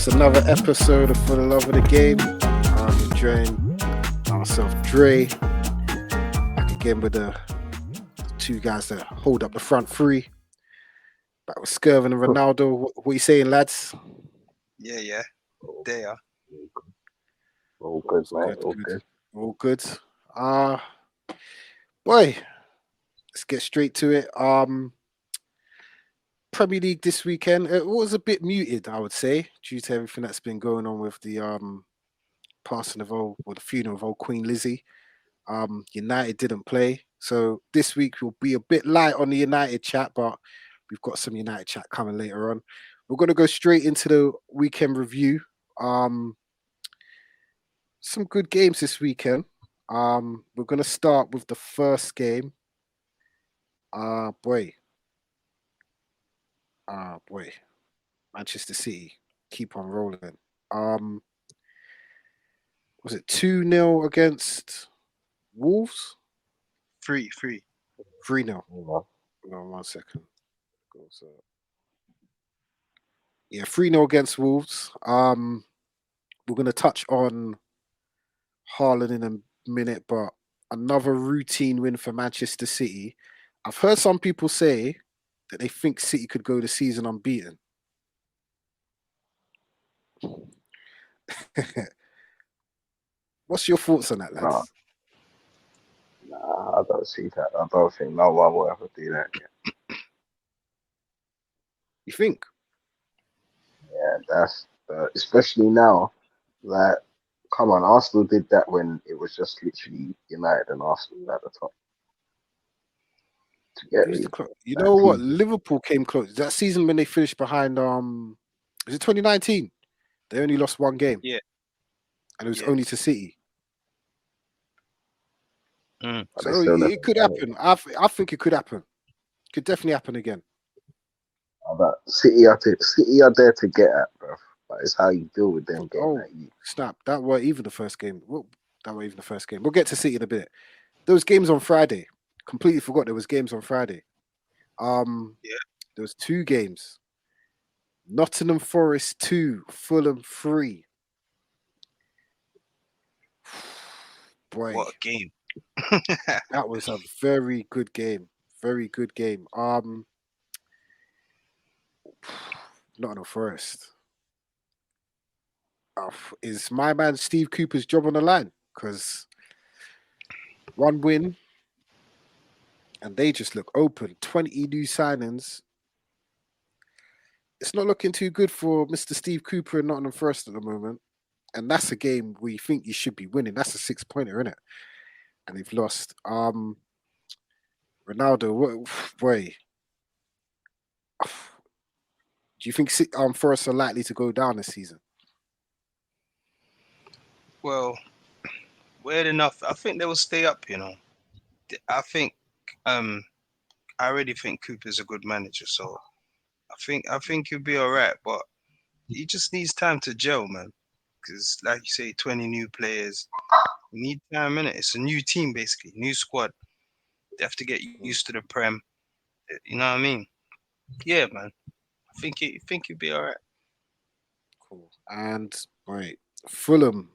It's another episode of For the Love of the Game. I'm enjoying myself, Dre, back again with the two guys that hold up the front three. Back with Skervin and Ronaldo. What are you saying, lads? Yeah. They are. All good, mate. All good. All good. Boy, let's get straight to it. Premier League this weekend, it was a bit muted, I would say, due to everything that's been going on with the passing of the funeral of old Queen Lizzie. United didn't play, so this week will be a bit light on the United chat, but we've got some United chat coming later on. We're going to go straight into the weekend review. Some good games this weekend. We're going to start with the first game. Boy, Manchester City keep on rolling. Was it 2-0 against Wolves? 3-3. 3-0. Hold on 1 second. Yeah, 3-0 against Wolves. We're going to touch on HAALAND in a minute, but another routine win for Manchester City. I've heard some people say that they think City could go the season unbeaten. What's your thoughts on that, lads? Nah, I don't see that. I don't think no one will ever do that yet. You think? Yeah, that's especially now. Like, come on, Arsenal did that when it was just literally United and Arsenal at the top. You know what? Liverpool came close. That season when they finished behind, was it 2019? They only lost one game. Yeah. And it was only to City. So it could happen. I think it could happen. Could definitely happen again. But City are there to get at, bro. But it's how you deal with them getting at you. Snap. That weren't even the first game. We'll get to City in a bit. Those games on Friday. Completely forgot there was games on Friday. There was 2 games. Nottingham Forest 2, Fulham 3. Boy, what a game! That was a very good game. Very good game. Nottingham Forest. Is my man Steve Cooper's job on the line? Because 1 win, and they just look open. 20 new signings. It's not looking too good for Mr. Steve Cooper and Nottingham Forest at the moment. And that's a game we think you should be winning. That's a 6-pointer, isn't it? And they've lost. Ronaldo, boy. Do you think Forest are likely to go down this season? Well, weird enough, I think they will stay up, you know. I think I already think Cooper's a good manager, so I think he'll be all right, but he just needs time to gel, man. Because, like you say, 20 new players. You need time, innit? It's a new team, basically, new squad. They have to get used to the Prem. You know what I mean? Yeah, man. I think he'll be all right. Cool. And, right, Fulham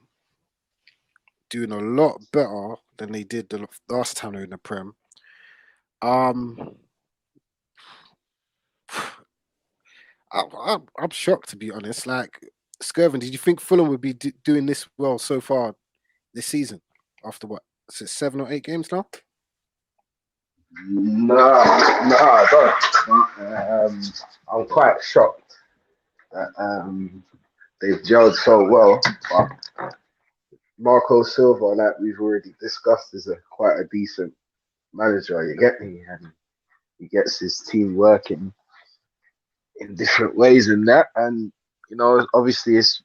doing a lot better than they did the last time they were in the Prem. I'm shocked, to be honest. Like, Skervin, did you think Fulham would be doing this well so far this season? After what? Is it 7 or 8 games now? No, I don't. I'm quite shocked that they've gelled so well. But Marco Silva, like we've already discussed, is quite a decent manager. You get me, and he gets his team working in different ways and that, and you know, obviously it's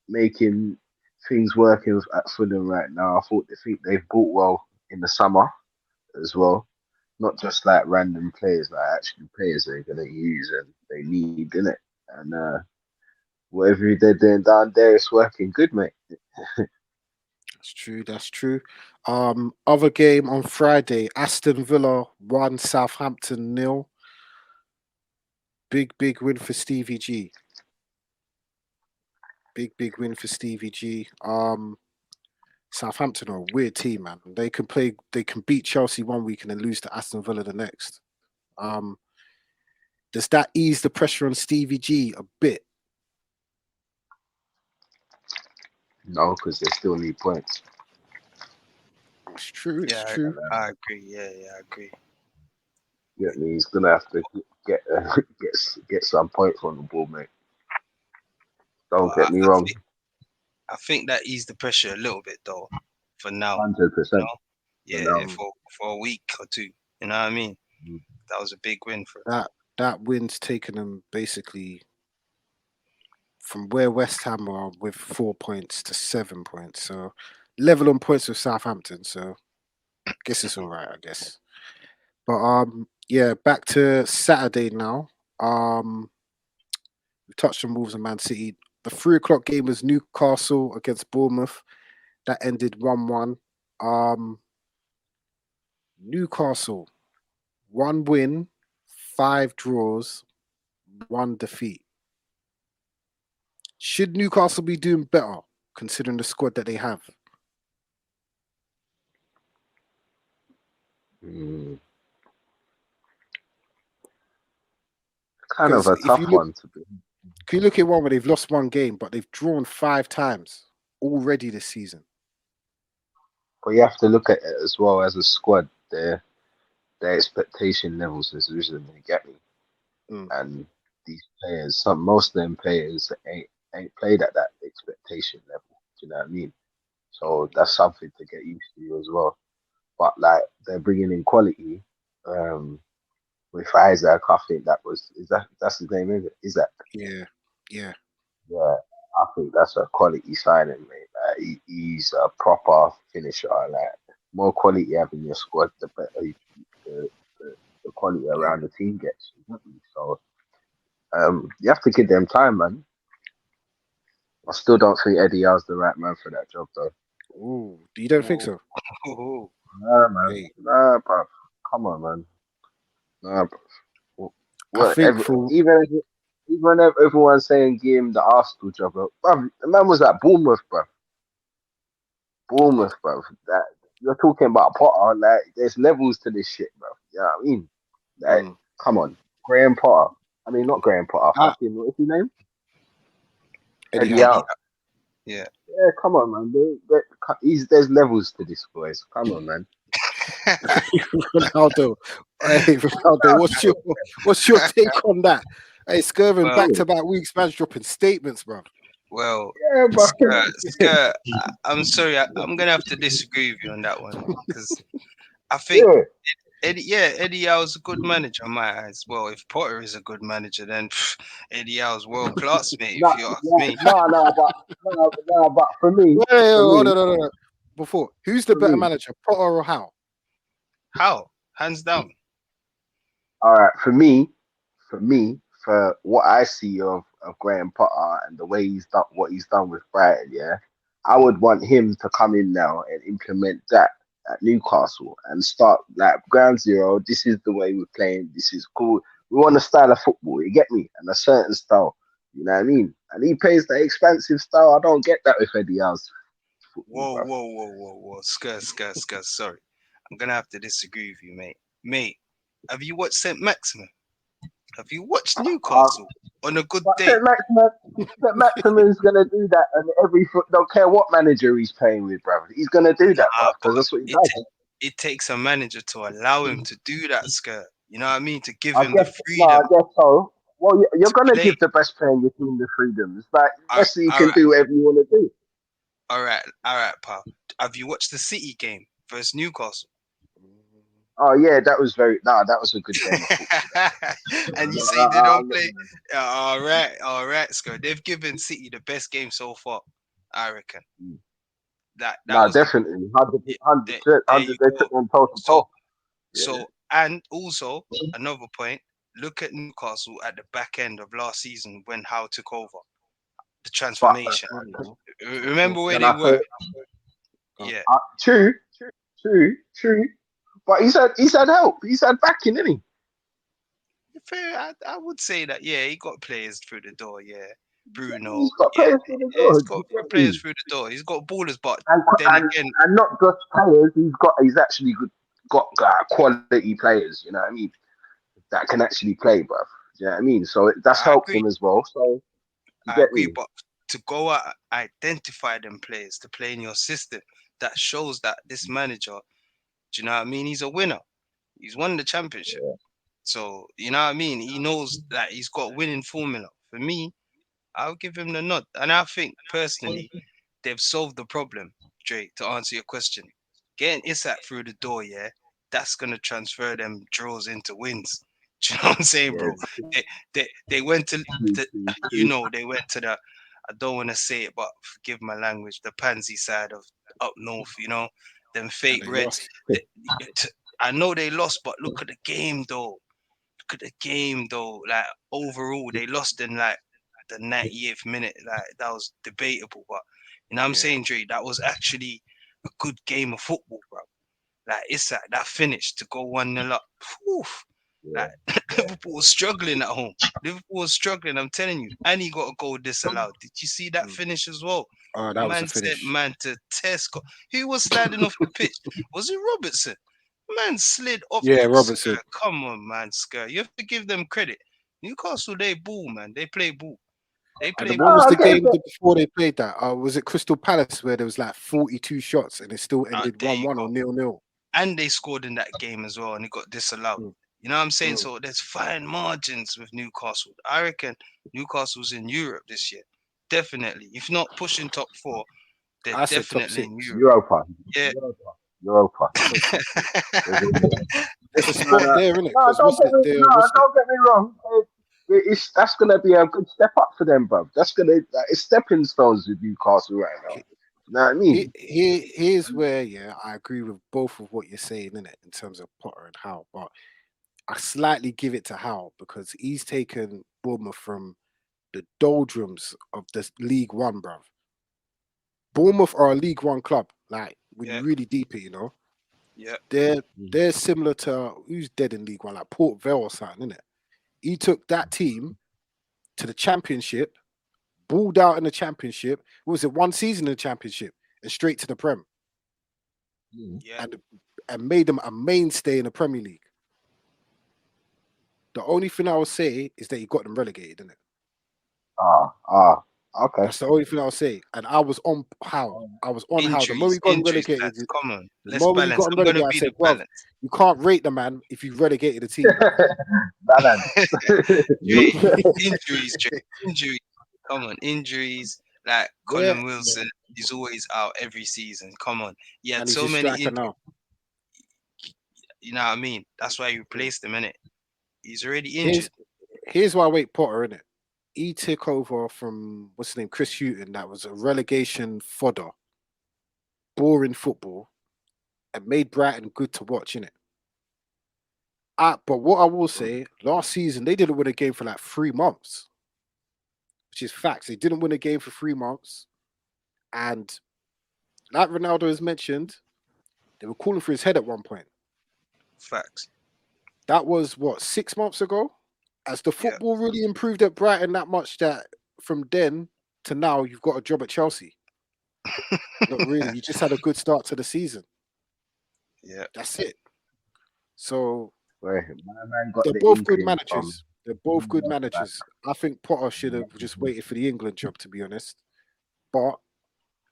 making things working at Fulham right now. I think they've bought well in the summer as well, not just like random players, like actually players they're gonna use and they need in it. And whatever they're doing down there, it's working good, mate. That's true. Other game on Friday, Aston Villa 1, Southampton 0. Big win for Stevie G. Big win for Stevie G. Southampton are a weird team, man. They can beat Chelsea one week and then lose to Aston Villa the next. Does that ease the pressure on Stevie G a bit? No, because they still need points. It's true. It's Yeah, true. I agree. Yeah, I agree. Yeah, he's gonna have to get get some points on the board, mate. Don't But get me wrong. I think that eased the pressure a little bit though, for now. 100%. You know? Yeah, now. for a week or two. You know what I mean? That was a big win for him. That win's taken them basically from where West Ham are with 4 points to 7 points. So level on points with Southampton. So I guess it's all right, I guess. But yeah, back to Saturday now. We touched on Wolves and Man City. The 3 o'clock game was Newcastle against Bournemouth. That ended 1-1. Newcastle, 1 win, 5 draws, 1 defeat. Should Newcastle be doing better considering the squad that they have? Kind of a tough one to be. Can you look at one where they've lost 1 game, but they've drawn 5 times already this season? But you have to look at it as well as a squad. Their expectation levels has risen. You get me? And these players, most of them players ain't played at that expectation level. Do you know what I mean? So that's something to get used to as well. But like they're bringing in quality. With Isaac, I think that's his name, isn't it? Isaac. Yeah. Yeah, I think that's a quality signing, mate. He's a proper finisher. Like more quality you have in your squad, the better the quality around the team gets. So you have to give them time, man. I still don't think Eddie Howe's the right man for that job, though. Ooh, you don't think so? Nah, man. Hey. Nah, bro. Come on, man. Nah, bro. I think even if everyone's saying give him the Arsenal job, bro, the man was at Bournemouth, bro. Bournemouth, bro. That you're talking about Potter, like there's levels to this shit, bro. You know what I mean? Like, come on, Graham Potter. I mean, not Graham Potter. Fucking what's his name? Eddie Howe. Yeah. Yeah, come on, man. There's levels to this, boys. Come on, man. Ronaldo, what's your take on that? Hey, Skervin, back-to-back weeks, man's dropping statements, bro. Well, yeah, Sker, I'm sorry, I'm gonna have to disagree with you on that one because I think Eddie Howe's a good manager in my eyes. Well, if Potter is a good manager, then Eddie Howe's world class, mate. If you ask me. But for me, no. Before, who's the better manager, Potter or Howe? Howe, hands down. All right, for me, for what I see of Graham Potter and the way he's done with Brighton, I would want him to come in now and implement that at Newcastle and start like ground zero. This is the way we're playing. This is cool. We want a style of football. You get me? And a certain style. You know what I mean? And he plays the expansive style. I don't get that with Eddie Howe's football. Whoa. Sker. Sorry, I'm gonna have to disagree with you, mate. Mate, have you watched St. Maximin? Have you watched Newcastle on a good day? St. Maximin's gonna do that, and don't care what manager he's playing with, brother. He's gonna do that, because that's what he does. It takes a manager to allow him to do that, Sker. You know what I mean? To give him the freedom. I guess so. Well, you're gonna give the best player in your team the freedom. It's like yes, you can do whatever you want to do. All right, pal. Have you watched the City game versus Newcastle? Oh yeah, that was a good game. And you say they don't play. All right, Scott. They've given City the best game so far, I reckon. That was definitely 100%. They took them toe to toe. So, and also another point. Look at Newcastle at the back end of last season when Howe took over. The transformation. Remember where they were? Yeah. True. But he's had help. He's had backing, isn't he? Fair, I would say that. Yeah, he got players through the door. Yeah, Bruno. He's got Yeah, players through the yeah, he's door. got You get players me? through the door. He's got ballers, but And, then and again, and not just players. He's actually got quality players. You know what I mean? That can actually play, bruv. You know what I mean? So that's I helped agree. him as well. So you I get agree, me? but to go out identify them players to play in your system, that shows that this manager, do you know what I mean? He's a winner. He's won the championship. Yeah. So, you know what I mean? He knows that he's got winning formula. For me, I'll give him the nod. And I think personally, they've solved the problem, Drake, to answer your question. Getting Isak through the door, yeah, that's gonna transfer them draws into wins. Do you know what I'm saying, Yeah. bro? They went to True, the true, you true. know, they went to the, I don't wanna say it, but forgive my language, the pansy side of up north, you know, them And fake they Reds. lost. They- I know they lost, but look at the game though. Look at the game though. Like overall, they lost in like the 98th minute. Like that was debatable, but you know what I'm Yeah. saying, Dre? That was actually a good game of football, bro. Like it's like that finish to go 1-0 up. Whew. Yeah. Like Liverpool was struggling at home. Liverpool was struggling, I'm telling you. And he got a goal disallowed. Did you see that Mm. finish as well? Oh, that was a Man sent finish. man to Tesco. Who was sliding off the pitch? Was it Robertson? Man slid off. Yeah, Robertson. Sker, come on, man, Sker. You have to give them credit. Newcastle, they ball, man. They play ball. They And play what ball. was Oh, the okay, game before they played that? Was it Crystal Palace where there was like 42 shots and it still ended There you 1-1 or go. 0-0? And they scored in that game as well, and it got disallowed. Mm. You know what I'm saying? Mm. So there's fine margins with Newcastle. I reckon Newcastle's in Europe this year. Definitely. If not pushing top four, they're I said top definitely in six. Europe. Europa. Yeah. Europa. So There's a- there's a No, spot there, isn't it? no, Because what's it? don't get me wrong. That's gonna be a good step up for them, bro. It's stepping stones with Newcastle right now. You know what I mean? Here's where, yeah, I agree with both of what you're saying, innit, in terms of Potter and Howe. But I slightly give it to Howe because he's taken Bournemouth from the doldrums of the League One, bruv. Bournemouth are a League One club. Like, when Yeah. you really deep it, you know, Yeah. they're similar to who's dead in League One, like Port Vale or something, innit? He took that team to the Championship, balled out in the Championship. What was it, one season in the Championship, and straight to the Prem, Yeah. and made them a mainstay in the Premier League. The only thing I would say is that he got them relegated, innit? Okay. That's the only thing I'll say. And I was on How. I was on How. The moment he Injuries, got him relegated, lads. Come on. the Let's moment he balance. got him I'm gonna relegated, I be the said, bro, balance. you can't rate the man if you relegated the team, bro. Balance. Injuries, Jay. Injuries. Come on, injuries. Like Yeah, Colin Wilson is always out every season. Come on. He had and he's so a many striker injuries. now. You know what I mean? That's why you replaced him, innit? He's already Here's injured. here's why I rate Potter, innit? He took over from what's his name, Chris Hughton, that was a relegation fodder, boring football, and made Brighton good to watch, innit? But what I will say, last season they didn't win a game for like 3 months, which is facts. They didn't win a game for 3 months, and like Ronaldo has mentioned, they were calling for his head at one point. Facts. That was what, 6 months ago? As the Yeah. football really improved at Brighton that much that from then to now you've got a job at Chelsea. Not really. You just had a good start to the season. Yeah. That's it. So Wait, my man got they're the both good inkling from. managers. They're both good managers. I think Potter should have just waited for the England job, to be honest. But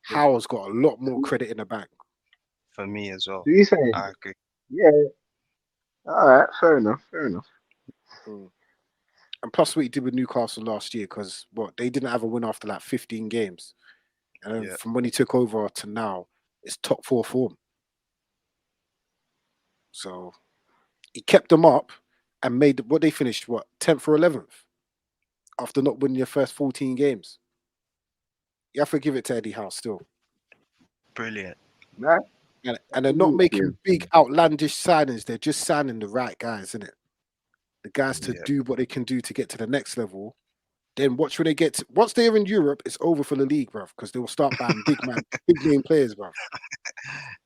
Howe's got a lot more credit in the bank. For me as well. Do you say? I agree. Yeah. All right. Fair enough. Fair enough. Mm. And plus what he did with Newcastle last year, because they didn't have a win after like 15 games. And then Yeah. from when he took over to now, it's top 4 form. So he kept them up and made what they finished, 10th or 11th after not winning their first 14 games. You have to give it to Eddie Howe still. Brilliant. Nah, And they're not making big outlandish signings. They're just signing the right guys, isn't it? The guys to do what they can do to get to the next level. Then watch when they get once they're in Europe, it's over for the league, bruv, because they will start buying big name players, bruv.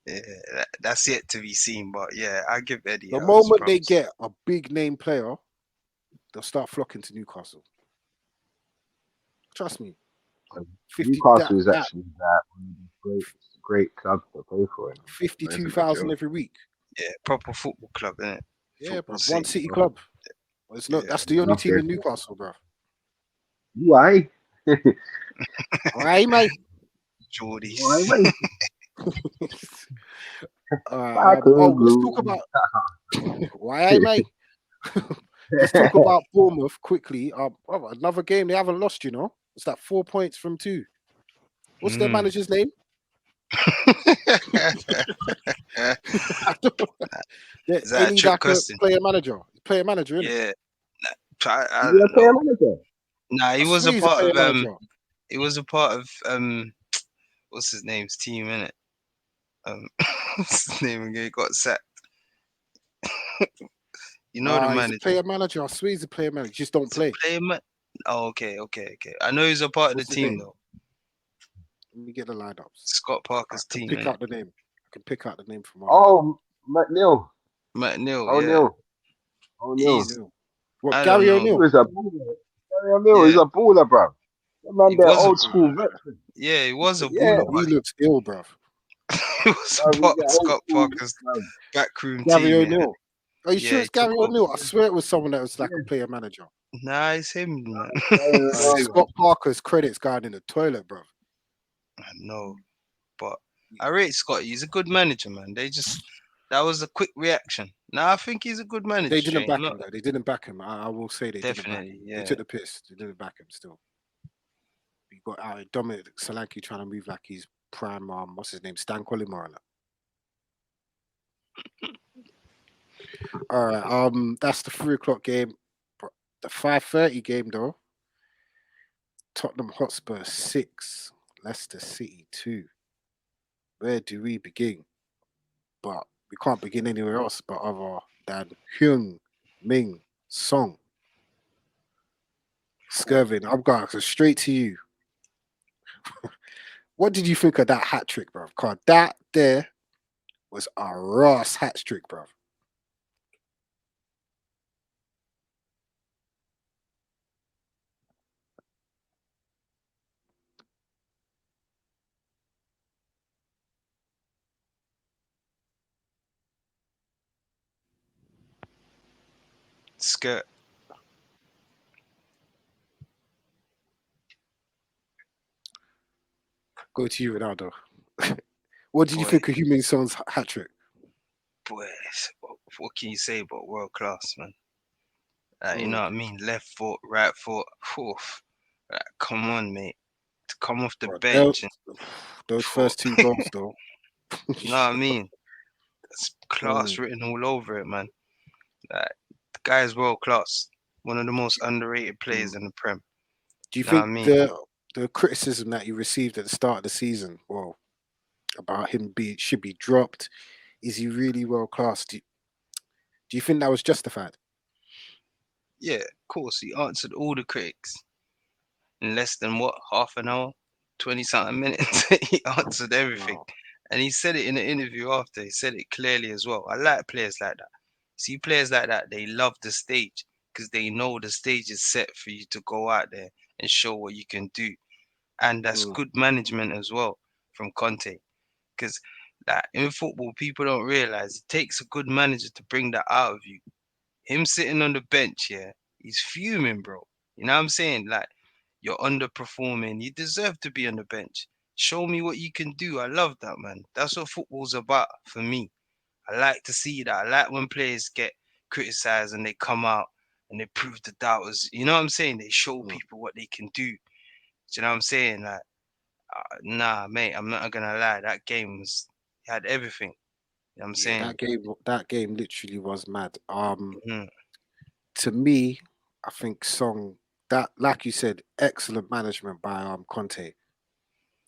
Yeah, that's yet to be seen, but yeah, I give Eddie The his moment they props. get a big name player, they'll start flocking to Newcastle. Trust me. 'Cause 50 Newcastle that is that actually that one of the great clubs to play for. Not even a 52,000 joke. every week. Yeah, proper football club, innit? Yeah, Football bro. One city. city club. Well, it's not. Yeah. That's the only Love team their in Newcastle, bro. why? All right, mate. Why, Geordies. mate? Back Oh, let's blue. talk about why, mate. Let's talk about Bournemouth quickly. Oh, another game they haven't lost. You know, it's that 4 points from two. What's their Mm. manager's name? They, Is they that a need trick like a question? player manager. Player manager, innit? Yeah. I You a don't player know. manager? Nah, I he was swear a he's a part player of manager. he was a part of what's his name's team, innit? What's his name again? He got sacked. You know the Nah, he's a manager. player manager. I swear he's a player manager. He just don't He's a play. player man. Oh, okay. I know he's a part of the What's his team name? though. Let me get the lineups. Scott I Parker's can team, pick innit? out the name. I can pick out the name from one. Oh, McNeil. Matt Neal, yeah. O'Neil. O'Neil. He's O'Neil. What? I don't Gary know. He O'Neil? was a baller. Gary O'Neil is Yeah, a baller, bro. That man, he they're was a old school veteran. yeah, he was a Yeah, baller, Bro, but he looks ill, bruv. he was a bro, he's part an of old Scott school Parker's veteran. backroom Gary team, yeah. O'Neil. Are you sure Yeah, he it's Gary took over. O'Neil? I swear it was someone that was like a Yeah, player manager. Nah, it's him, man. Gary It's O'Neil, him. man. Scott Parker's credits going in the toilet, bruv. I know, but I rate Scott. He's a good manager, man. That was a quick reaction. Nah, I think he's a good manager, They didn't Jay. back Not him, though. They didn't back him. I will say they didn't back him. definitely, They yeah. took the piss. They didn't back him still. You got Dominic Solanke trying to move like he's prime, what's his name? Stan Collymore and that. All right, that's the 3 o'clock game. The 5:30 game, though. Tottenham Hotspur 6, Leicester City 2. Where do we begin? But we can't begin anywhere else but other than Hyung Ming Song. Skervin, I'm going straight to you. What did you think of that hat trick, bro? Cause that there was a Ross hat trick, bro. Skirt. Go to you, Ronaldo. What did you Boy, think of Heung-min Son's hat trick? boy. What can you say about world class, man? You Mm, know what I mean? Left foot, right foot. Oof. Come on, mate. To come off the bro, bench and those phew, first 2 goals, though. you know what I mean? That's class Mm, written all over it, man. Like, the guy is world class. One of the most underrated players mm. in the Prem. Do you You know what I think mean? the criticism that he received at the start of the season, well, about him should be dropped? Is he really world class? Do you think that was justified? Yeah, of course. He answered all the critics in less than what, half an hour, 20 something minutes. He answered everything. Wow. And he said it in the interview after. He said it clearly as well. I like players like that. See, players like that, they love the stage because they know the stage is set for you to go out there and show what you can do. And that's Mm, good management as well from Conte. Because like in football, people don't realize it takes a good manager to bring that out of you. Him sitting on the bench, yeah, he's fuming, bro. You know what I'm saying? Like, you're underperforming. You deserve to be on the bench. Show me what you can do. I love that, man. That's what football's about for me. I like to see that. I like when players get criticized and they come out and they prove the doubters. You know what I'm saying? They show mm. people what they can do. Do you know what I'm saying? Like, nah, mate, I'm not gonna lie. That game had everything. You know what I'm Yeah, saying? that game literally was mad. Mhm. To me, I think Song that, like you said, excellent management by Conte.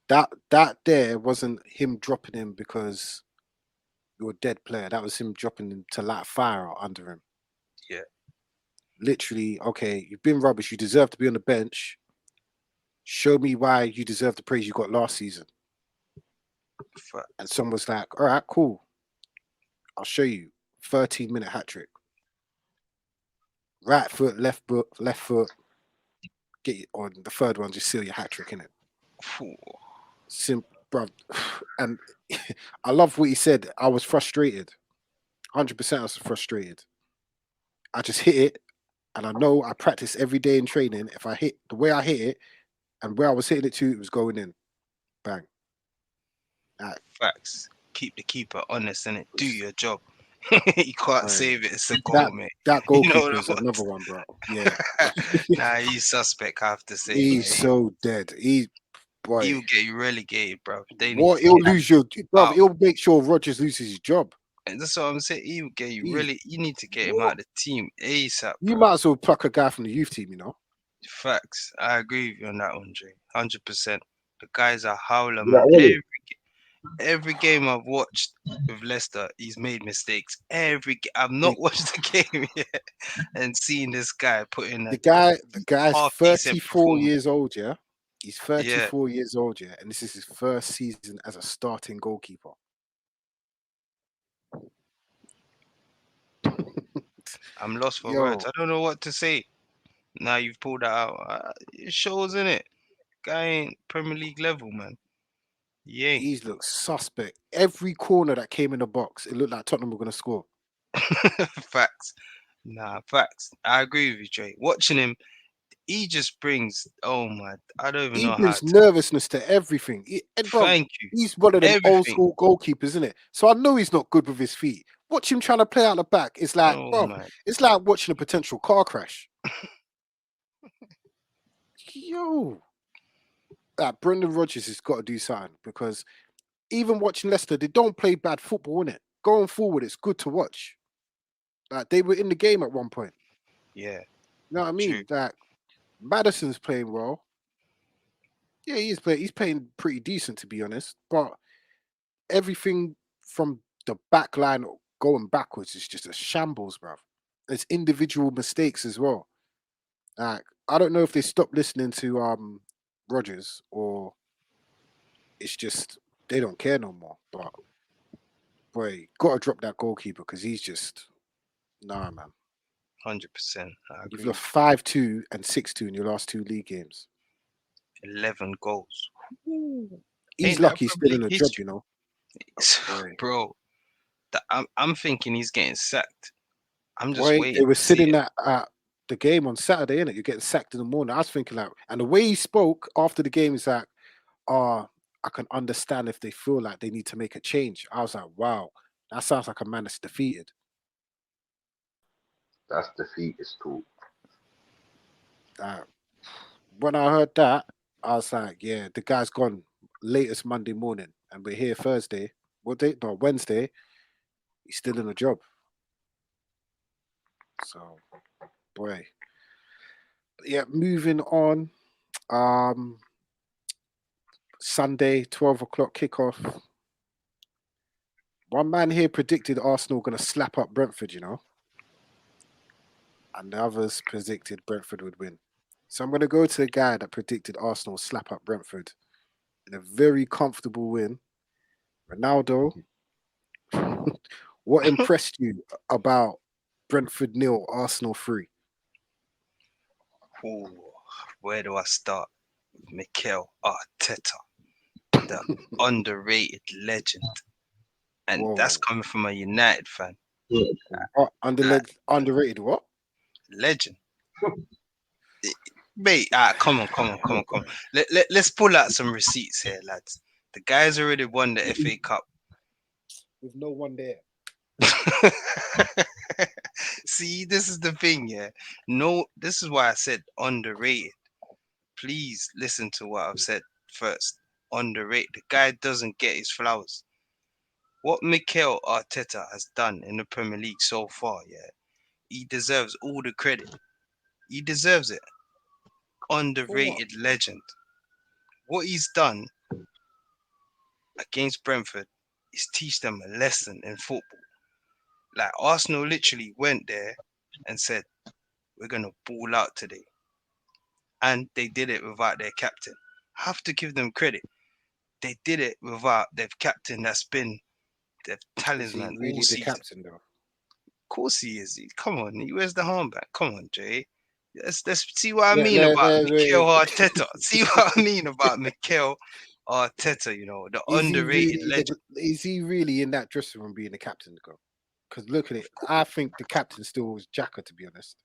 That there wasn't him dropping him because you're a dead player. That was him dropping him to light a fire under him. Yeah. Literally, okay, you've been rubbish. You deserve to be on the bench. Show me why you deserve the praise you got last season. And Facts. Song was like, all right, cool. I'll show you. 13-minute hat trick. Right foot, left foot, left foot. get you on the third one, just seal your hat trick in it. Phew. Bro, and I love what he said. I was frustrated, 100%. I was frustrated. I just hit it, and I know I practice every day in training. If I hit the way I hit it, and where I was hitting it to, it was going in. Bang. Facts. Keep the keeper honest, innit? Do your job. You can't Right. save it. It's a goal, mate. That You know goalkeeper is what? another one, bro. Yeah. Nah, he's suspect. I have to say. He's man. so dead. Boy. He'll get you relegated, bro. They need What to he'll get lose your bro, out. he'll make sure Rogers loses his job. And that's what I'm saying. He'll get you He's- really. You need to get him What? out of the team ASAP. You Bro. might as well pluck a guy from the youth team, you know. Facts. I agree with you on that one, Jay. 100%. The guy's a howler, Yeah, man. really. Every game I've watched with Leicester, he's made mistakes. I've not watched the game yet and seen this guy put in The guy's half decent 34 performance. years old, yeah. He's Yeah. 34 years old, yeah, and this is his first season as a starting goalkeeper. I'm lost for Yo. words. I don't know what to say. Now you've pulled that out. It shows, innit? Guy ain't Premier League level, man. He ain't. He's looked suspect. Every corner that came in the box, it looked like Tottenham were gonna score. Facts. Nah, facts. I agree with you, Trey. Watching him, he just brings. Oh my! I don't even He know how brings to. nervousness to everything. Bro, Thank you. he's one of them old Everything. school goalkeepers, isn't it? So I know he's not good with his feet. Watch him trying to play out the back. It's like, Oh bro, my! it's like watching a potential car crash. Yo, Brendan Rodgers has got to do something because even watching Leicester, they don't play bad football, innit? Going forward, it's good to watch. Like they were in the game at one point. Yeah. You know what I mean? True. Like Madison's playing well. Yeah, he's playing pretty decent to be honest. But everything from the back line going backwards is just a shambles, bruv. It's individual mistakes as well. Like I don't know if they stopped listening to Rogers or it's just they don't care no more. But boy, gotta drop that goalkeeper because he's just nah, man. 100%. I You've agree. lost 5-2 and 6-2 in your last 2 league games. 11 goals. He's Ain't that lucky he's Premier still in a League job, history? you know. Boy. Bro, I'm thinking he's getting sacked. I'm just Boy, waiting they were to see sitting it. at the game on Saturday, innit? You're getting sacked in the morning. I was thinking like, and the way he spoke after the game is like, I can understand if they feel like they need to make a change. I was like, wow, that sounds like a man that's defeated. That's defeatist talk. When I heard that, I was like, yeah, the guy's gone latest Monday morning, and we're here Thursday. What day? No, Wednesday. He's still in a job. So, boy. Yeah, moving on. Sunday, 12 o'clock kickoff. One man here predicted Arsenal going to slap up Brentford, you know. And the others predicted Brentford would win. So I'm going to go to the guy that predicted Arsenal slap up Brentford in a very comfortable win. Ronaldo, what impressed you about Brentford 0, Arsenal 3? Ooh, where do I start? Mikel Arteta, the underrated legend. And that's Whoa. coming from a United fan. Underrated what? Legend. Mate, come on. Let's pull out some receipts here, lads. The guy's already won the FA Cup. With no one there. See, this is the thing, yeah. No, this is why I said underrated. Please listen to what I've said first. Underrated. The guy doesn't get his flowers. What Mikel Arteta has done in the Premier League so far, yeah, he deserves all the credit. He deserves it. Underrated legend. What he's done against Brentford is teach them a lesson in football. Like Arsenal literally went there and said, we're going to ball out today. And they did it without their captain. I have to give them credit. They did it without their captain that's been their Is talisman he really all the season. captain though? Of course he is. Come on, he wears the armband. Come on, Jay. Let's see what I Le- mean le- about le- Mikel le- Arteta. See what I mean about Mikel Arteta. You know, the Is he underrated really? legend. Is he really in that dressing room being the captain? Go, because look at it. I think the captain still was Jacka, to be honest.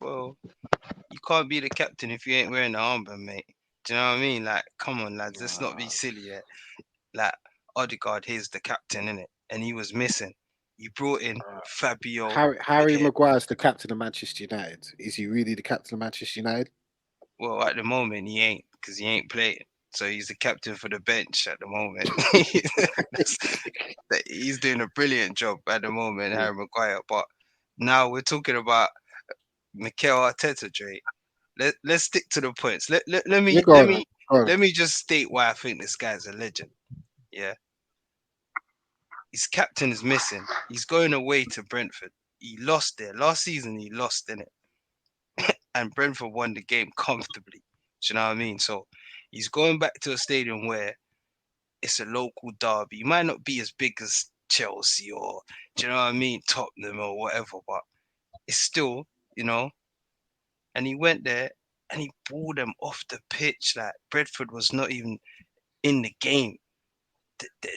Well, you can't be the captain if you ain't wearing the armband, mate. Do you know what I mean? Like, come on, lads, let's not be Nah. silly yet. Like, Odegaard, here's the captain, innit? And he was missing. You brought in Uh, Fabio. Harry Vieira. Maguire's the captain of Manchester United. Is he really the captain of Manchester United? Well, at the moment, he ain't because he ain't playing. So he's the captain for the bench at the moment. He's doing a brilliant job at the moment, Yeah. Harry Maguire. But now we're talking about Mikel Arteta, Dre. Let's stick to the points. Let Yeah, me go let on, me go on. let me just state why I think this guy's a legend. Yeah, his captain is missing. He's going away to Brentford. He lost there last season. He lost in it, and Brentford won the game comfortably. Do you know what I mean? So he's going back to a stadium where it's a local derby. It might not be as big as Chelsea or do you know what I mean, Tottenham or whatever, but it's still, you know. And he went there and he balled them off the pitch. Like Brentford was not even in the game.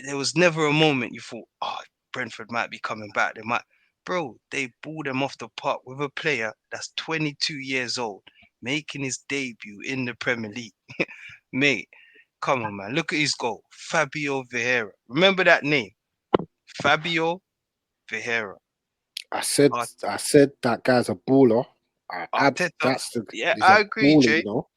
There was never a moment you thought, oh, Brentford might be coming back. They might, bro. They balled them off the park with a player that's 22 years old, making his debut in the Premier League, mate. Come on, man. Look at his goal. Fabio Vieira. Remember that name? Fabio Vieira. I said Art- that guy's a baller. Arteta. Yeah, He's a I agree, baller, you Jay. know.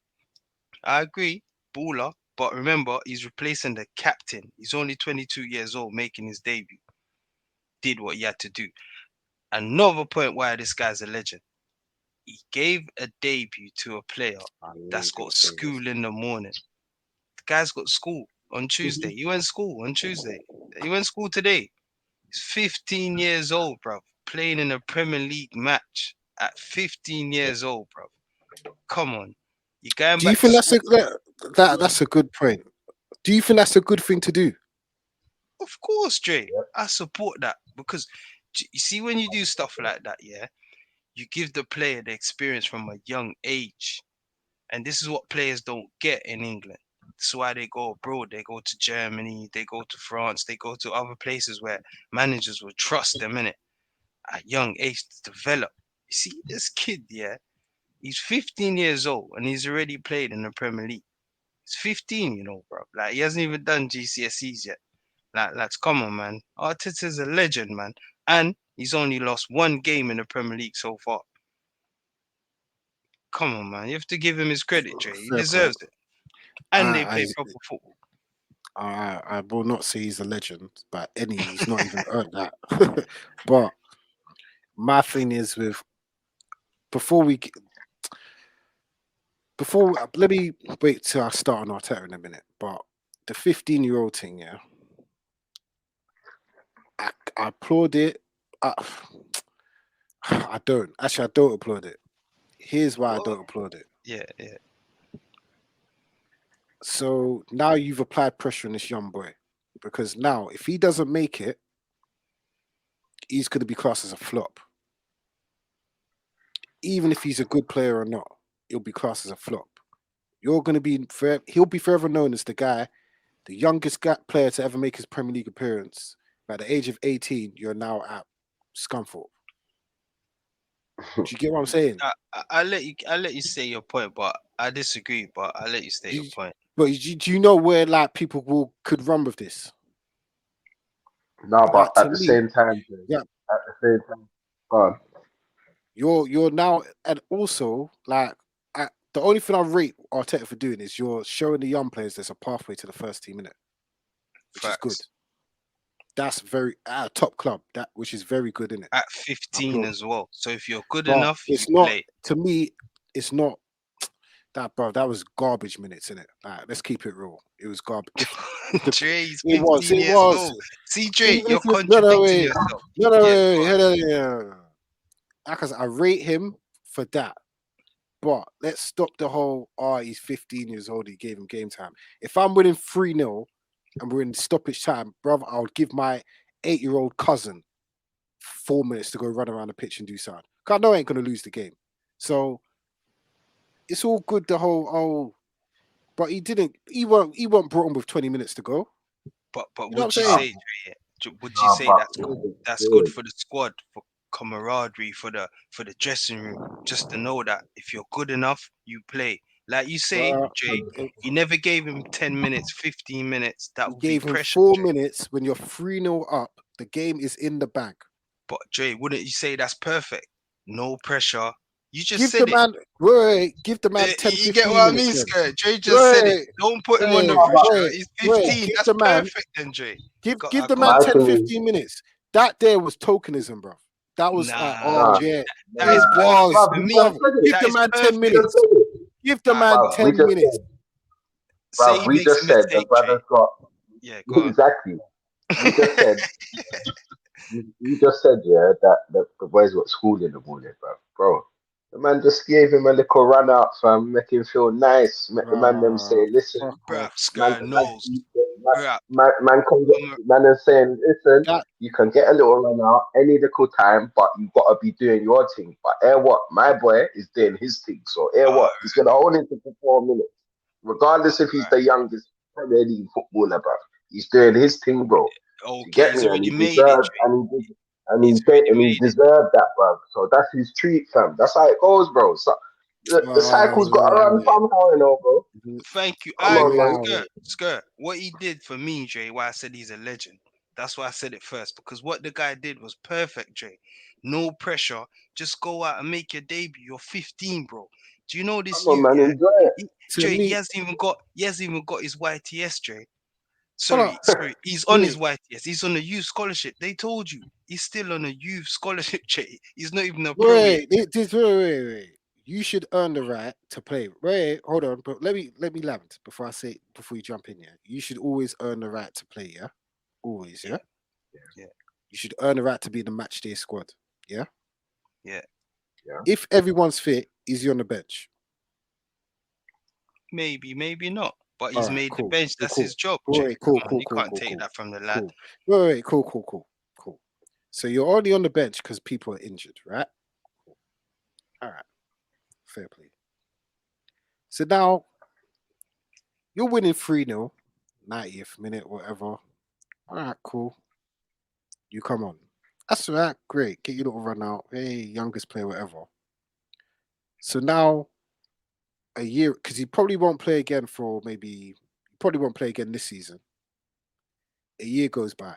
I agree. Baller. But remember, he's replacing the captain. He's only 22 years old, making his debut. Did what he had to do. Another point why this guy's a legend. He gave a debut to a player I knew he that's was gonna got say this. school in the morning. The guy's got school on Tuesday. Mhm. He went school on Tuesday. He went school today. He's 15 years old, bruv, playing in a Premier League match at 15 years old, bruv. Come on. You're going Do you back to think school. that's a good point? Do you think that's a good thing to do? Of course, Dre. Yep. I support that because you see, when you do stuff like that, yeah, you give the player the experience from a young age. And this is what players don't get in England. That's why they go abroad. They go to Germany, they go to France, they go to other places where managers will trust them in it at young age to develop. You see, this kid, yeah, he's 15 years old and he's already played in the Premier League. He's 15, you know, bro. Like he hasn't even done GCSEs yet. Like, let's come on, man. Arteta's a legend, man, and he's only lost one game in the Premier League so far. Come on, man. You have to give him his credit, Dre. He Fair point. deserves it. And they I, play proper football. I will not say he's a legend, but he's not even earned that. But my thing is with before we g- before let me wait till I start on Arteta in a minute. But the 15-year-old thing, yeah, I applaud it. I, I don't actually. I don't applaud it. Here's why I What? don't applaud it. Yeah, yeah. So now you've applied pressure on this young boy because now if he doesn't make it, he's going to be classed as a flop. Even if he's a good player or not, he'll be classed as a flop. You're going to be he'll be forever known as the youngest player to ever make his Premier League appearance. At the age of 18, you're now at Scunthorpe. Do you get what I'm saying? I'll let you say your point, but I disagree. But I'll let you state Do your you, point. but do you know where like people could run with this? No, but Like at to the me, same time, Jay, yeah, at the same time, go on. you're now and also like the only thing I rate Arteta for doing is you're showing the young players there's a pathway to the first team in it, which is good. Facts. That's very at a top club, that which is very good in it. At 15 Applaud. as well. So if you're good But enough, you it's not play. to me, it's not that bro, that was garbage minutes in it. Like, let's keep it real. It was garbage. Dre's It was, 15 it years was. old. See, Dre, you're No, no, contradicting wait. yourself. No, no, Yeah, wait, go on. wait. No, no, no, no. Because I rate him for that. But let's stop the whole, he's 15 years old, he gave him game time. If I'm winning 3-0 and we're in stoppage time, brother, I would give my 8-year-old cousin 4 minutes to go run around the pitch and do something. 'Cause I know I ain't going to lose the game. So it's all good. The whole but he didn't. He won't brought him with 20 minutes to go. But You know what I'm would you saying? say, Dre, would you say that's good for the squad, for camaraderie, for the dressing room, just to know that if you're good enough, you play. Like you say, Bruh, Jay, you never gave him 10 minutes, 15 minutes. That he would be gave him pressure, 4 Jay. minutes when you're 3-0 up. The game is in the bag. But Jay, wouldn't you say that's perfect? No pressure. You just Give the said it. man, wait, give the man 10, You get 15 what I minutes mean, then. Skirt? Jay just said it. Wait, Don't put him on the wait, pressure. He's wait, 15. give That's the man, perfect then, Jay. give the I man got 10, 15 minutes. That there was tokenism, bro. That was like, Nah, oh Jay, yeah, that is it perfect was, for We me. just bro. said it. Give That the is man 10 perfect. We just minutes. said it. Give the man Bruv, we 10 just minutes. said, Say he we makes a just said the mistake, Jay. brother's got Yeah, go on. exactly. We just said you just said, yeah, that the boys got school in the morning, bro. The man just gave him a little run out, fam, make him feel nice. Make the man them say, listen, Fuck Bruh, off. man, Skirt knows. Bruh, man can get, Um, man is saying, listen, That you can get a little run out any little time, but you gotta be doing your thing. But what, my boy is doing his thing. So what, he's gonna hold it for 4 minutes, regardless if he's right. the youngest Premier League footballer, bro. He's doing his thing, bro. You Okay, get he's me? And already he made it, deserves, Jay. and He's already he's made it. deserved that, bro. So that's his treat, fam. That's how it goes, bro. So the cycle's got to run wait, somehow, bro. Thank you. Come I on, agree. man. Skirt. What he did for me, Jay, why I said he's a legend. That's why I said it first. Because what the guy did was perfect, Jay. No pressure. Just go out and make your debut. You're 15, bro. Do you know Come this on, youth, man. yeah? Enjoy it. to Jay, he me, hasn't even got his YTS, Jay. hold on, Sorry. He's on his wait, YTS. He's on a youth scholarship. They told you. He's still on a youth scholarship, Jay. He's not even a pro yet. wait. You should earn the right to play. Wait, hold on, but let me land before you jump in. Yeah, you should always earn the right to play. Yeah, always. Yeah, Yeah. you should earn the right to be in the match day squad. Yeah, Yeah. Yeah. if everyone's fit, is he on the bench? Maybe not. But All he's right, made the cool, bench. That's cool. his job, Jay. Wait, cool, Come on, cool, you cool, can't cool, take cool, that from the lad. cool. Wait, cool. So you're only on the bench because people are injured, right? All right, fair play. So now you're winning 3-0, 90th minute, whatever. All right, cool. You come on. That's all right, great. Get your little run out. Hey, youngest player, whatever. So now a year, because he probably won't play again this season. A year goes by.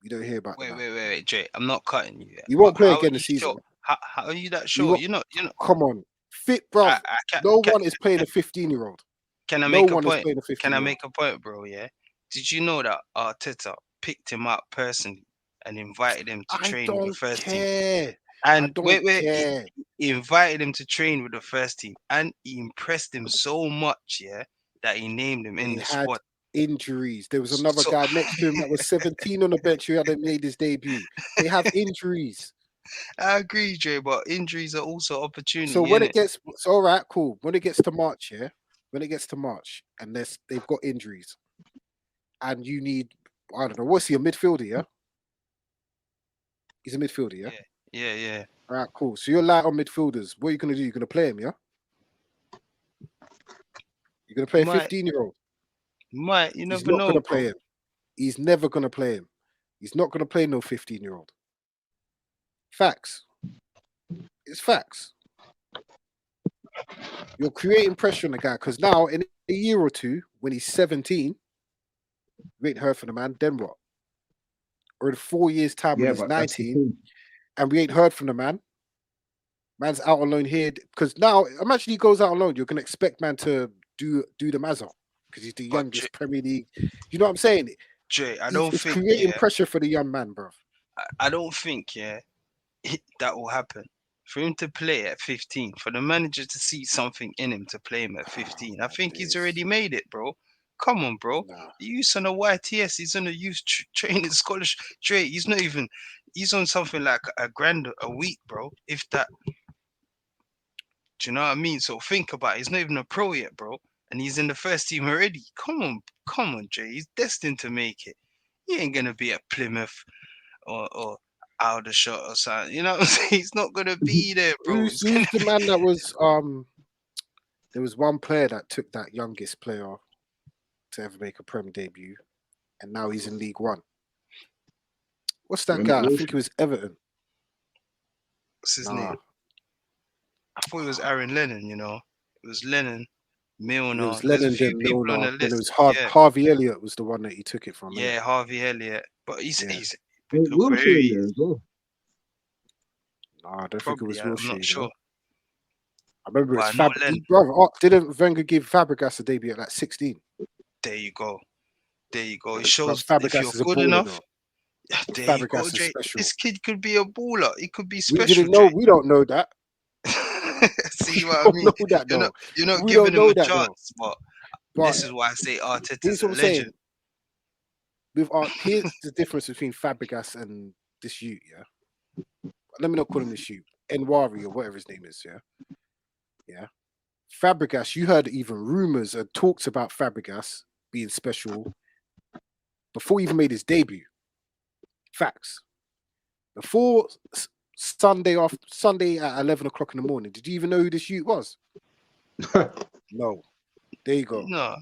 You don't hear about the man. Wait, Jay. I'm not cutting you yet. He But won't play how are again you this season. sure? How are you that He sure? won't. You're not. Come on. Fit, bruv. No one is playing a 15-year-old. Can I No make a one is point? playing a Can I 15-year-old. make a point, bro? Yeah. Did you know that Arteta picked him up personally and invited him to I train with the don't first team? care. I And don't he care. invited him to train with the first team, and he impressed him so much, yeah, that he named him in They the had squad. injuries. There was another So guy next to him that was 17 on the bench who hadn't made his debut. They have injuries. I agree, Jay, but injuries are also So opportunity, when innit? it's all right, cool. When it gets to March, yeah, when it gets to March, and they've got injuries, and you need, I don't know, what's he, a midfielder? Yeah, he's a midfielder. Yeah, Yeah. all right, cool. So you're light on midfielders. What are you gonna do? You're gonna play him, yeah? You're gonna play a Might, 15-year-old. you He's never not know, gonna bro. play him. He's never gonna play him. He's not gonna play no 15-year-old. Facts. It's facts. You're creating pressure on the guy because now in a year or two, when he's 17, we ain't heard from the man. Then what? Or in 4 years' time when Yeah, he's but that's the 19, thing. and we ain't heard from the man. Man's out on loan here because now imagine he goes out on loan. You're gonna expect man to do the Mazza because he's the But Jay, youngest Premier League. You know what I'm saying? I don't It's think, creating pressure for the young man, bro. I don't think, that will happen. For him to play at 15, for the manager to see something in him to play him at 15, I My think he's days. already made it, bro. Come on, bro. Nah. He's on a YTS. He's on a youth training scholarship. Dre, he's on something like a grand a week, bro. If that, do you know what I mean? So think about it. He's not even a pro yet, bro. And he's in the first team already. Come on, Jay. He's destined to make it. He ain't gonna be at Plymouth or out of the shot or something. You know what I'm saying? He's not gonna be there, bro. Who's the man that was there was one player that took that youngest player to ever make a Prem debut, and now he's in League One. What's that guy? I think it was Everton. What's his Nah. name? I thought it was Aaron Lennon, you know. It was Lennon, Milner. It was There's a Lennon, few then people on Milner, the then it list. was Yeah, Harvey Elliott was the one that he took it from. yeah, Harvey Elliott. But he's Yeah. look where Wilshere in he there is. as well. Nah, I don't think it Probably, was I'm Wilshere. not sure. I remember it's But not Len. brother. Didn't Wenger give Fabregas a debut at like 16? There you go. There you go. It But shows that if Fabregas you're is a good baller, enough, though. there you go, Fabregas is Jay. special. This kid could be a baller. He could be We special, didn't know. Jay. We don't know that. See We what I don't mean? know that though. You're not We giving don't know him a that though. chance. But But this is why I say Arteta's here's a what I'm saying. legend. Here's the difference between Fabregas and this youth. Yeah. Let me not call him this youth. Enwari or whatever his name is. Yeah. Yeah. Fabregas. You heard even rumors and talks about Fabregas being special before he even made his debut. Facts. Before Sunday at 11 o'clock in the morning, did you even know who this youth was? No. There you go. No,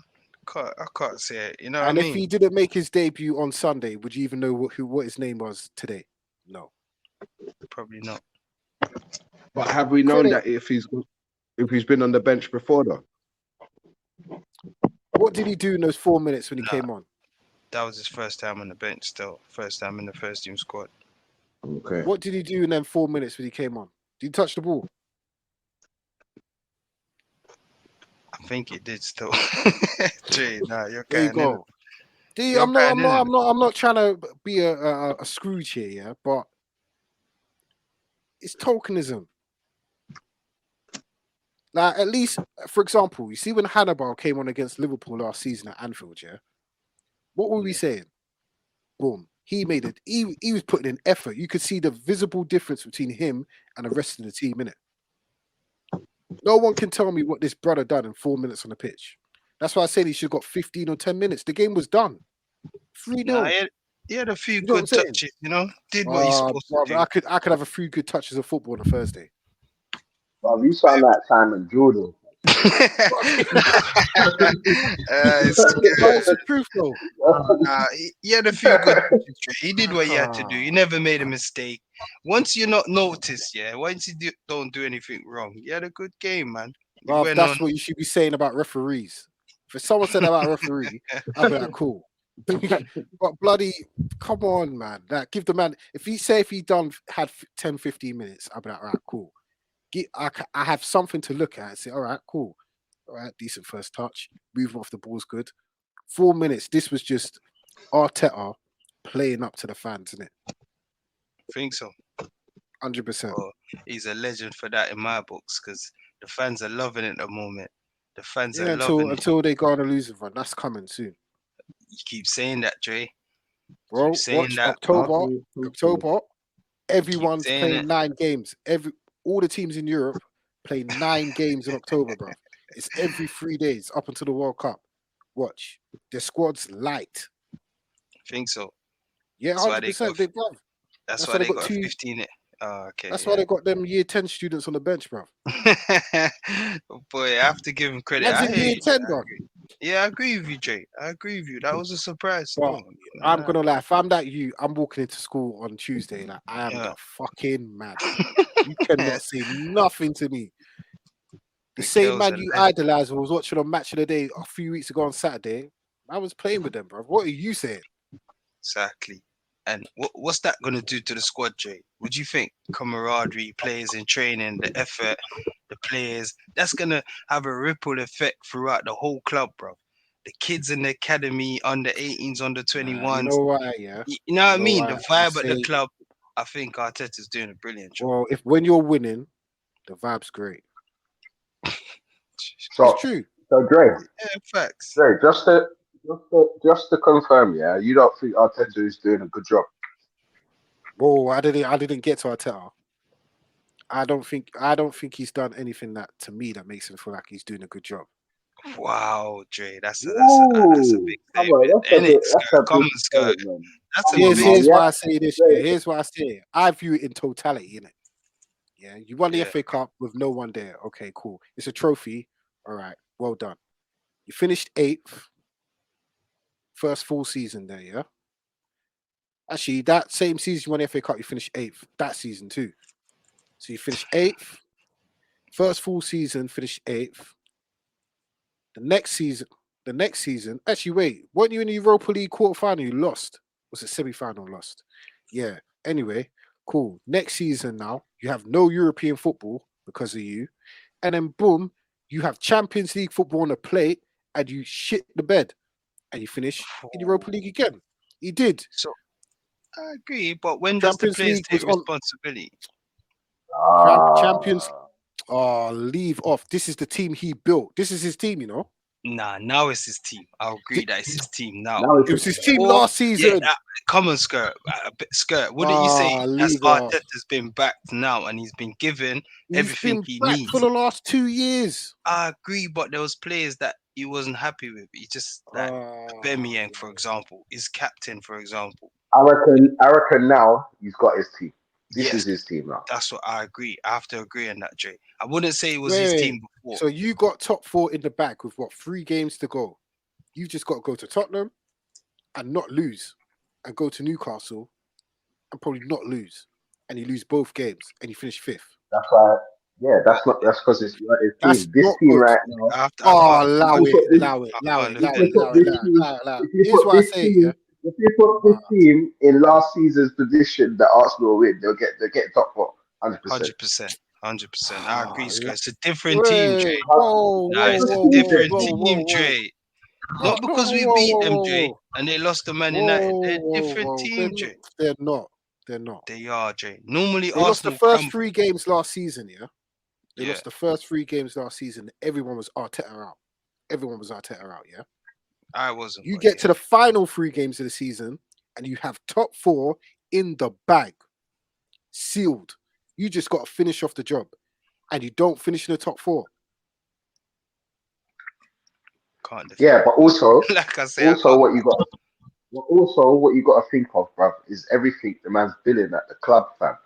I can't say it. You know what And I if mean? he didn't make his debut on Sunday, would you even know what his name was today? No. Probably not. But have we known that if he's been on the bench before though? What did he do in those 4 minutes when he Nah. came on? That was his first time on the bench still. First time in the first team squad. Okay. What did he do in them 4 minutes when he came on? Did he touch the ball? I think he did still. Jay, nah, you're There you getting in. go. See, You're I'm getting in. not trying to be a Scrooge here, yeah, but it's tokenism. Like, at least, for example, you see when Hannibal came on against Liverpool last season at Anfield, yeah, what were we saying? Boom. He made it. He was putting in effort. You could see the visible difference between him and the rest of the team, innit? No one can tell me what this brother done in 4 minutes on the pitch. That's why I said he should have got 15 or 10 minutes. The game was done. 3-0. Nah, he had a few You know what I'm good saying? touches, you know? Did what he's supposed to do. I could have a few good touches of football on a Thursday. Well, you sound like Simon Jordan. It's It's the truth, though. he had a few good touches. He did what he had to do. He never made a mistake. Once you're not noticed, yeah, once you don't do anything wrong, he had a good game, man. He Bruv, went that's on. what you should be saying about referees. If someone said about a referee, I'd be like, cool. But bloody, come on, man. Like, give the man, if he had 10, 15 minutes, I'd be like, all right, cool. I have something to look at and say, all right, cool. All right, decent first touch. Move off the ball's good. 4 minutes. This was just Arteta playing up to the fans, isn't it? Think so. 100%. Oh, he's a legend for that in my books because the fans are loving it at the moment. The fans are loving it. Until they go on a losing run. That's coming soon. You keep saying that, Dre. Bro, saying watch that. October. Everyone's saying playing it. 9 games. All the teams in Europe play 9 games in October, bro. It's every 3 days up until the World Cup. Watch. The squad's light. Think so. Yeah, That's why 100%. Big bro. That's why they got 2. 15. Oh, okay. That's why they got them year 10 students on the bench, bro. Boy, I have to give him credit. That's I in hear year you. 10, bro. Yeah, I agree with you, Jay. I agree with you. That was a surprise. But Still, I'm gonna lie, if I'm that you, I'm walking into school on Tuesday, like I am Yeah. the fucking man. You cannot say nothing to me. The The same girls man are you legends. idolize was watching on Match of the Day a few weeks ago on Saturday. I was playing with them, bro. What are you saying? Exactly. And what's that going to do to the squad, Jay? Would you think camaraderie, players in training, the effort, the players, that's going to have a ripple effect throughout the whole club, bro? The kids in the academy, under 18s, under 21s. You know why? Yeah. You know what I mean? why? The vibe I at the say- club, I think Arteta's doing a brilliant job. Well, when you're winning, the vibe's great. So, It's true. so Dre, Yeah, facts. just to confirm, yeah, you don't think Arteta is doing a good job? Whoa, I didn't get to Arteta. I don't think he's done anything that to me that makes him feel like he's doing a good job. Wow, Dre, that's a Ooh, big come on, statement, ain't it? that's Skirt, a come big on, Skirt. statement. That's a Come on, Here's big man. here's Yeah, why I say this. Yeah, great. here's why I say it. I view it in totality, innit? Yeah, you won the yeah. FA Cup with no one there. Okay, cool. It's a trophy. All right, well done. You finished 8th, first full season there. Yeah. Actually, that same season you won the FA Cup, you finished 8th. That season too. So you finished 8th, first full season, finished 8th. The next season. Actually, wait, weren't you in the Europa League quarterfinal? You lost. Was it semi-final? Lost. Yeah. Anyway, cool. Next season now, you have no European football because of you, and then boom, you have Champions League football on the plate, and you shit the bed, and you finish in Europa League again. You did. So I agree, but when does the Champions players League was take on responsibility? Champions. Ah, Oh, leave off. This is the team he built. This is his team, you know. Nah, now it's his team. I'll agree that it's his team now. now It was it's his team Or last yeah, season. come on, Skirt. Skirt, wouldn't you say Ah, that's leave it off. Arteta's been backed now and he's been given He's everything been he back needs? for the last 2 years. I agree, but there was players that he wasn't happy with. He just like Bemiang, for example, his captain, for example. I reckon now he's got his team. This Yes, is his team now. that's what I agree. I have to agree on that, Jay. I wouldn't say it was Wait, his wait. team before. So you got top 4 in the bag with what, 3 games to go? You just got to go to Tottenham and not lose, and go to Newcastle and probably not lose, and you lose both games and you finish 5th. That's why. Yeah, that's because it's not his That's team. This not team good. right now. I Oh, can't. allow If you it, put this, allow it, I allow can't it, if allow you it, defend put allow it. it, this team, allow it. if you Here's put what I this say, yeah. team, if you put this team in last season's position that Arsenal will win, they'll get top 4, 100%. 100%. 100%. I agree, Scott. It's a different team, Wait, Jay. whoa, Nah, whoa, it's a whoa, whoa, different whoa, team, whoa, whoa. Jay. No, Not no, because we whoa, beat whoa, them, whoa, Jay, whoa. and they lost to Man United. Whoa, They're a whoa, different whoa. team, Jay. They're not. They're not. They are, Jay. Normally, They lost the Arsenal first come. 3 games last season, yeah? They Yeah, lost the first 3 games last season. Everyone was Arteta out. Everyone was Arteta out, yeah? I wasn't. You But get yeah. to the final 3 games of the season and you have top 4 in the bag, sealed. You just got to finish off the job, and you don't finish in the top 4. Can't defend. Yeah, but also, Like I say, I also can't. what you got, what you got to think of, bruv, is everything the man's billing at the club, fam.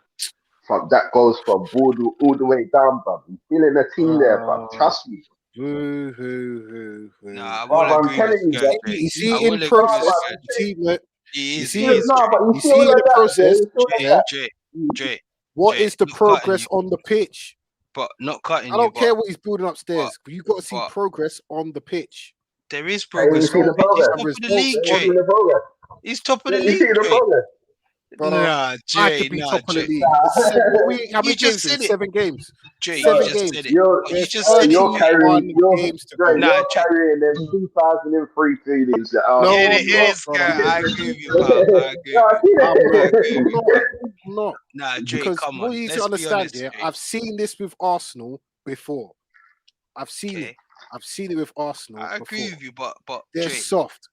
From that goes from all the way down, bruv. He's billing a team there, bruv. Trust me, Hoo, hoo, hoo, Nah, I hoo. will bruv. I'm agree with telling you, Skirt, that. Jay. You I see, will in agree No, with process, Skirt. but He is. you He is, no, Jay. but you you see see all in of the that, process, you see all of Jay, that. Jay, Jay, what Jay. is the Not cutting progress you, on the pitch? but not I cutting you, don't but care what he's building but upstairs, but you got to see but progress on the pitch. there is Hey, you progress on see the the Results pitch. He's progress. top and of the results league, You on see Jay. the progress. He's top of Yeah, the you see league, the Jay. progress. brother. Nah, I could Jay. be Nah, top of the Jay. league. How You many just games in said it, 7 games? Jay. You 7 just said games. it. you're But you There's just said it. you're carrying 31 you're games to Dre, go. Nah, you're Jay. carrying them 2003 feelings that No, Arsenal. I'm not, Skirt. brother. I agree with you, pal. I agree No, with I you. see I'm not. I agree I'm with not. you. I'm not. Nah, Jay, Because come what on. you need to Let's be understand, honest, yeah, Jay. I've seen this with Arsenal before. I've seen it. Okay, I've seen it with Arsenal I agree before. with you, but They're Jay, soft.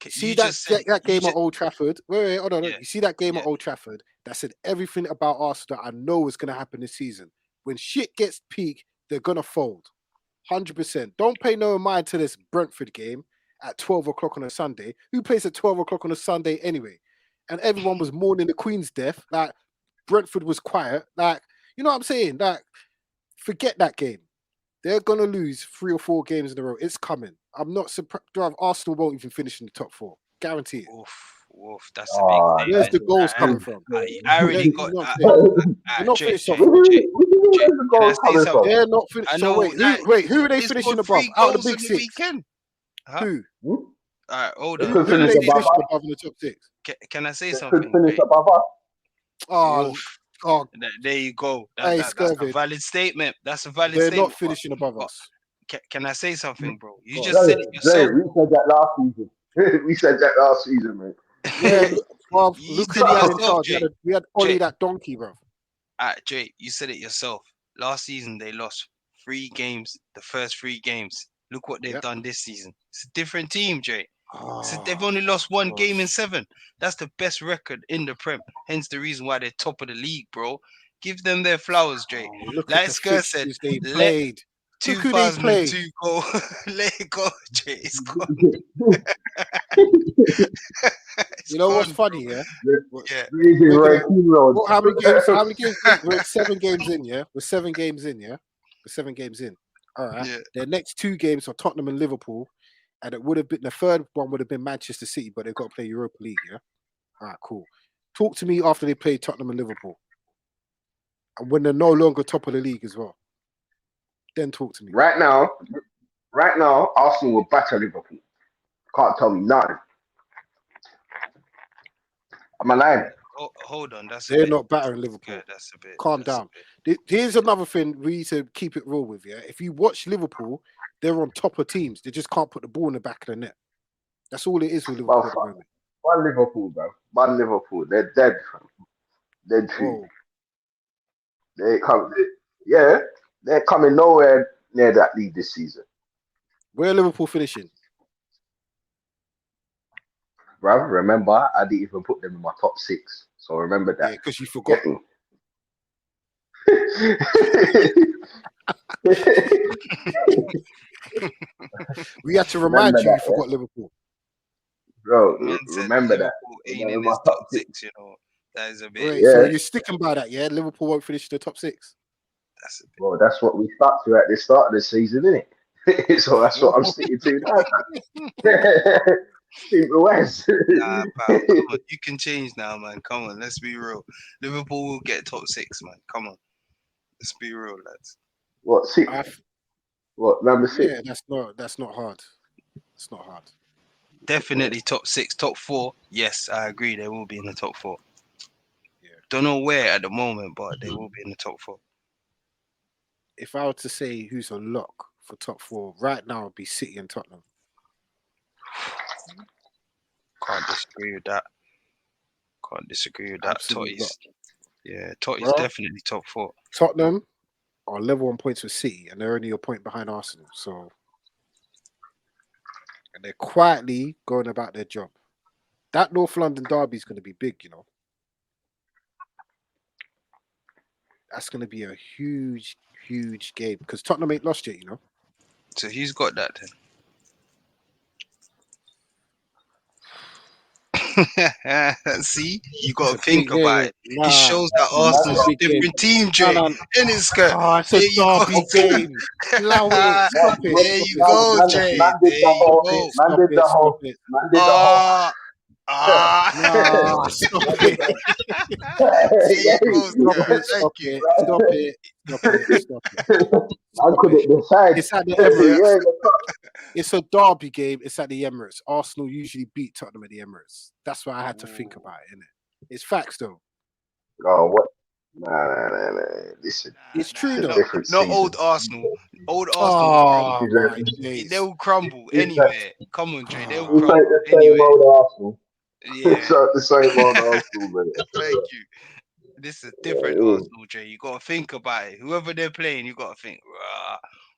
See you that just said that you game at just Old Trafford? Wait, hold on. yeah, You see that game yeah. at Old Trafford? That said everything about Arsenal I know is going to happen this season. When shit gets peak, they're going to fold. 100%. Don't pay no mind to this Brentford game at 12 o'clock on a Sunday. Who plays at 12 o'clock on a Sunday anyway? And everyone was mourning the Queen's death. Like, Brentford was quiet. Like, you know what I'm saying? Like, forget that game. They're going to lose 3 or 4 games in a row. It's coming. I'm not surprised. Arsenal won't even finish in the top 4. Guarantee it. Woof. That's a big Oh, Where's statement. the goals I, coming from? I already They're got. not, they're not Jay, finished Jay, top 4. Jay, Jay. where's the Can I goals say coming from? something? They're not finished. I So know that who are they they finishing scored above? 3 Out of the goals big on the 6? weekend. Huh? Who? Hmm? All right, hold They on. could Who are finish they above finishing us. above in the top 6? Can I say They could something? finish Jay? above us. Oh, Woof. oh, There you go. hey, That's a Skervin. valid statement. That's a valid They're not statement. finishing above But us. can I say something, bro? You Go on. just said it yourself. We said that last season. We said that last season, man. Yeah, bruv, You look said who it we had in yourself, charge. Jay. We had Ollie Jay. that donkey, bro. Jay, you said it yourself. Last season they lost 3 games. The first 3 games. Look what they've Yep. done this season. It's a different team, Jay. So they've Oh, only lost 1 gosh. game in 7. That's the best record in the Prem. Hence the reason why they're top of the league, bro. Give them their flowers, Jay. Oh, look at Like the Skir said, fixtures they let played. Look who they play. 2002 goal. Let it go, Jay. It's gone. It's You know what's gone, funny, bro. yeah? Yeah. Raising We're gonna. Roy Road. How many games? How many games? We're 7 games in, yeah. We're 7 games in, yeah. We're 7 games in. All right. Yeah. Their next 2 games are Tottenham and Liverpool, and it would have been the third one would have been Manchester City, but they've got to play Europa League, yeah. All right, cool. Talk to me after they play Tottenham and Liverpool, and when they're no longer top of the league as well. Then talk to me. Right now, Arsenal will batter Liverpool. Can't tell me nothing. Am I lying? Oh, hold on. That's a They're bit. not battering Liverpool. Yeah, that's a bit. Calm that's a down. bit- Here's another thing we need to keep it real with, yeah. If you watch Liverpool, they're on top of teams. They just can't put the ball in the back of the net. That's all it is with Liverpool Well, at the moment. One Liverpool, bro. One Liverpool. They're dead. Dead true. Whoa. They're coming nowhere near that league this season. Where are Liverpool finishing? Bruv, remember, I didn't even put them in my top 6. So remember Yeah, that. because you forgot. Get me? We had to remind Remember you that, forgot Liverpool. Bro, Man said remember that. Liverpool ain't Remember in my his top top 6. 6. You know, that is a bit. Wait, Yeah. so you're sticking by that, yeah? Liverpool won't finish the top 6. That's a bit. Well, that's what we stuck to at the start of the season, isn't it? So that's what I'm sticking to now. Simple as. Nah, pal, come on. You can change now, man. Come on, let's be real. Liverpool will get top 6, man. Come on, let's be real, lads. What, 6? What, number 6? Yeah, that's not hard. It's not hard. Definitely top 6, top 4. Yes, I agree. They will be in the top 4. Yeah. Don't know where at the moment, but they will be in the top 4. If I were to say who's a lock for top 4 right now, it'd be City and Tottenham. Can't disagree with that. Absolute lock. Totty's, yeah, Totty's Bro. definitely top 4. Tottenham are level on points with City, and they're only a point behind Arsenal. So, and they're quietly going about their job. That North London derby is going to be big, you know. That's going to be a huge, huge game because Tottenham ain't lost yet, you know. So who's got that then? See, you got to It's a think big about game. it. Nah, It shows that nah, it's Arsenal's a a big game. different team, Jay. No. And it's good. It's a There you go. derby game. Allow it. Stop it. There you go, Jay. Man did There the you whole. go. Man did the whole. Stop it. Man did the whole. Nah, stop it. There you go, Stop Skervin. it. Thank you. Stop it. I couldn't decide. It's at the Emirates. Yeah, It's a derby game. It's at the Emirates. Arsenal usually beat Tottenham at the Emirates. That's why I had to think about it, innit? It's facts, though. Oh, what? Nah. Listen, It's true, it's a though. different Not season. old Arsenal. Old Arsenal Oh, will crumble. my days. They'll crumble It's anywhere. Come on, Jay. They'll It's like crumble the same anywhere. old Arsenal. Yeah. It's like the same old Arsenal, man. Thank you. This is different Arsenal, Jay. You got to think about it. Whoever they're playing, you got to think, rah,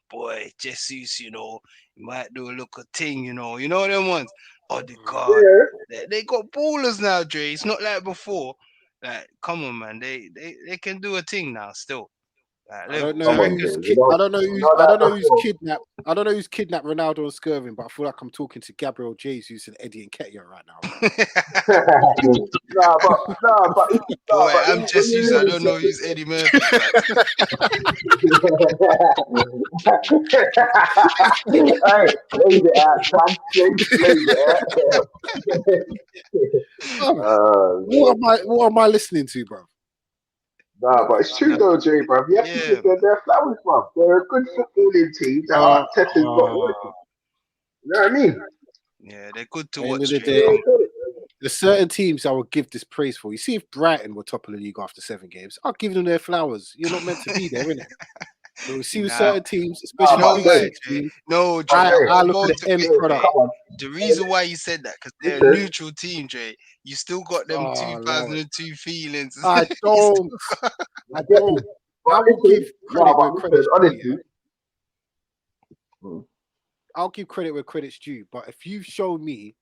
boy, Jesus, you know, you might do a look of ting, you know them ones. Oh, the God, they got ballers now, Jay. It's not like before. Like, come on, man, they can do a thing now still. Like, I don't know Come on, who's Jay. You know- I don't know you who's know I don't that know who's before. kidnapped. I don't know who's kidnapped Ronaldo and Skervin, but I feel like I'm talking to Gabriel Jesus and Eddie and Ketia right now. Boy, I'm just used. I don't know who's Eddie Murphy. Hey, leave it out, son. Leave it out. What am I listening to, bro? Nah, but it's true though, Jay, bro. You have to give them their flowers, bro. They're a good footballing team that Arteta's got working. You know what I mean? Yeah, they're good to End watch. of the Jay. day, there's certain teams I would give this praise for. You see, if Brighton were top of the league after 7 games, I'll give them their flowers. You're not meant to be there, innit? But we see with certain teams, especially No, big but six teams, No, Jay. I look at the end product. The reason why you said that because they're a neutral team, Jay. You still got them Oh, 2002 feelings. I don't. I don't. I will give credit where credit's due. I'll give credit where credit's due. But if you've shown me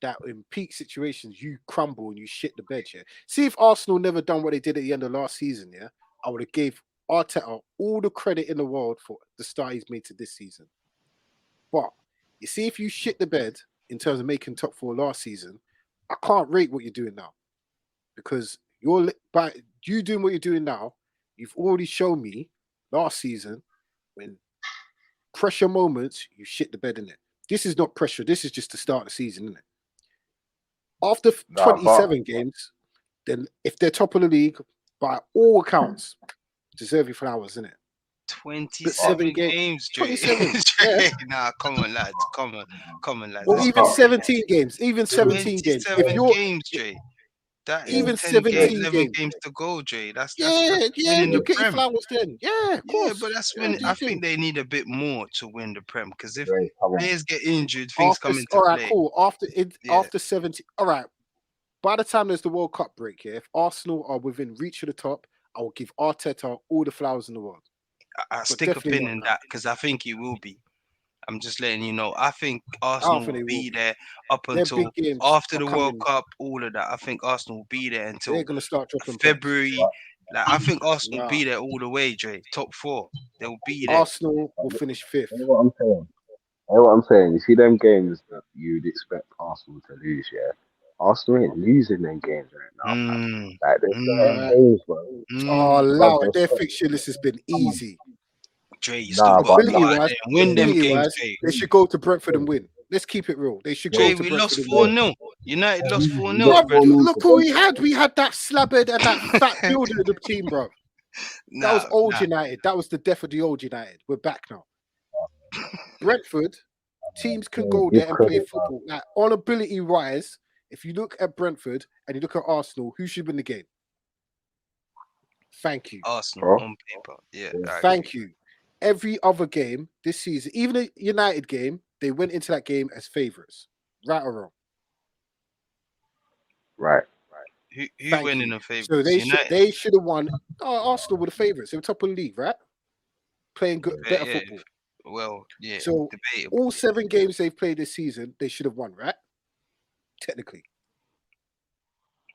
that in peak situations you crumble and you shit the bed, yeah. See if Arsenal never done what they did at the end of last season, yeah, I would have gave Arteta all the credit in the world for the start he's made to this season. But you see, if you shit the bed in terms of making top 4 last season, I can't rate what you're doing now, because by you doing what you're doing now, you've already shown me last season when pressure moments you shit the bed in it. This is not pressure. This is just the start of the season, isn't it? After 27 games, then if they're top of the league, by all accounts, deserve your flowers, isn't it? 27 games, Dre. 27. Yeah. Nah, come on, lads. Come on, lads. Or Let's even be 17 games. Even 17 games. If 27 you're games, Dre. That is even 10 games, 17 11 games. games to go, Dre. That's Yeah, winning you the get your Prem. flowers then. Yeah, of course. Yeah, but that's Yeah, when do I your think thing. they need a bit more to win the Prem, because if Dre, come on. players get injured, things come into all right, play. cool. Yeah. After 17, all right. By the time there's the World Cup break, yeah, if Arsenal are within reach of the top, I will give Arteta all the flowers in the world. I stick a definitely pin not in now. that, because I think he will be. I'm just letting you know. I think I Arsenal don't think will they will be be. there up Their until big games after are the World coming. Cup, all of that. I think Arsenal will be there until They're gonna start dropping points. February. Like, I think Arsenal will Nah. be there all the way, Dre. Top 4. They'll be there. Arsenal will finish 5th. You know what I'm saying? You know what I'm saying? You see them games that you'd expect Arsenal to lose, yeah? Arsenal ain't losing them games right now, man. Like, there's certain games, bro. Oh, Bro, allow it. there's Their certain- fixture list has been easy. Dre, you still Nah, got to but go out Ability-wise, there and win them games, Dre. they should go to Brentford and win. Let's keep it real. They should go Dre, to we Brentford lost and win. 4-0. United lost 4-0 Bruv, at Brentford. Look who we had. We had that slabhead and that fat builder of the team, bro. That was old United. That was the death of the old United. We're back now. Brentford, teams can go there and play football. Like, on ability wise, if you look at Brentford and you look at Arsenal, who should win the game? Thank you. Arsenal on paper. Yeah. Thank you. Every other game this season, even a United game, they went into that game as favourites. Right or wrong? Right. Who went in the favourites? So United. they should have won. Arsenal were the favourites. They were top of the league, right? Playing good, better football. Well, yeah. So debatable. all 7 games they've played this season, they should have won, right? Technically.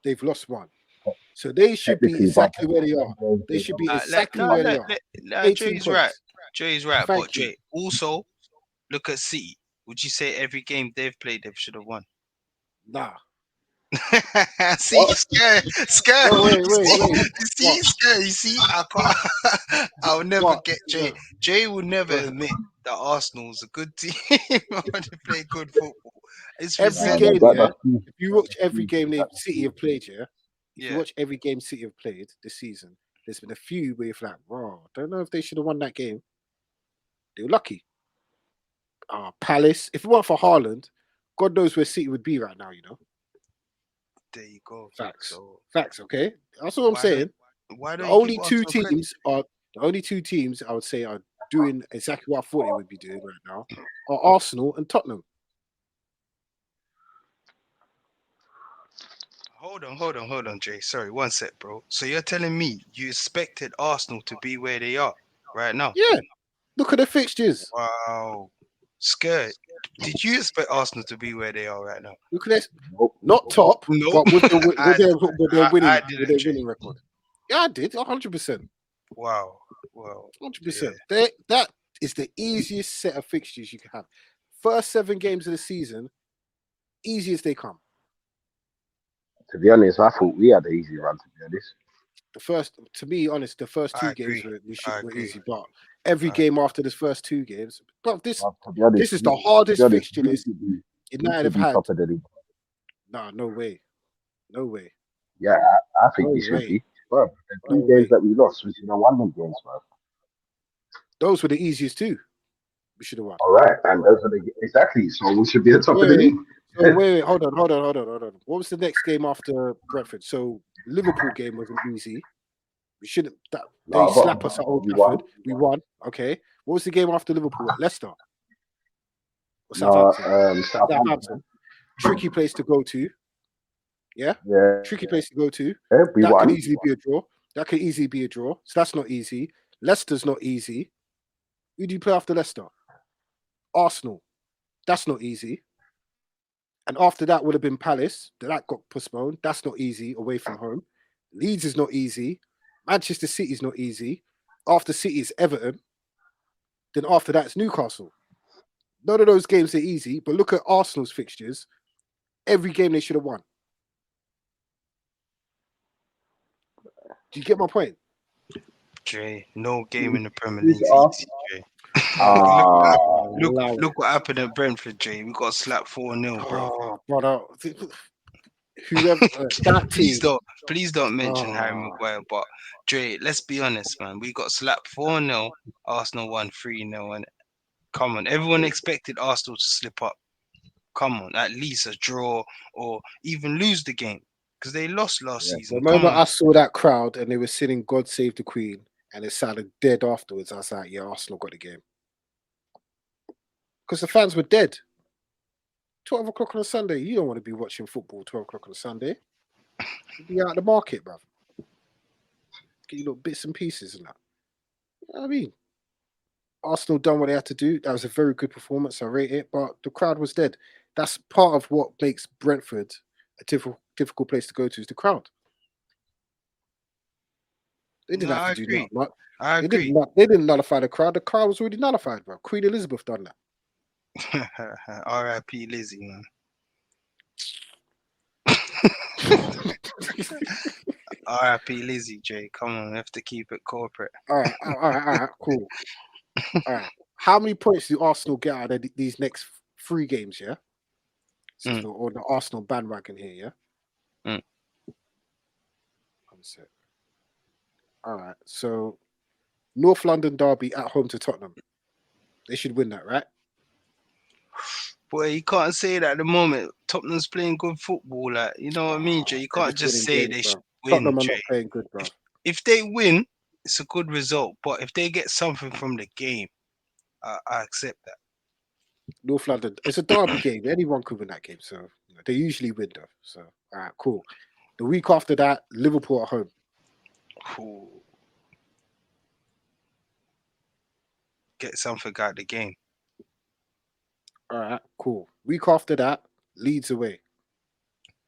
They've lost 1. So they should be exactly where they are. They should be exactly where they are. Dre's right. Dre's right. Thank But Dre, also, look at City. Would you say every game they've played, they should have won? Nah. See, Skervin. No, wait. You see, Skervin. You see, I can't. I'll never get Jay. Jay will never admit that Arsenal's a good team when they play good football. It's every game, yeah. If you watch every game City have played, yeah. If you watch every game City have played this season, there's been a few where you're like, "Wow, don't know if they should have won that game." They were lucky. Palace. If it weren't for Haaland, God knows where City would be right now. You know. There you go. Facts. Okay, that's what I'm saying. Why don't the only two teams I would say are doing exactly what I thought they would be doing right now are Arsenal and Tottenham. Hold on, Jay. Sorry, one sec, bro. So you're telling me you expected Arsenal to be where they are right now? Yeah. Look at the fixtures. Wow. Scared. Did you expect Arsenal to be where they are right now? Look at this. Not top, but with their winning record. Yeah, I did. 100%. Wow. Well, 100%. That is the easiest set of fixtures you can have. First 7 games of the season, easy as they come. To be honest, I thought we had an easy run, to be honest. The first 2 games were easy, but every game after this first 2 games, but this is the hardest fixture list United have had. Nah, no way. Yeah, I think we should be. Bro, the 2 games that we lost, we should have won them games, bro. Those were the easiest 2. We should have won. All right, and those are exactly. So we should be at the top of the league. So wait, hold on. What was the next game after Brentford? So Liverpool game wasn't easy. We shouldn't. They slap us at Old Trafford. We won. Okay. What was the game after Liverpool? Leicester. Or Southampton. Southampton. Tricky place to go to. Yeah. Tricky place to go to. Yeah, that could easily be a draw. So that's not easy. Leicester's not easy. Who do you play after Leicester? Arsenal. That's not easy. And after that would have been Palace. That got postponed. That's not easy away from home. Leeds is not easy. Manchester City is not easy. After City is Everton. Then after that, it's Newcastle. None of those games are easy, but look at Arsenal's fixtures. Every game they should have won. Do you get my point? Dre, no game in the Premier Who's League is Arsenal? easy, Dre. Ah, Look what happened at Brentford, Dre. We got slapped 4-0, bro. Oh, brother. Whoever that Please team. don't mention Harry Oh. Maguire. But Dre, let's be honest, man. We got slapped 4-0. Arsenal won 3-0, and come on, everyone expected Arsenal to slip up. Come on, at least a draw or even lose the game because they lost last Yeah. season. The Come moment on. I saw that crowd and they were singing "God Save the Queen" and it sounded dead afterwards, I was like, "Yeah, Arsenal got the game." Because the fans were dead. 12 o'clock on a Sunday. You don't want to be watching football 12 o'clock on a Sunday. You'd be out of the market, bruv. Get you little bits and pieces and that. You know what I mean? Arsenal done what they had to do. That was a very good performance. I rate it, but the crowd was dead. That's part of what makes Brentford a difficult place to go to is the crowd. They didn't No, have I to do agree. nothing. I They agree. didn't nullify the crowd. The crowd was already nullified, bro. Queen Elizabeth done that. R.I.P. Lizzie, man. R.I.P. Lizzie, Jay. Come on, we have to keep it corporate. All right, cool. All right. How many points do Arsenal get out of these next 3 games, yeah? Since we're on the Arsenal bandwagon here, yeah? Mm. One sec. All right. So, North London derby at home to Tottenham. They should win that, right? Boy, you can't say that at the moment. Tottenham's playing good football, like, you know what I mean, Jay? You They're can't just winning say games, they bro. should win, Tottenham are Jay. not playing good, bro. If they win, it's a good result. But if they get something from the game, I accept that. North London, it's a derby game. Anyone could win that game, so they usually win, though. So, all right, cool. The week after that, Liverpool at home. Ooh. Get something out of the game. All right, cool. Week after that, Leeds away.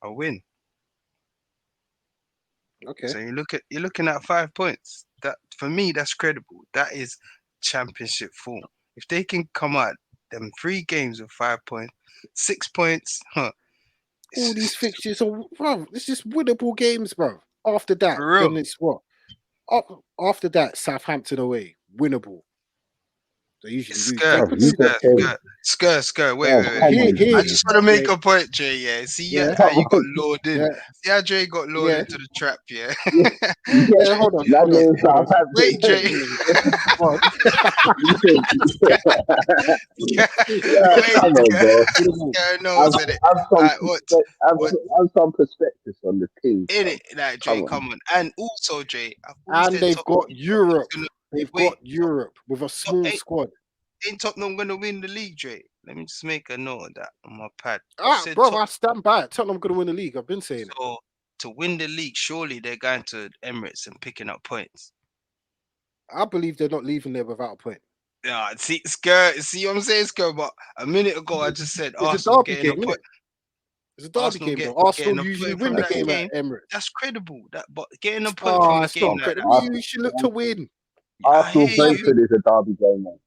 A win. Okay. So you're looking at 5 points. That for me, that's credible. That is championship form. If they can come out them 3 games with 5 points, 6 points, All these fixtures are, bro, it's just winnable games, bro. After that, For real. then it's what? After that, Southampton away, winnable. They usually lose. They could lose that game. Skirt. Wait. I just want to make a point, Jay. Yeah. See how you got lured in. Yeah. See how Jay got lured into the trap, yeah? Yeah, hold on. Wait, Jay. Come on, bro. I've some perspectives on the team. In it, like Jay, come on. And also, Jay, and they've got Europe. They've got Europe with a small squad. Ain't Tottenham going to win the league, Jay? Let me just make a note of that on my pad. Bro, I stand by it. Tottenham going to win the league. I've been saying it. So, to win the league, surely they're going to Emirates and picking up points. I believe they're not leaving there without a point. Yeah, see what I'm saying, Skirt? But a minute ago, I just said it's Arsenal a derby getting game, a point. It's a derby game, though. Arsenal usually win the game at Emirates. That's credible. But getting a point from the game like that. You should look to win. Arsenal Brentford is a derby game, man.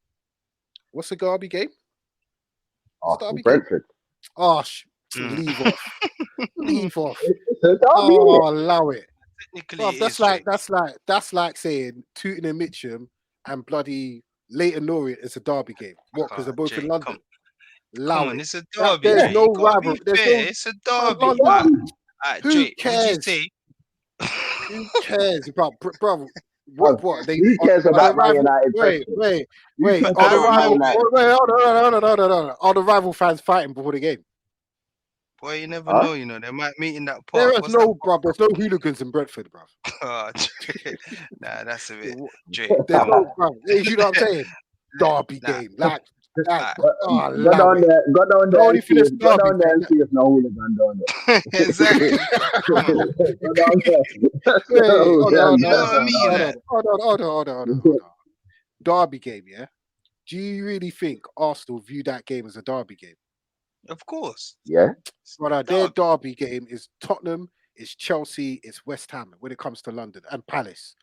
What's a derby game? Arsenal Brentford. Oh, leave off. Leave off. It's a derby. Oh, allow it. Technically, that's like saying Tooting and Mitcham and bloody Leighton Orient is a derby game. What? Because they're both in London. Come on, it's a derby. There's no rival. It's a derby. Who cares? Who cares about brother? What? Who cares about Man United? Wait. Are the rival fans fighting before the game? Boy, you never know. You know they might meet in that park. There's no hooligans in Brentford, bro. Nah, that's a bit. There's no, bro. You know what I'm saying? Derby game, like. Go down there and see if no hooligan down there. Exactly. Hold on. Derby game, yeah? Do you really think Arsenal view that game as a derby game? Of course. Yeah. But their derby game is Tottenham, it's Chelsea, it's West Ham when it comes to London and Palace.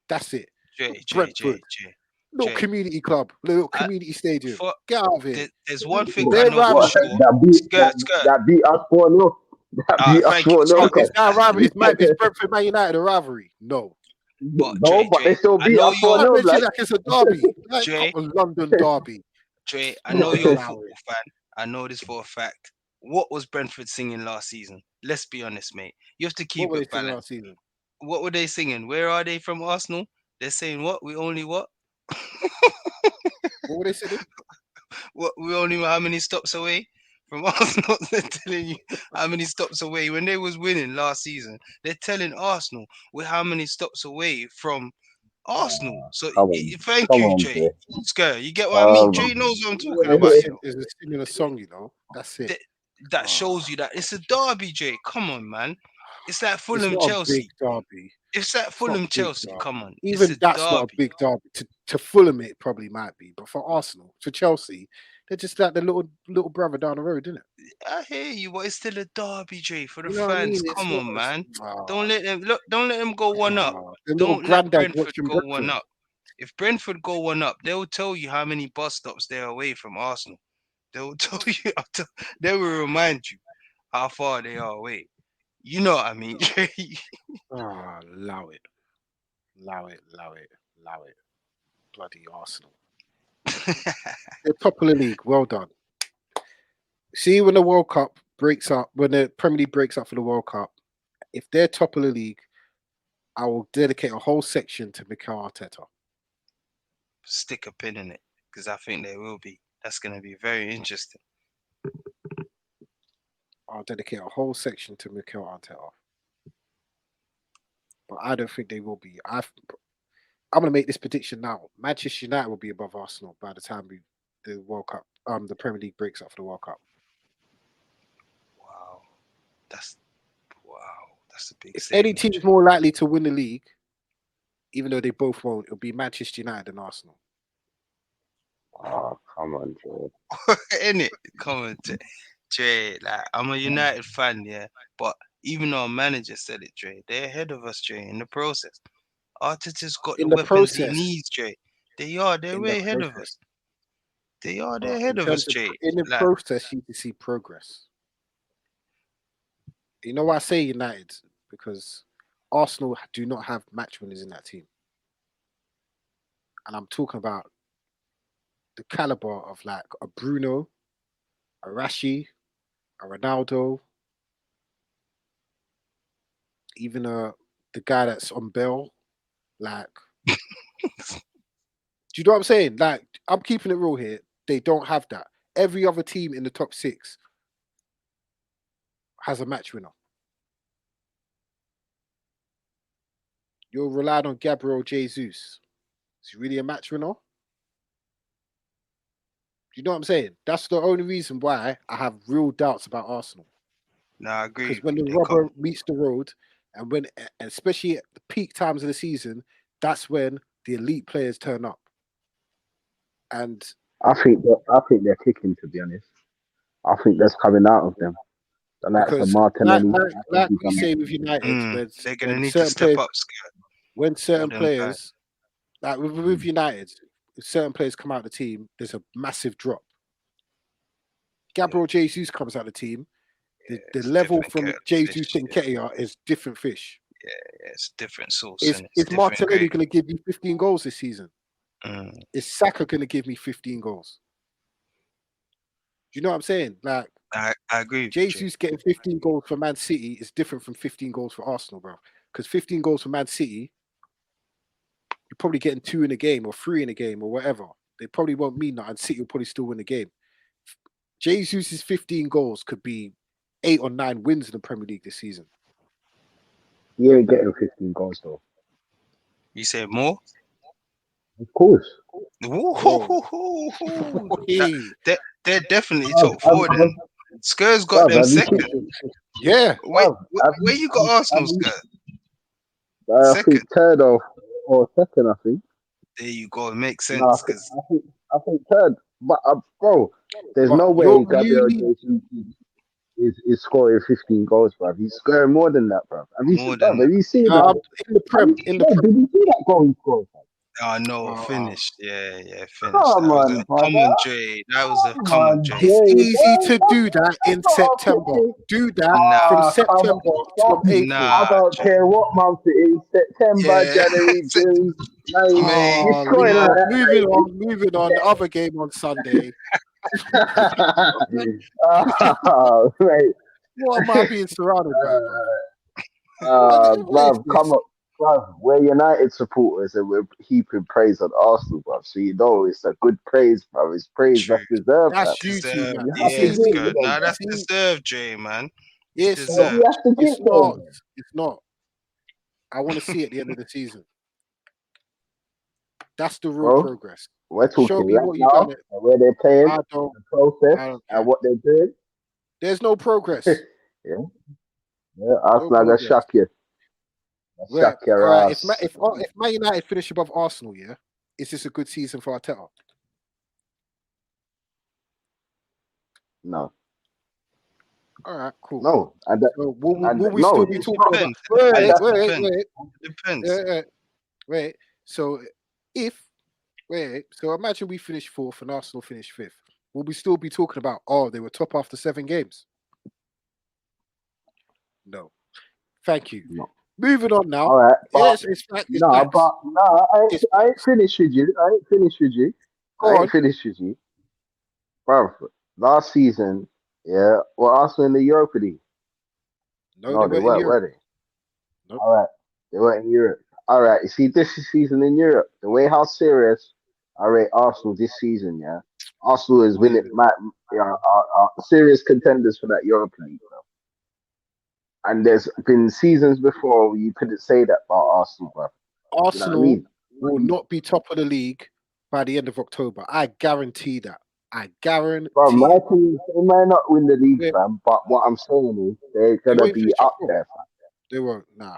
That's it. Brentford, little Jay. community club, little I, community stadium. for, Get out of here. there's one thing I Their know for What? rivalry. sure. Skirt. That beat us 4-0. That beat us Thank you, 4-0. Oh, Skirt. is that a rivalry? Is Brentford Man United a rivalry? No. But No, but they still I beat know us I 4-0, mentioned blood. like it's a derby. Like Jay, a London derby. I You know not you're a allow football it. fan. I know this for a fact. What was Brentford singing last season? Let's be honest, mate. You have to What keep were they it singing balanced. last season? What were they singing? Where are they from Arsenal? They're saying what? We only what? What were they singing? What? We only how many stops away from Arsenal? They're telling you how many stops away when they was winning last season. They're telling Arsenal we're how many stops away from Arsenal. So thank Come you, on, Jay. Jay. Scare, you get what I mean? Jay knows what I'm talking about. You know Is a singing a song, you know. That's it. that shows you that it's a derby, Jay. Come on, man. It's like It's Fulham not a big Chelsea. derby. It's like It's not a Fulham big Chelsea. derby. Come on, it's a Even that's not a derby. big derby. To Fulham, it probably might be, but for Arsenal, for Chelsea, they're just like the little brother down the road, isn't it? I hear you, but it's still a derby, Jay, for the You know what I fans. mean? It's Come not. on, It's, man. ah, Don't let them look. Don't let them go one up. the little Don't let granddad Brentford watching go one Brentford. up. If Brentford go one up, they'll tell you how many bus stops they're away from Arsenal. They'll tell you. They will remind you how far they are away. You know what I mean, Jay? Allow it, allow it, allow it, allow it. Bloody Arsenal. They're top of the league. Well done. See, when the World Cup breaks up, when the Premier League breaks up for the World Cup, if they're top of the league, I will dedicate a whole section to Mikel Arteta. Stick a pin in it because I think they will be. That's going to be very interesting. I'll dedicate a whole section to Mikel Arteta. But I don't think they will be. I'm going to make this prediction now. Manchester United will be above Arsenal by the time the World Cup, the Premier League breaks up for the World Cup. Wow, that's a big If any statement. team's more likely to win the league, even though they both won't, it'll be Manchester United and Arsenal. Oh, come on, Jay. In it, come on, Jay. Like I'm a United fan, yeah, but even our manager said it, Jay. They're ahead of us, Jay, in the process. Arteta's got the In the weapons he process, needs, Jay. They're in the way ahead of process. us. They're But ahead in of us, terms of Jay. in the Like, process, you can see progress. You know why I say United? Because Arsenal do not have match winners in that team. And I'm talking about the caliber of like a Bruno, a Rashi, a Ronaldo, even the guy that's on Bell. Like, do you know what I'm saying? Like, I'm keeping it real here. They don't have that. Every other team in the top 6 has a match winner. You're relying on Gabriel Jesus. Is he really a match winner? Do you know what I'm saying? That's the only reason why I have real doubts about Arsenal. no, I agree Because with when you. the They rubber come. meets the road, and when, especially at the peak times of the season, that's when the elite players turn up. And I think they're kicking, to be honest. I think that's coming out of them. The likes of because, Martinelli. I think like he's we on. say with United, They're gonna when need to certain step players, up, Scott. when All certain them guys. players, like with United, if certain players come out of the team, there's a massive drop. Gabriel Jesus comes out of the team. The It's level different from kettle of Jesus fish. to Nketiah is different fish. It's different sauce Is and it's is different Martinelli grade. going to give you 15 goals this season? Mm, Is Saka going to give me 15 goals? Do you know what I'm saying? Like, I agree with you, Jay. Jesus getting 15 goals for Man City is different from 15 goals for Arsenal, bro. Because 15 goals for Man City, you're probably getting 2 in a game or 3 in a game or whatever. They probably won't mean that, and City will probably still win the game. Jesus' 15 goals could be 8 or 9 wins in the Premier League this season. He ain't getting 15 goals though. You said more? Of course. Woo-hoo-hoo-hoo-hoo. Hey, They're definitely Bruv, top four then. Skurs got bruv, them have you second. seen? yeah. Wait, Bruv, have where you? you got Arsenal, Have you? Skurs? I think Second. third or second. I think. There you go. It makes No, sense because I think third. But bro, there's But no way you're Gabriel really Jesus is scoring 15 goals, bruv. He's scoring more than that, bruv. Have you seen, more bruv? than Have that. you seen that? in the Have Prem. you, bro, did you see that goal he scored? Bruv? Oh no, Uh, finished. Yeah, finished. Come That was on, a brother. commentary. That was a Come on, commentary. it's Jay. easy to That's do that in not a September. pity. Do that Nah, from Come September on. to April. I nah, don't Jay. care what month it is. September, Yeah, January, June, May. mate. You're Oh scoring like Lord, that, moving on. The other game on Sunday. oh, mate. What am I being surrounded by, bro? What is Bruv, come this? on. Bruv, we're United supporters and we're heaping praise on Arsenal, bruv. So you know it's a good praise, bruv. It's praise True. that's deserved, bruv. That's you two, Deserved. man. You You have Yeah, to see, it's give it to good. them, Nah, you bruv. that's see, deserved, Jay, man. It's it's You not. deserved. have to give It's it to not. them. It's not. I want to see it at the end of the season. That's the real Bro, progress. we're Show talking me right what you've done. now and where they're playing, I don't. the process, I don't and care. what they're doing. There's no progress. Yeah, yeah. No Arsenal gonna progress. shock you. Where Shock your all right, ass. if Man United finish above Arsenal, yeah, is this a good season for Arteta? No, All right, cool. no. So will we No, still be it's talking not. about? Depends. It And depends. that, It Wait, depends. It depends. wait. So if so imagine we finish fourth and Arsenal finish fifth. Will we still be talking about? Oh, they were top after 7 games. No, thank you. no. Moving on now. All right, but Yes, it's fact. It's no, facts. but no, It's I ain't facts. finished with you. I ain't finished with you. Go I ain't on. finished with you, bro. Last season, yeah, well, Arsenal in the Europa League. No, they No, they weren't in weren't, Europe. were they? Nope. All right, they weren't in Europe. All right, you see, this season in Europe, the way how serious I rate Arsenal this season, yeah. Arsenal is winning, serious contenders for that Europa League, bro. And there's been seasons before where you couldn't say that about Arsenal, bro. You know what I Arsenal mean? will not be top of the league by the end of October. I guarantee that. I Bro, guarantee my it. team, they might not win the league, They, fam, but what I'm saying is they're they gonna won't be finish top up 4. there, fam. They won't. Nah.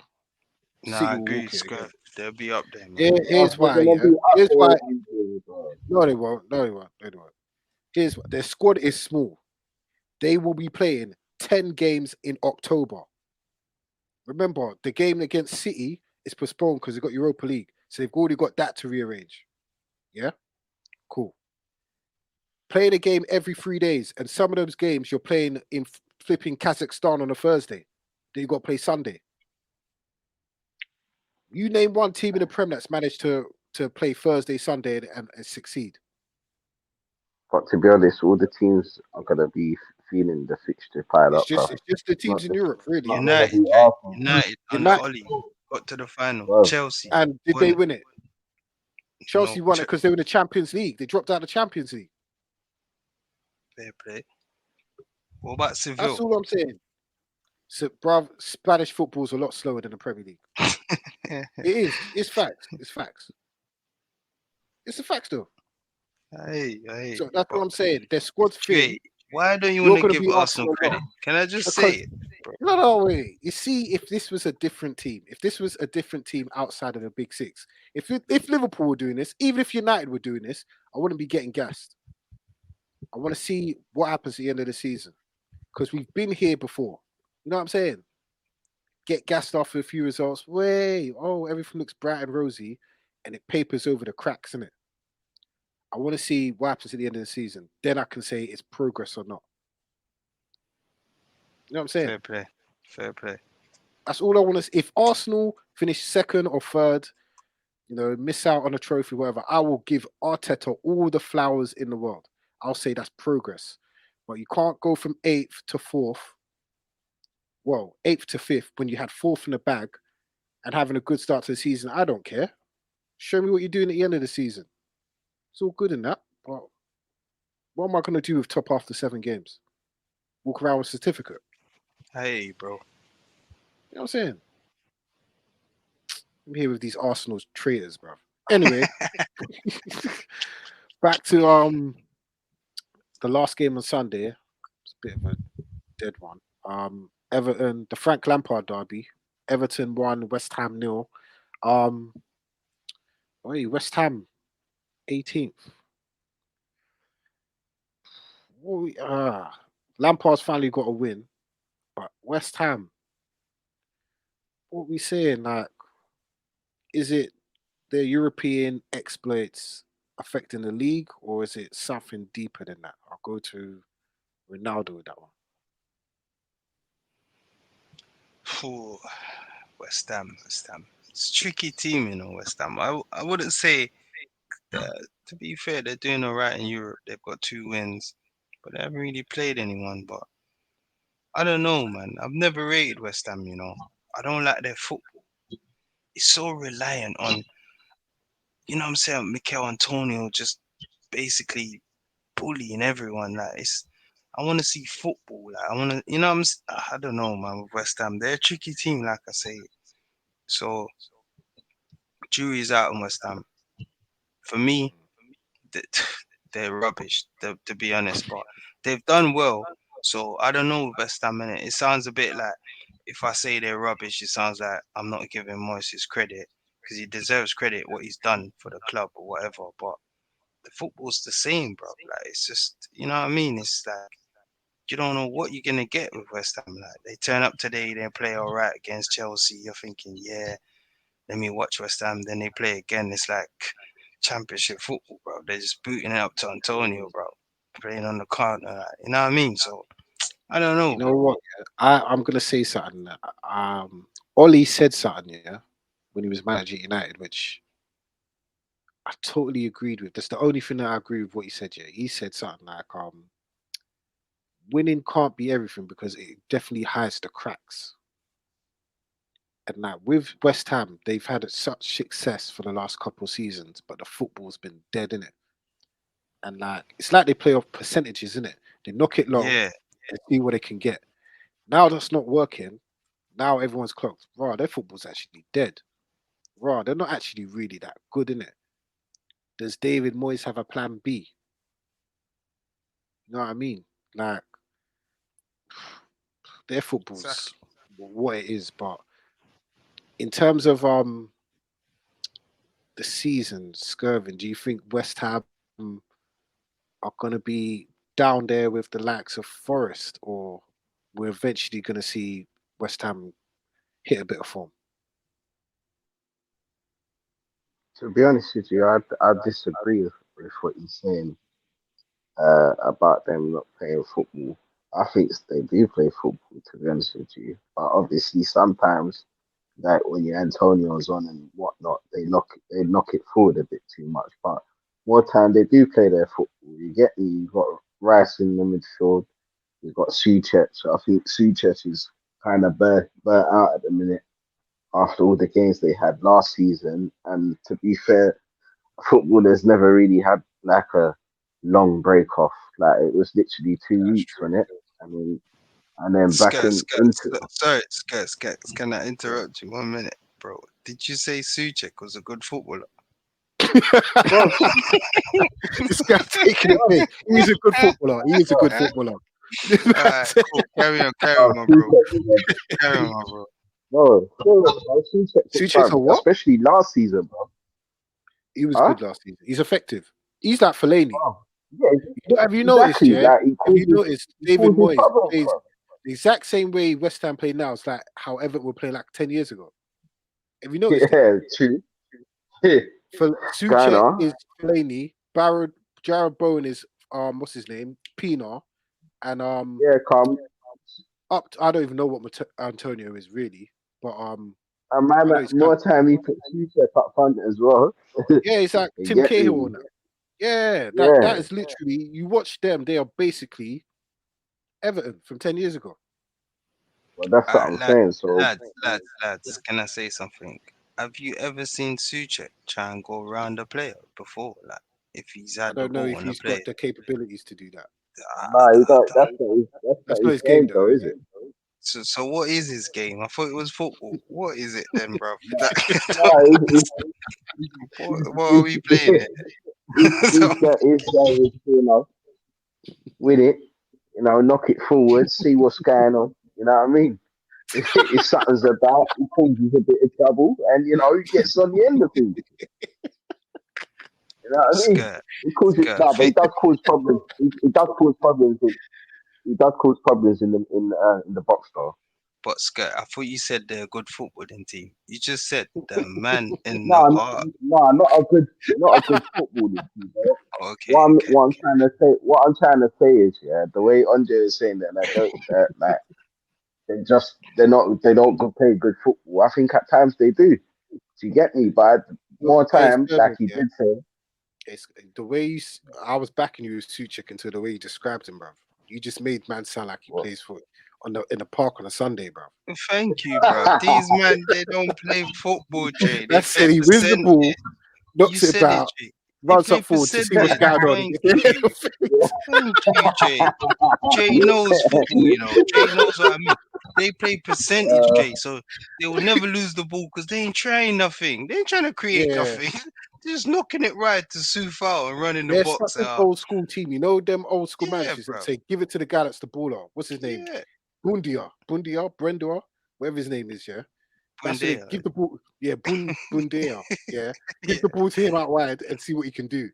Nah, City I will agree, walk it again. Skerv. They'll be up there, man. Here's They're why, gonna yeah. be up Here's there why. every day, bro. No, they won't. No, they won't. No, they won't. Here's what their squad is small. They will be playing 10 games in October. Remember, the game against City is postponed because they got Europa League. So they've already got that to rearrange. Yeah? Cool. Playing a game every 3 days. And some of those games you're playing in flipping Kazakhstan on a Thursday. Then you got to play Sunday. You name one team in the Prem that's managed to play Thursday, Sunday and succeed. But to be honest, all the teams are gonna be feeling the fixture pile It's up, bro. just the It's teams not in just Europe, really, not isn't it? gonna United, be Jay. Arsenal, United under United, Oli got to the final. bro. Chelsea and did won they it. win it? Chelsea No, won it because they were in the Champions League. They dropped out of the Champions League. fair play. What about That's Seville? all I'm saying. So, bruv, Spanish football is a lot slower than the Premier League. It is. It's facts. It's facts. It's a fact, though. Hey. So that's what But I'm saying. Their squad's thin. Jay, why don't you want You're to going to give be Arsenal Arsenal a lot credit? Can I just say because it, bro? no, wait. You see, if this was a different team, if this was a different team outside of the Big Six, if Liverpool were doing this, even if United were doing this, I wouldn't be getting gassed. I want to see what happens at the end of the season because we've been here before. You know what I'm saying? Get gassed after a few results. Everything looks bright and rosy, and it papers over the cracks, innit? I want to see what happens at the end of the season. Then I can say it's progress or not. You know what I'm saying? Fair play. Fair play. That's all I want to see. If Arsenal finish second or third, miss out on a trophy, whatever, I will give Arteta all the flowers in the world. I'll say that's progress. But you can't go from 8th to 4th. Well, 8th to 5th when you had 4th in the bag and having a good start to the season. I don't care. Show me what you're doing at the end of the season. It's all good in that. But what am I going to do with top after 7 games? Walk around with a certificate. Hey, bro. You know what I'm saying? I'm here with these Arsenal traitors, bro. Anyway, back to the last game on Sunday. It's a bit of a dead one. Everton, the Frank Lampard derby. Everton won, West Ham 0. West Ham 18th. Lampard's finally got a win, but West Ham. What we saying? Like, is it their European exploits affecting the league, or is it something deeper than that? I'll go to Ronaldo with that one. Phew, West Ham. It's a tricky team, West Ham. I wouldn't say that, to be fair, they're doing all right in Europe. They've got 2 wins, but they haven't really played anyone. But I don't know, man. I've never rated West Ham. I don't like their football. It's so reliant on, what I'm saying, Mikel Antonio just basically bullying everyone. Like, I want to see football. Like, I want to, I don't know, man. With West Ham, they're a tricky team, like I say. So jury's out on West Ham. For me, th- they're rubbish, to be honest. But they've done well. So I don't know with West Ham, innit? It sounds a bit like, if I say they're rubbish, it sounds like I'm not giving Moyes his credit, because he deserves credit what he's done for the club or whatever. But the football's the same, bro. Like, it's just, you know what I mean? It's like, you don't know what you're gonna get with West Ham. Like, they turn up today, they play all right against Chelsea. You're thinking, yeah, let me watch West Ham. Then they play again. It's like championship football, bro. They're just booting it up to Antonio, bro, playing on the corner. Like, you know what I mean? So I don't You know, know bro. what? I'm gonna say something. Ollie said something, yeah, when he was managing United, which I totally agreed with. That's the only thing that I agree with what he said. Yeah, he said something like, winning can't be everything because it definitely hides the cracks. And like with West Ham, they've had such success for the last couple of seasons, but the football's been dead in it. And like it's like they play off percentages, in it. They knock it long Yeah, and see what they can get. Now that's not working. Now everyone's clocked. Raw, their football's actually dead. Raw, they're not actually really that good, in it. Does David Moyes have a plan B? You know what I mean? Like their football's exactly. what it is, but in terms of the season, Skervin, do you think West Ham are going to be down there with the likes of Forest, or we're eventually going to see West Ham hit a bit of form? To be honest with you, I disagree with what you're saying about them not playing football. I think they do play football, to be honest with you. But obviously, sometimes, like when your Antonio's on and whatnot, they knock it forward a bit too much. But more time they do play their football. You've got Rice in the midfield. You've got Suchek. So I think Suchek is kind of burnt out at the minute after all the games they had last season. And to be fair, footballers never really had like a long break off. Like it was literally two That's weeks true. on it. I mean, and then back Skirt, in skirt, into skirt, sorry, skirt, skirt. Can I yeah. interrupt you 1 minute, bro? Did you say Suchek was a good footballer? Bro, This guy taking it big. He's a good footballer. He is a good Huh? footballer. All right, cool. Carry on, my bro. Suchek, Carry on, my bro. Suchek, Suchek's a bro, what? especially last season, bro. He was Huh? good last season. He's effective. He's like Fellaini. Bro, yeah, Have you noticed, exactly. yeah? Like Have you noticed he David causes Moyes trouble, plays bro. the exact same way West Ham play now? It's like how Everton were playing like 10 years ago. Have you noticed it? Yeah, true. Yeah. For Going Suchek on. is Fellaini, Jared Bowen is what's his name? Pina, and Yeah, come. I don't even know what Antonio is really, but And I man, know he's kind more of time he put Suchek up front as well. yeah, he's like You Tim get Cahill me? now. Yeah, that Yeah. is literally you watch them, they are basically Everton from 10 years ago. Well, that's what I'm Lads, saying. So, lads. Can I say something? Have you ever seen Suchek try and go around a player before? Like, if he's I had the don't know ball if on the he's player, got the capabilities to do that. nah, you don't. That's not That's not his his game game, though, though, is is it? it? so what is his game? I thought it was football. What is it then, bro? That, Nah, what are we playing here? So, his game is with it. Knock it forward, see what's going on. You know what I mean? If something's about, he causes a bit of trouble, and he gets on the end of things. You know what I mean? skirt, He causes skirt. no, but he does cause problems. He does cause problems. He does cause problems in the box though. But Scott, I thought you said they're a good footballing team. You just said the man in the No, heart. no, not a good footballing team. Bro. Okay, okay, What I'm okay. trying to say, is, yeah, the way Andre is saying that, like they don't play good football. I think at times they do. Do you get me? But Look, more hey, time, like Skervin, he yeah. did say, It's the way I was backing you with Suchik until the way you described him, bruv. You just made man sound like he well, plays for in the park on a Sunday, bruv. Thank you, bro. These men, they don't play football, Jay. They That's play it. He wins the percentage. ball, You knocks it said it, about, Jay. They runs play up forward to see what's percentage. going on. Thank you. Thank you, Jay. Jay knows football, you know. Jay knows what I mean. They play percentage, Jay, so they will never lose the ball because they ain't trying nothing. They ain't trying to create Yeah, nothing. They're just knocking it right to Suf out and running the they're such box an out. old school team. You know them old school Yeah, managers that bro. say, "Give it to the guy that's the baller." What's his name? Yeah. Brendua, whatever his name is. Yeah, that's what they Buendia. give the ball. Yeah, Bundia. Yeah, Yeah. give the ball to him out wide and see what he can do.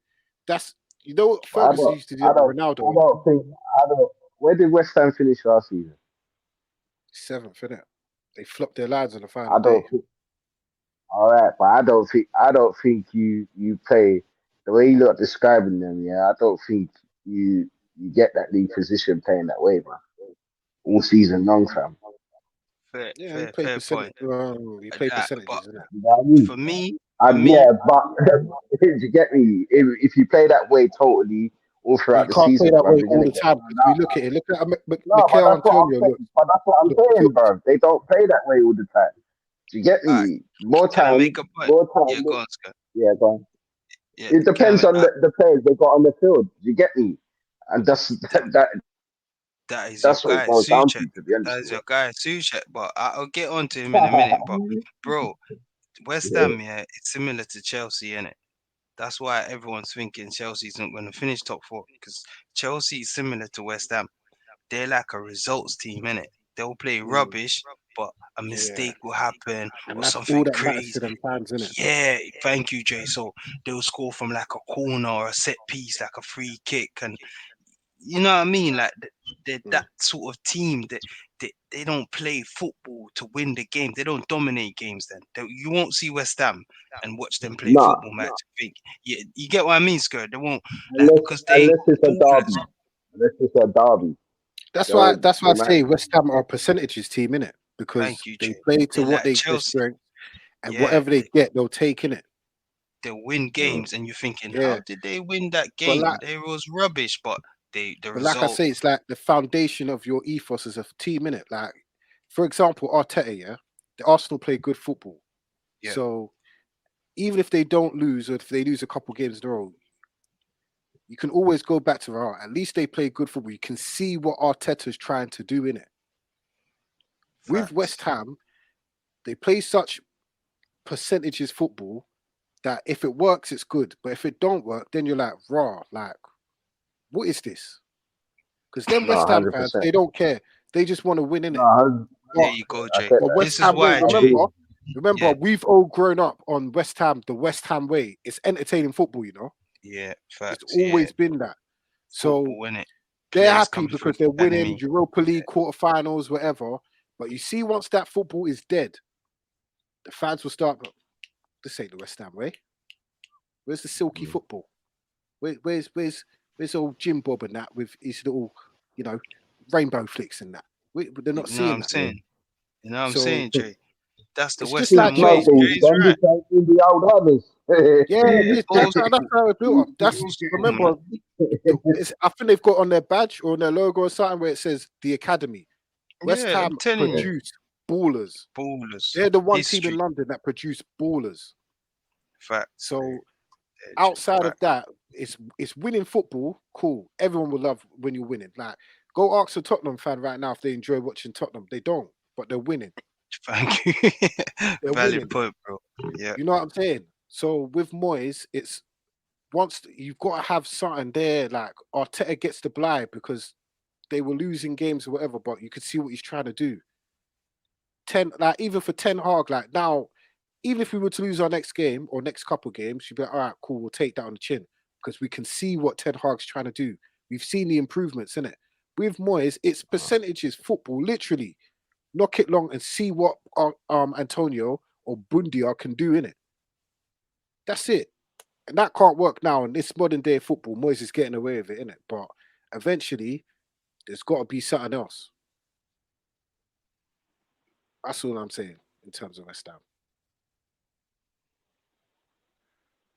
That's what but Ferguson used to do with Ronaldo. I don't think, I don't. Where did West Ham finish last season? Seventh, innit? They flopped their lives on the I final day. don't think. All right, but I don't think you play the way you look describing them. Yeah, I don't think you get that league position playing that way, man. All season long, fam. Yeah, you play Fair percentage. point. You play But percentages, innit? You know what I mean? for me, And yeah, but you get me. If you play that way totally all But throughout you the can't play season, that bro, way you're all gonna the get time burned because we out. look at it. Look at how No, but Mikel that's what I'm Antonio saying. But that's what I'm saying, looked. bro. They don't play that way all the time. Do you get all right, me? More can I time, make a point? more Yeah, time. go on, Scott. Yeah, go on. Yeah, It can I depends make on the players they got on the field. Do you get me? And that, that is your that's what it guy, boils down Suchek. to be honest That is with your guy, Suchek. But I'll get on to him in a minute. But bro, West you. Ham, yeah, it's similar to Chelsea, innit? That's why everyone's thinking Chelsea's not going to finish top four because Chelsea is similar to West Ham. They're like a results team, innit? They'll play Mm, rubbish, but a yeah, mistake will happen and or that's all something that matters crazy. to them fans, innit? Yeah, thank you, Jay. So they'll score from like a corner or a set piece, like a free kick, and you know what I mean? Like they're Mm. that sort of team that they don't play football to win the game. They don't dominate games. You won't see West Ham and watch them play a Nah, football match. Think you get what I mean, Skirt? They won't like unless because they ain't unless it's a ballers. derby. Unless it's a derby, That's why. they'll That's why they I might. say West Ham are a percentages team, innit? Thank Because you, they Jay. play to They're what like their Chelsea. strength, and Yeah, whatever they get, they'll take in it. they'll win Mm. games, and you're thinking, Yeah, how did they win that but game? like, They was rubbish, but the I result. say, it's like the foundation of your ethos as a team, innit? Like, for example, Arteta, yeah, the Arsenal play good football, Yeah, so even if they don't lose or if they lose a couple games in a row, you can always go back to at least they play good football. You can see what Arteta's trying to do in it. With facts. West Ham, they play such percentages football that if it works, it's good. But if it don't work, then you're like, raw, like, what is this? Because them No, West Ham hundred fans, percent. they don't care. They just want to win in No, it. There But you go, I Jay. get but that. West This is Ham way, why, I Jay. agree. remember, Yeah, we've all grown up on West Ham, the West Ham way. It's entertaining football, you know. yeah, It's facts. Yeah, always been that. So football in it. they're Players happy coming through because the they're winning academy. Europa League quarterfinals, whatever. But you see, once that football is dead, the fans will start. This ain't the West Ham way. Where's the silky Mm. football? Where's old Jim Bob and that with his little, you know, rainbow flicks and that? They're You not know what seeing I'm that. saying? You know what I'm So saying, Jay? That's the it's just West Big like Ham ways. Chelsea. snowballs, Jay's son. right. This ain't in the old others. Yeah, Old that's school, how it built up. That's old school, remember. man. I think they've got on their badge or on their logo or something where it says the academy. West Yeah, I'm Ham telling you, produce ballers. ballers, They're the one team in history, London that produce ballers. facts. So Yeah, Jay, outside of facts. that, it's winning football. Cool. Everyone will love when you're winning. Like, go ask a Tottenham fan right now if they enjoy watching Tottenham. They don't, but they're winning. Thank you. They're Valid winning. point, bro. Yeah, You know what I'm saying? So with Moyes, it's once you've got to have something there. Like Arteta gets the blind because they were losing games or whatever, but you could see what he's trying to do. Like even for Ten Hag, like now, even if we were to lose our next game or next couple games, you'd be like, all right, cool, we'll take that on the chin because we can see what Ten Hag's trying to do. We've seen the improvements in it. With Moyes, it's percentages, football, literally. knock it long and see what Antonio or Bundia can do in it. That's it. And that can't work now in this modern day football. Moyes is getting away with it, innit? But eventually, there's got to be something else. That's all I'm saying in terms of West Ham.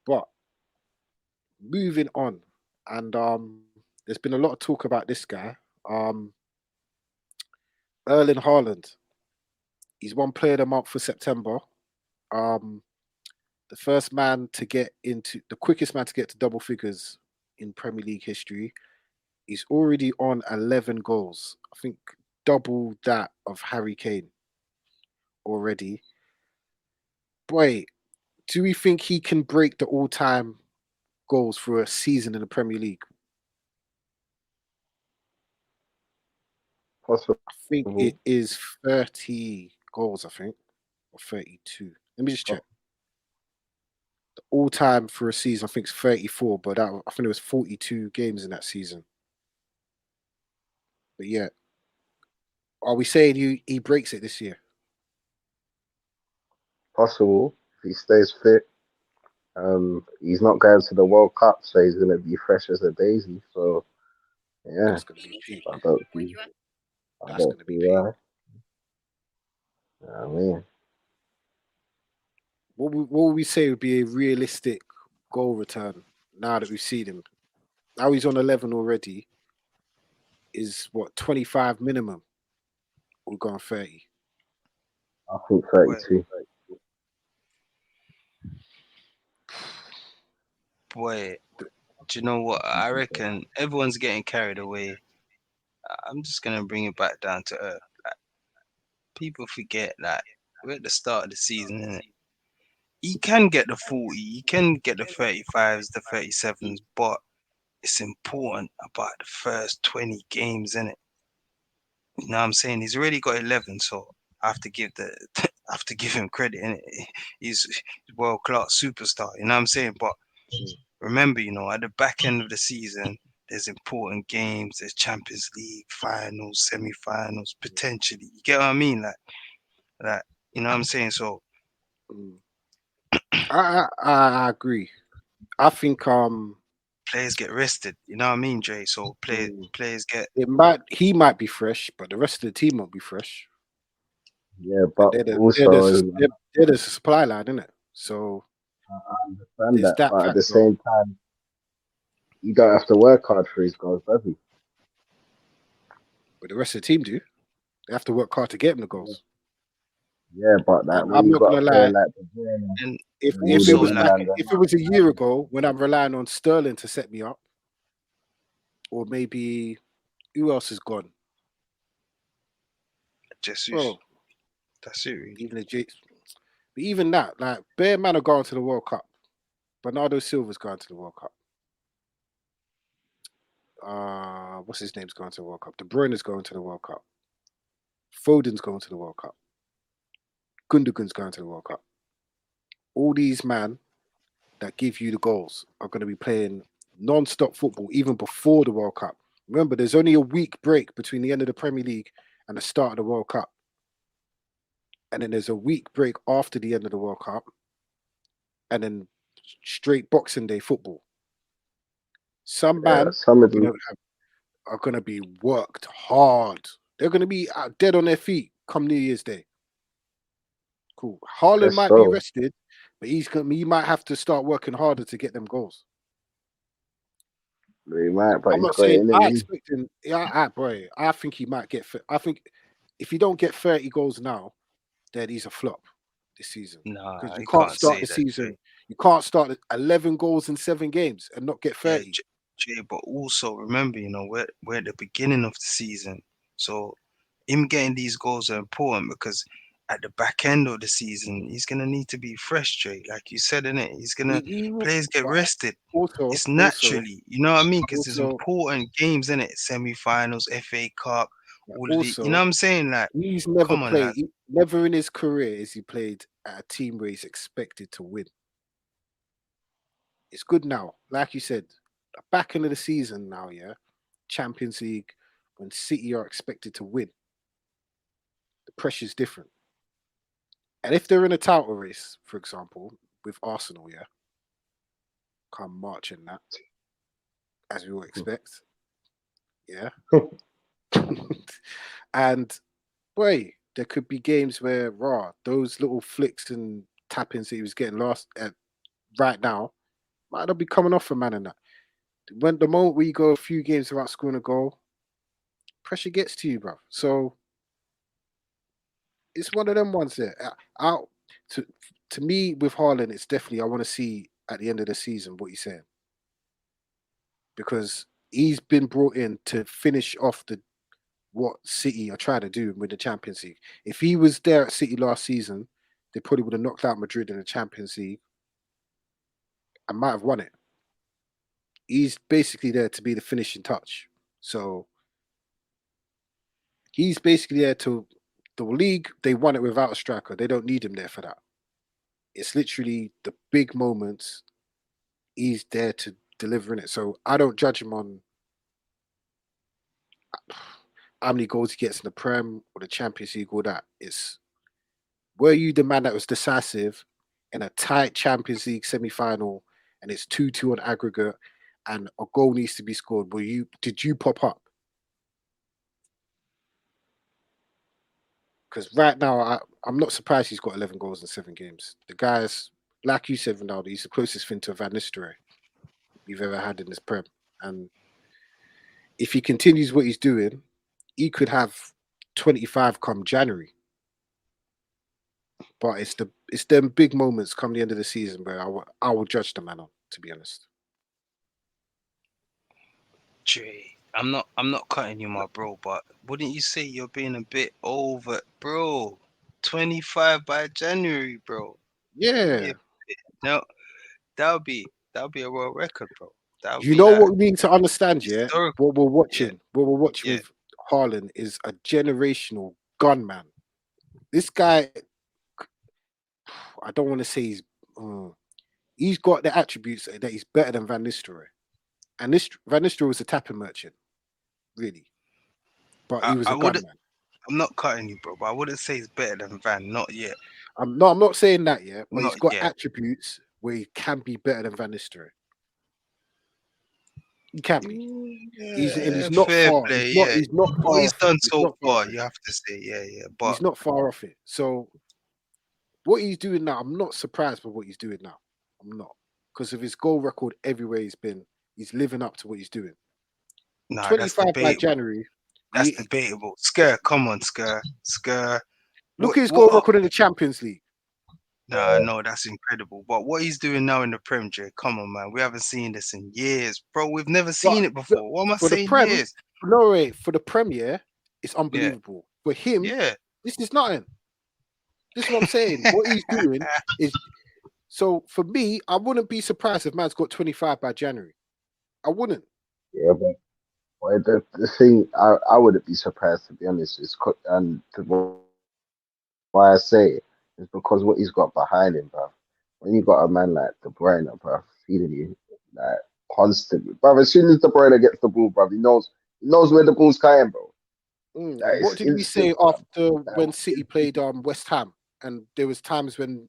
But moving on, and there's been a lot of talk about this guy, Erling Haaland. He's won Player of the Month for September. The quickest man to get to double figures in Premier League history. He's already on 11 goals. I think double that of Harry Kane already. Boy, do we think he can break the all-time goals for a season in the Premier League? Possible. I think it is 30 goals, I think, or 32. Let me just check. The all-time for a season, I think, is 34, but I think it was 42 games in that season. But yeah, are we saying he breaks it this year? Possible if he stays fit. He's not going to the World Cup, so he's going to be fresh as a daisy. So yeah, That's going to be peak. I don't see why. I mean, What would we say would be a realistic goal return now that we've seen him? Now he's on 11 already. Is what, 25 minimum? We'll go on 30. I think 32. Boy, do you know what? I reckon everyone's getting carried away. I'm just gonna bring it back down to earth. Like, people forget that we're at the start of the season, innit? He can get the 40, he can get the 35s, the 37s, but it's important about the first 20 games, innit? You know what I'm saying? He's already got 11, so I have to give I have to give him credit, innit? He's world class superstar, you know what I'm saying? But remember, at the back end of the season, there's important games, there's Champions League, finals, semi-finals, potentially. You get what I mean? Like, you know what I'm saying? So I agree. I think players get rested, you know what I mean, Jay? So players get he might be fresh, but the rest of the team won't be fresh. Yeah, but They're also the supply line, isn't it? So I understand there's that, but factor. at the same time, you don't have to work hard for his goals, does he? But the rest of the team do. They have to work hard to get him the goals. Yeah, but that I'm not gonna lie. and If also, it was a year ago when I'm relying on Sterling to set me up, or maybe who else is gone? Jesus. Bro, That's it, really. even but even that, like, bare man are going to the World Cup. Bernardo Silva's going to the World Cup. What's his name's going to the World Cup? De Bruyne's going to the World Cup. Foden's going to the World Cup. Gundogan's going to the World Cup. All these man that give you the goals are going to be playing non-stop football even before the World Cup. Remember, there's only a week break between the end of the Premier League and the start of the World Cup. And then there's a week break after the end of the World Cup. And then straight Boxing Day football. Some men are going to be worked hard. They're going to be dead on their feet come New Year's Day. Cool. Haaland might be rested, but he might have to start working harder to get them goals. He might, but I'm not saying I expect him. Boy, I think he might get. I think if you don't get 30 goals now, then he's a flop this season. Because you can't start the season. Jay. You can't start 11 goals in 7 games and not get 30. Yeah, Jay, but also remember, we're at the beginning of the season, so him getting these goals are important because at the back end of the season, he's gonna need to be fresh, Jay. Like you said, innit? He's gonna players get rested. It's naturally, you know what I mean? Because there's important games in it, semi-finals, FA Cup, all of the, you know what I'm saying? Like, he's never played. Never in his career has he played at a team where he's expected to win. It's good now, like you said, back end of the season now, yeah. Champions League, when City are expected to win. The pressure's different. And if they're in a title race, for example, with Arsenal, yeah, come March and that, as we all expect, yeah. And boy, there could be games where those little flicks and tap-ins that he was getting right now might not be coming off for man and that. When the moment where you go a few games without scoring a goal, pressure gets to you, bro. So it's one of them ones there. Out to me with Haaland, it's definitely I want to see at the end of the season what he's saying, because he's been brought in to finish off what City are trying to do with the Champions League. If he was there at City last season, they probably would have knocked out Madrid in the Champions League and might have won it. He's basically there to be the finishing touch. So he's basically there to the league. They won it without a striker. They don't need him there for that. It's literally the big moments. He's there to deliver in it. So I don't judge him on how many goals he gets in the Prem or the Champions League or that. It's, were you the man that was decisive in a tight Champions League semi-final and it's 2-2 on aggregate and a goal needs to be scored? Did you pop up? Because right now, I'm not surprised he's got 11 goals in 7 games. The guy's, like you said, Ronaldo, he's the closest thing to a Van Nistelrooy you've ever had in this Prem. And if he continues what he's doing, he could have 25 come January. But it's them big moments come the end of the season where I will judge the man on, to be honest. Jay, I'm not cutting you, my bro, but wouldn't you say you're being a bit over, bro? 25 by January, bro. Yeah. No, that'll be a world record, bro. That would You be know like what we need to understand, yeah? historical. What we're watching, Yeah. with Haaland is a generational gunman. This guy, I don't want to say he's got the attributes that he's better than Van Nistelrooy. And Van Nistelrooy was a tapping merchant, really. But he was a gunman. I'm not cutting you, bro, but I wouldn't say he's better than Van, not yet. I'm not saying that yet, but Not he's got yet. attributes where he can be better than Van Nistelrooy. He can be. He's not fair far. play, He's not far what he's off it. done He's so not far far, off it. you have to say, yeah. But He's not far off it. So what he's doing now, I'm not surprised by what he's doing now. I'm not. Because of his goal record everywhere he's been, he's living up to what he's doing. nah, 25 by debatable. January. That's debatable. Sker, come on, Sker. Look at his goal record in the Champions League. Nah, no, that's incredible. But what he's doing now in the Prem, Jay, come on, man. We haven't seen this in years, bro. We've never seen it before. What am I saying? Years? No way. For the Premier, it's unbelievable. For him, this is nothing. This is what I'm saying. What he's doing is, so for me, I wouldn't be surprised if man's got 25 by January. I wouldn't. Yeah, but the thing, I wouldn't be surprised, to be honest. Why I say it is because what he's got behind him, bro. When you got a man like De Bruyne, bro, feeding you like constantly, bro. As soon as De Bruyne gets the ball, bro, he knows where the ball's going, bro. What did we say after when City played West Ham, and there was times when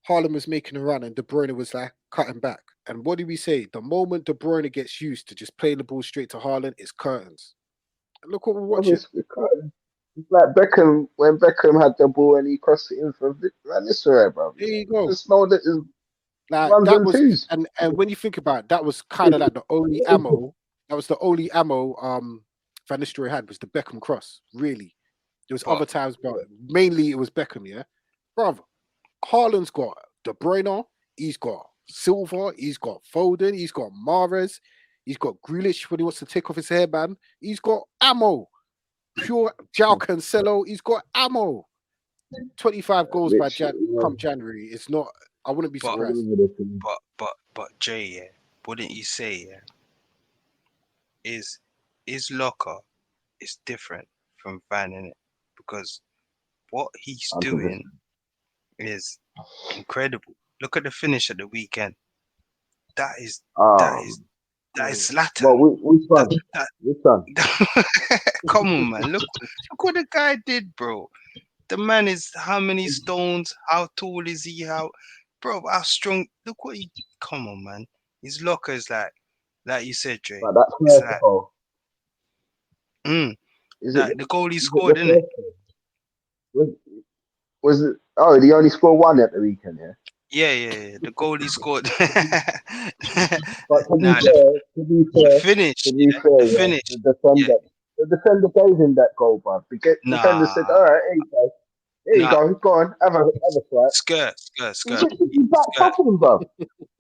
Haaland was making a run and De Bruyne was like cutting back? And what did we say? The moment De Bruyne gets used to just playing the ball straight to Haaland, it's curtains. And look what we're watching. It's like Beckham, when Beckham had the ball and he crossed it in for Van Nistelrooy, bro. There you go. Just know that like that was twos. And when you think about it, that was kind of like the only ammo. That was the only ammo Van Nistelrooy had, was the Beckham cross. Really, there was other times, but mainly it was Beckham. Yeah, brother. Haaland's got De Bruyne. He's got Silva. He's got Foden. He's got Mahrez. He's got Grealish when he wants to take off his hairband. He's got ammo. Pure João Cancelo. He's got ammo. 25 goals by come January. It's not. I wouldn't be surprised. But Jay, wouldn't you say, his locker is different from Van, innit? Because what he's doing is incredible. Look at the finish at the weekend. That is That is Well, Zlatan. which one? That, Which one? come on, man. Look what the guy did, bro. The man is how many stones? How tall is he? Bro, how strong? Look what he. Come on, man. His locker is like you said, Dre. But that's It's first goal. mm, Is it? like the goal he Is it scored, the innit? first goal? Was it? Oh, he only scored one at the weekend, yeah. Yeah. The goal he scored. But to be Nah, fair, to be the fair, finish, to be yeah, fair, the yeah, finish, yeah. the defender gave him that goal, bruv. The defender said, Nah, "All right, here you nah. go, go on, have a swipe." He Skirt, literally back skirt, pocket him, bruv.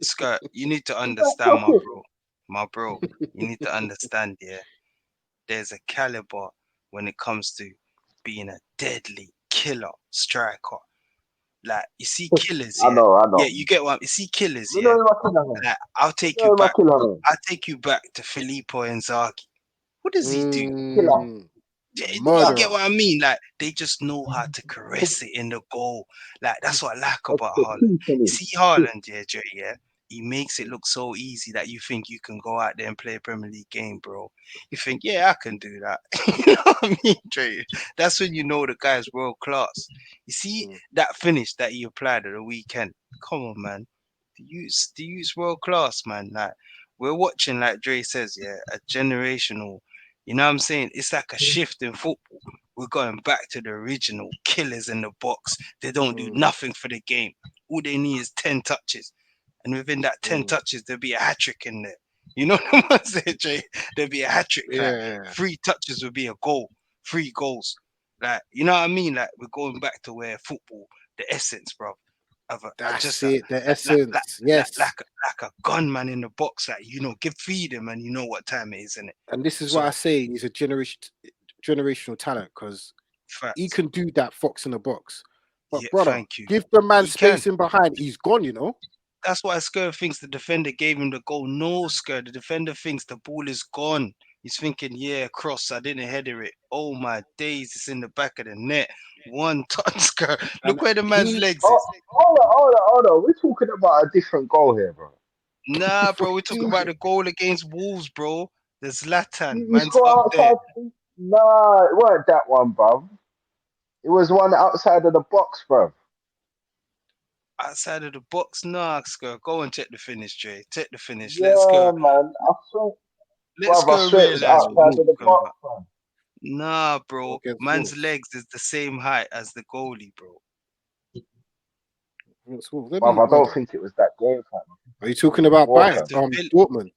skirt. You need to He back understand, pocket. my bro. You need to understand, yeah. There's a caliber when it comes to being a deadly killer striker. Like you see killers, I yeah. know, I Yeah, know. you get what you see killers, We yeah. know my killer, man. Like We know my killer, man. I'll take you back to Filippo Inzaghi. What does he do? Killer. You get Murderer. what I mean? Like they just know how to caress it in the goal. Like that's what I like about Haaland. Expertise in You it. see Haaland, yeah, Jay, yeah. He makes it look so easy that you think you can go out there and play a Premier League game, bro. You think, yeah, I can do that. You know what I mean, Jay? That's when you know the guy's world class. You see that finish that he applied at the weekend. Come on, man. The youth's world class, man. Like we're watching, like Dre says, yeah, a generational. You know what I'm saying? It's like a shift in football. We're going back to the original killers in the box. They don't do nothing for the game. All they need is 10 touches. And within that 10 touches, there'll be a hat trick in there. You know what I'm saying, Jay? There'll be a hat trick. Like Yeah. 3 touches would be a goal. 3 goals. Like, you know what I mean? Like we're going back to where football, the essence, bro. Of That's it. The essence. like, Yes. like a gunman in the box, like feed him and you know what time it is, innit? And this is So what I say. He's a generational talent because he facts. can do that fox in the box. But Yeah, brother, thank you. give the man He can. space in behind. He's gone, you know. That's why Skervin thinks the defender gave him the goal. No, Skervin, the defender thinks the ball is gone. He's thinking, yeah, cross, I didn't header it. Oh my days, it's in the back of the net. One touch, Skervin. And Look where the man's he, legs Oh, is. hold on. We're talking about a different goal here, bro. Nah, bro, we're talking about the goal against Wolves, bro. The Zlatan, You man's score up there. outside. Nah, it weren't that one, bro. It was one outside of the box, bro. Outside of the box, nah, Skervin. Go and check the finish, Jay. Check the finish. Yeah, man. Let's I go swear it was realize what outside we're of the talking box, about. man. Nah, bro. against Man's Wolves. legs is the same height as the goalie, bro. Against Wolves. Let Bruv, me I hold don't on. think it was that game, fam. Are you talking about War, Bayern? That's fam. the Villa. Dortmund.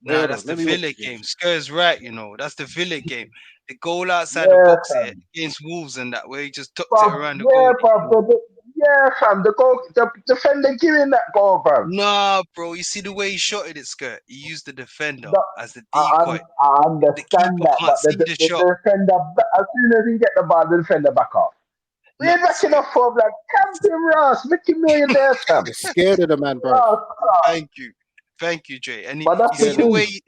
Nah, Hold that's on. the Let me watch Villa the game. game. Sker's right, you know. That's the Villa game. The goal outside the Yeah, box here fam. against Wolves and that where he just tucked it Bruv, around the yeah, goalie. bruv. Yeah, fam. The defender giving that goal, bruv. Nah, bro. You see the way he shot it, Sker? He used the defender No, as the I decoy. The understand keeper that, can't but see the the shot. defender, as soon as he get the ball, the defender back off. We No, ain't backing off for like Camping Ross, Mickey Millionaires, fam. They're scared of the man, bro. thank you, Jay. And But you that's the see the Scared of way, thing.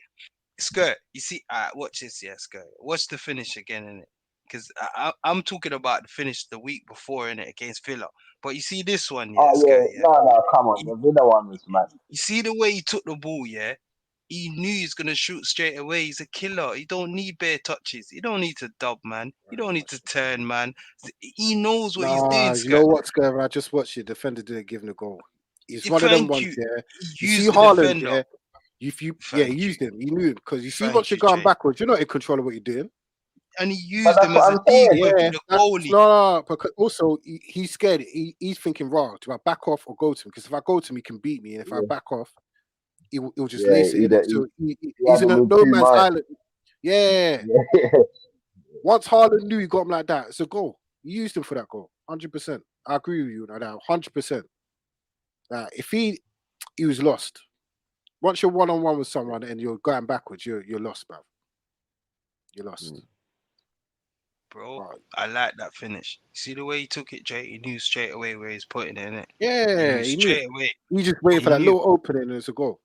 Skirt. You see, watch this, yeah, Skirt. Watch the finish again in it, because I'm talking about the finish the week before in it against Villa. But you see this one, yeah, Oh Skirt. yeah, Yeah, no, come on. you, The Villa one was mad. you see the way he took the ball, yeah. He knew he's gonna shoot straight away. He's a killer. He don't need bare touches. He don't need to dub, man. He don't need to turn, man. He knows what he's Nah, doing, you know Skirt. what, Skervin? I just watched it. Defender didn't give him the goal. He's one of them Thank ones, you. yeah. He You see used the Haaland, defender. yeah. He Thank you. used him. He knew him because you see, Thank once you're you, going Jay. backwards, you're not in control of what you're doing. And he But used that's him what as a I'm saying. decoy Yeah, for the that's goalie. no, because also he's scared. He's thinking, raw, do I back off or go to him? Because if I go to him, he can beat me, and if I back off, he'll just Yeah, lace it in it. So he he's had in him a in no two man's minds. island. Yeah. Yeah. Once Haaland knew he got him like that, it's a goal. He used him for that goal, 100%. I agree with you on that, 100%. If he was lost. Once you're one on one with someone and you're going backwards, you're lost, bruv. You're lost. Bro, Right. I like that finish. See the way he took it, Jay? He knew straight away where he's putting it, innit? Yeah, He he knew knew. straight away. He just waited He for that knew. little opening and it's a goal.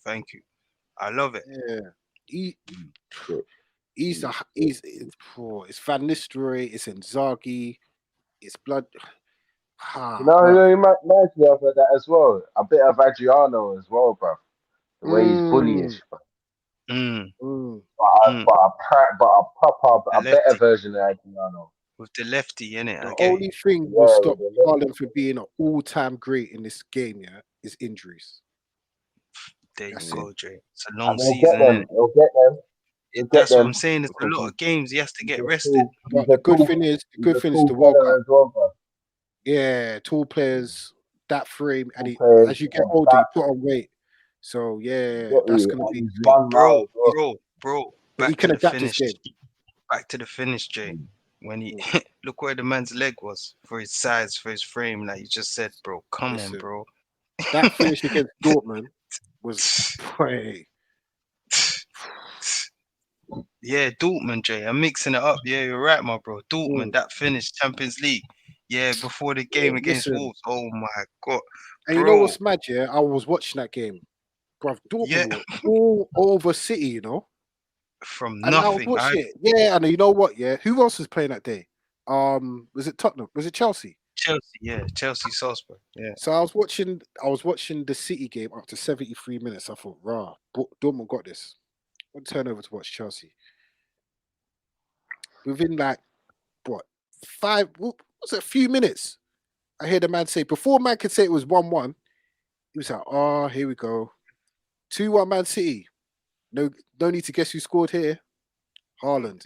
Thank you. I love it. Yeah. It's Van Nistelrooy, it's Inzaghi, it's blood. You know who he reminds me of that as well? A bit of Adriano as well, bro. The way he's bullish, but Mm, Mm. mm. a The better lefty version of Adriano. with the lefty in it, The I get you. only thing will Yeah, with stop the left. Haaland from being an all-time great in this game, yeah, is injuries. There you That's it. go, Jay. It's a And long he'll get season, them. innit? He'll get them. He'll get That's what them. I'm saying. It's a lot Because of games he has to He's get a rested. tall. but the good thing is the World player Cup. as well, bro. Yeah, tall players, that frame, and Tall players. as you get And older, you that, put on weight. So yeah, get that's you. gonna And be. he's But young now as well. But he back to can the adapt his finish. game. Back to the finish, Jay. Mm. When he Mm. look where the man's leg was for his size, for his frame, like you just said, bro. Come on, Listen, bro. that finish against Dortmund was pray. Yeah, Dortmund, Jay. I'm mixing it up. Yeah, you're right, my bro. Dortmund, Mm. that finished Champions League. Yeah, before the game against Listen, Wolves. Oh my god, and you know bro. what's mad? Yeah, I was watching that game, bruv. Yeah, Dortmund were all over City, you know. from And I was nothing. watching it. Yeah, and you know what? Yeah, who else was playing that day? Was it Tottenham? Was it Chelsea? Chelsea, yeah, Chelsea, Salzburg. Yeah, So I was watching the City game up to 73 minutes. I thought, rah, Dortmund got this. I'll turn over to watch Chelsea. Within like what was it a few minutes? I hear the man say before man could say it was 1-1, he was like, oh, here we go. 2-1 Man City. No, no need to guess who scored here. Haaland.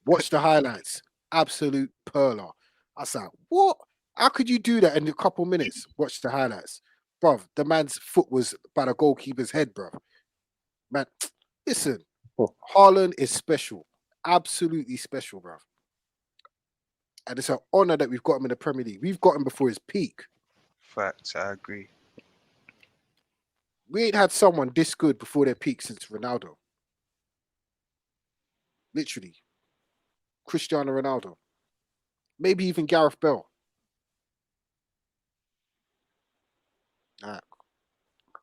Watch the highlights. Absolute perler. I was like, what? How could you do that in a couple minutes? Watch the highlights. Bruv, the man's foot was by the goalkeeper's head, bruv. Man, listen, Haaland is special. Absolutely special, bruv. And it's an honor that we've got him in the Premier League. We've got him before his peak. facts. I agree. We ain't had someone this good before their peak since Ronaldo. Literally. Cristiano Ronaldo. Maybe even Gareth Bell.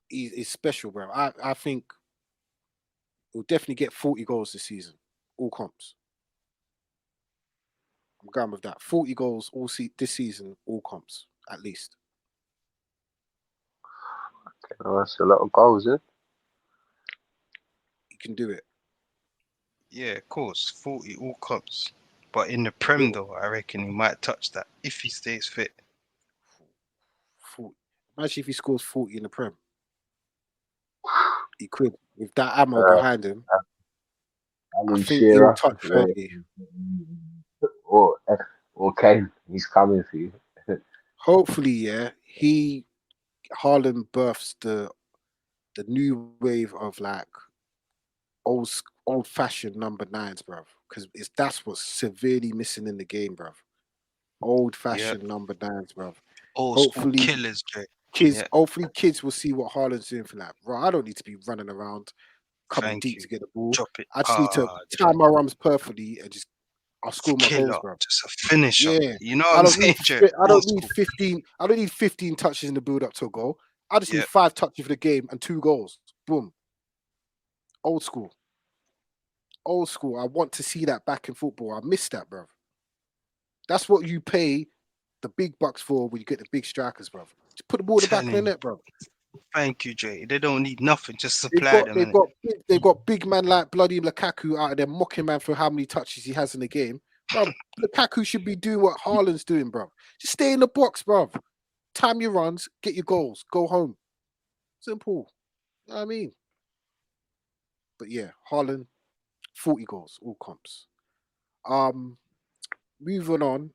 He's special, bro. I think he'll definitely get 40 goals this season. All comps. I'm going with that. 40 goals this season, all comps, at least. Oh, that's a lot of goals, eh? He can do it. Yeah, of course, 40 all cups. But in the Prem, though, I reckon he might touch that if he stays fit. 40. Imagine if he scores 40 in the Prem. He could. With that ammo Uh, behind him, I Alan think he'll Shearer, touch 30. or Kane, he's coming for you. Hopefully, yeah, Haaland births the new wave of like old fashioned number nines, bruv. Because that's what's severely missing in the game, bruv. Old Yeah, fashioned number nines, bruv. old school Hopefully, killers, Jay. kids. Yeah, Hopefully, kids will see what Haaland's doing for that. Bro, I don't need to be running around, coming thank deep you. to get the ball. Drop it. I just need to Jay. time my runs perfectly and I'll score my goals, Killer. bruv. Just a finisher. Yeah, You know what I'm saying, Jay? I Old don't need school. 15. I don't need 15 touches in the build up to a goal. I just need Yeah, 5 touches for the game and 2 goals. Boom. Old school. Old school. I want to see that back in football. I miss that, bruv. That's what you pay the big bucks for when you get the big strikers, bruv. Just put the ball in the back of the telling you. net, bruv. Thank you, Jay. They don't need nothing. Just They've supply got them, they've innit? got big, they've got big man like bloody Lukaku out of there mocking man for how many touches he has in the game. Bruv, Lukaku should be doing what Haaland's doing, bruv. Just stay in the box, bruv. Time your runs, get your goals, go home. Simple. You know what I mean? But yeah, Haaland, 40 goals, all comps. Um, moving on.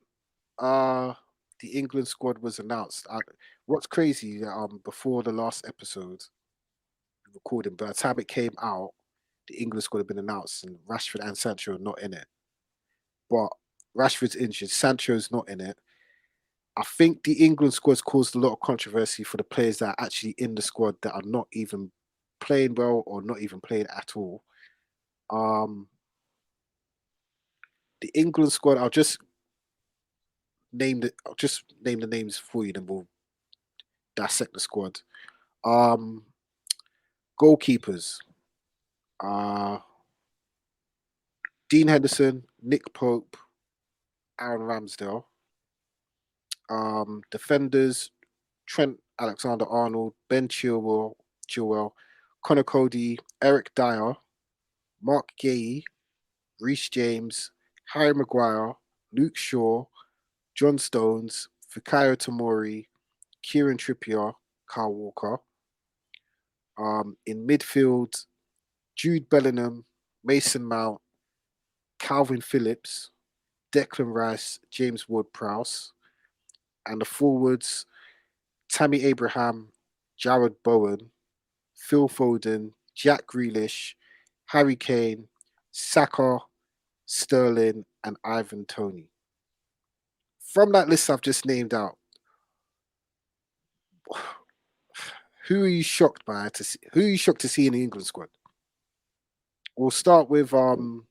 The England squad was announced. What's crazy, before the last episode recording, by the time it came out, the England squad had been announced, and Rashford and Sancho are not in it. But Rashford's injured, Sancho's not in it. I think the England squad's caused a lot of controversy for the players that are actually in the squad that are not even playing well or not even playing at all. The England squad, I'll just name the names for you, then we'll dissect the squad. Um, Goalkeepers. Uh, Dean Henderson, Nick Pope, Aaron Ramsdale. Defenders, Trent Alexander-Arnold, Ben Chilwell, Connor Cody, Eric Dyer, Mark Gay, Reece James, Harry Maguire, Luke Shaw, John Stones, Fikayo Tomori, Kieran Trippier, Kyle Walker. In midfield, Jude Bellingham, Mason Mount, Calvin Phillips, Declan Rice, James Ward-Prowse. And the forwards, Tammy Abraham, Jared Bowen, Phil Foden, Jack Grealish, Harry Kane, Saka, Sterling, and Ivan Toney. From that list I've just named out, who are you shocked by to see? Who are you shocked to see in the England squad? We'll start with the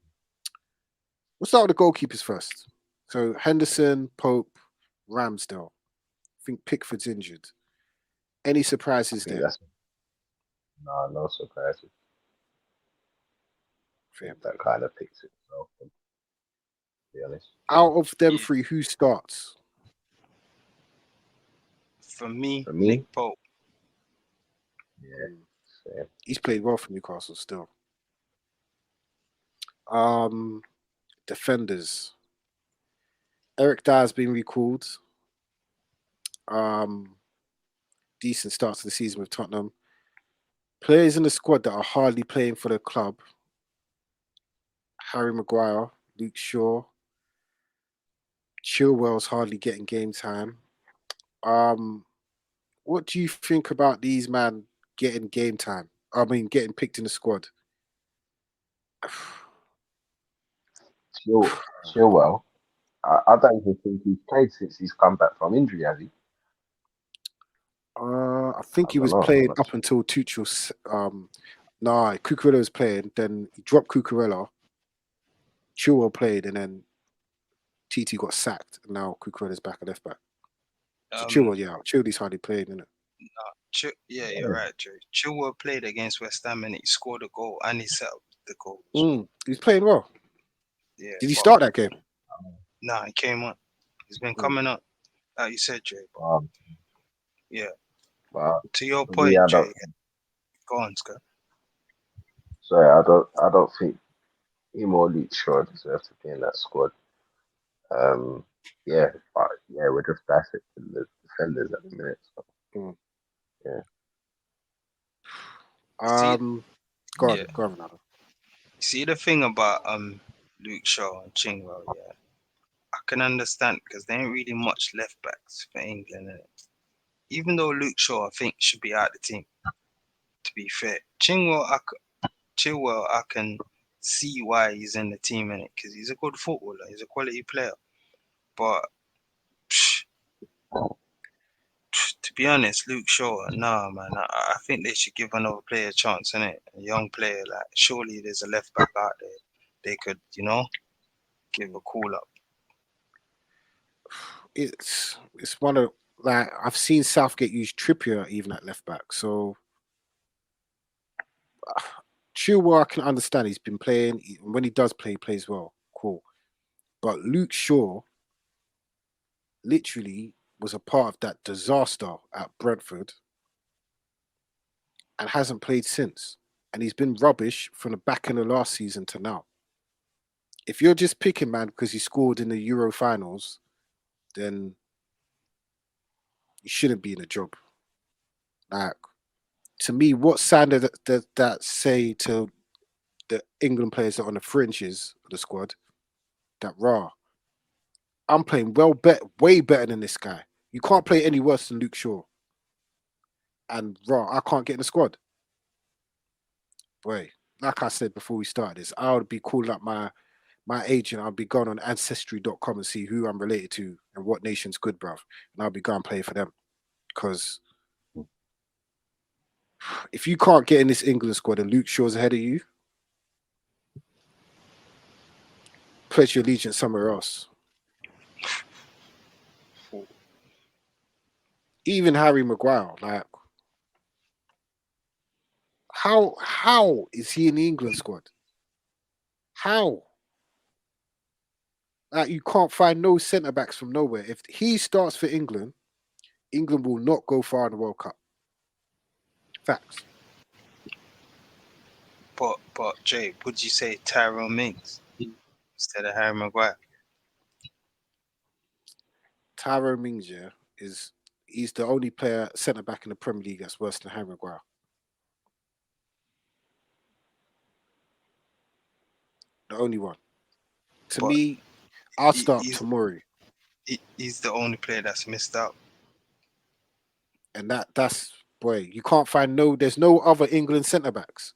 goalkeepers first. So Henderson, Pope, Ramsdale. I think Pickford's injured. Any surprises there? No surprises. Fair. That kind of picks itself, to be honest. Out of them three, who starts? For me, For me? Nick Pope. Yeah. He's played well for Newcastle still. Defenders. Eric Dyer's been recalled. Decent start to the season with Tottenham. Players in the squad that are hardly playing for the club. Harry Maguire, Luke Shaw. Chilwell's hardly getting game time. What do you think about these men getting game time? I mean, getting picked in the squad. Chilwell. I don't even think he's played since he's come back from injury, has he? I think he was playing up until Tuchel's. Cucurella was playing. Then he dropped Cucurella. Chilwell played, and then TT got sacked. And now Cucurella's back at left back. So Chilwell's hardly played, isn't it? You're right, Joe. Chilwell played against West Ham and he scored a goal and he set up the goal. He's playing well. Yeah. Did he start that game? Nah, he came on. He's been coming up. Like you said, Jay. Yeah. To your point, Jay. Go on, Scott. Sorry, I don't think him or Luke Shaw deserve to be in that squad. We're just dissecting the defenders at the minute. So. Go on, Ronaldo. See the thing about Luke Shaw and Chingwell, I can understand because there ain't really much left backs for England. Even though Luke Shaw, I think, should be out of the team. To be fair, Chilwell, I can see why he's in the team in it because he's a good footballer, he's a quality player. But to be honest, Luke Shaw, nah, man, I think they should give another player a chance, innit? A young player, like surely there's a left back out there they could, give a call up. It's one of I've seen Southgate use Trippier even at left back. So Chilwell, I can understand. He's been playing. When he does play, he plays well. Cool. But Luke Shaw literally was a part of that disaster at Brentford and hasn't played since. And he's been rubbish from the back end of last season to now. If you're just picking, man, because he scored in the Euro finals, then you shouldn't be in a job. Like, to me, what sounded that say to the England players that are on the fringes of the squad, that I'm playing way better than this guy. You can't play any worse than Luke Shaw. And I can't get in the squad. Boy, like I said before we started this, I would be calling up my agent. I'll be going on ancestry.com and see who I'm related to and what nation's good, bruv. And I'll be going play for them. Because if you can't get in this England squad and Luke Shaw's ahead of you, pledge your allegiance somewhere else. Even Harry Maguire, like, how is he in the England squad? How? Like, you can't find no centre backs from nowhere. If he starts for England, England will not go far in the World Cup. Facts. But Jay, would you say Tyrone Mings instead of Harry Maguire? Tyrone Mings, he's the only player centre back in the Premier League that's worse than Harry Maguire. The only one. To But me, I'll he, start he's Tomori, he's the only player that's missed out. and that's boy. You can't find There's no other England centre backs,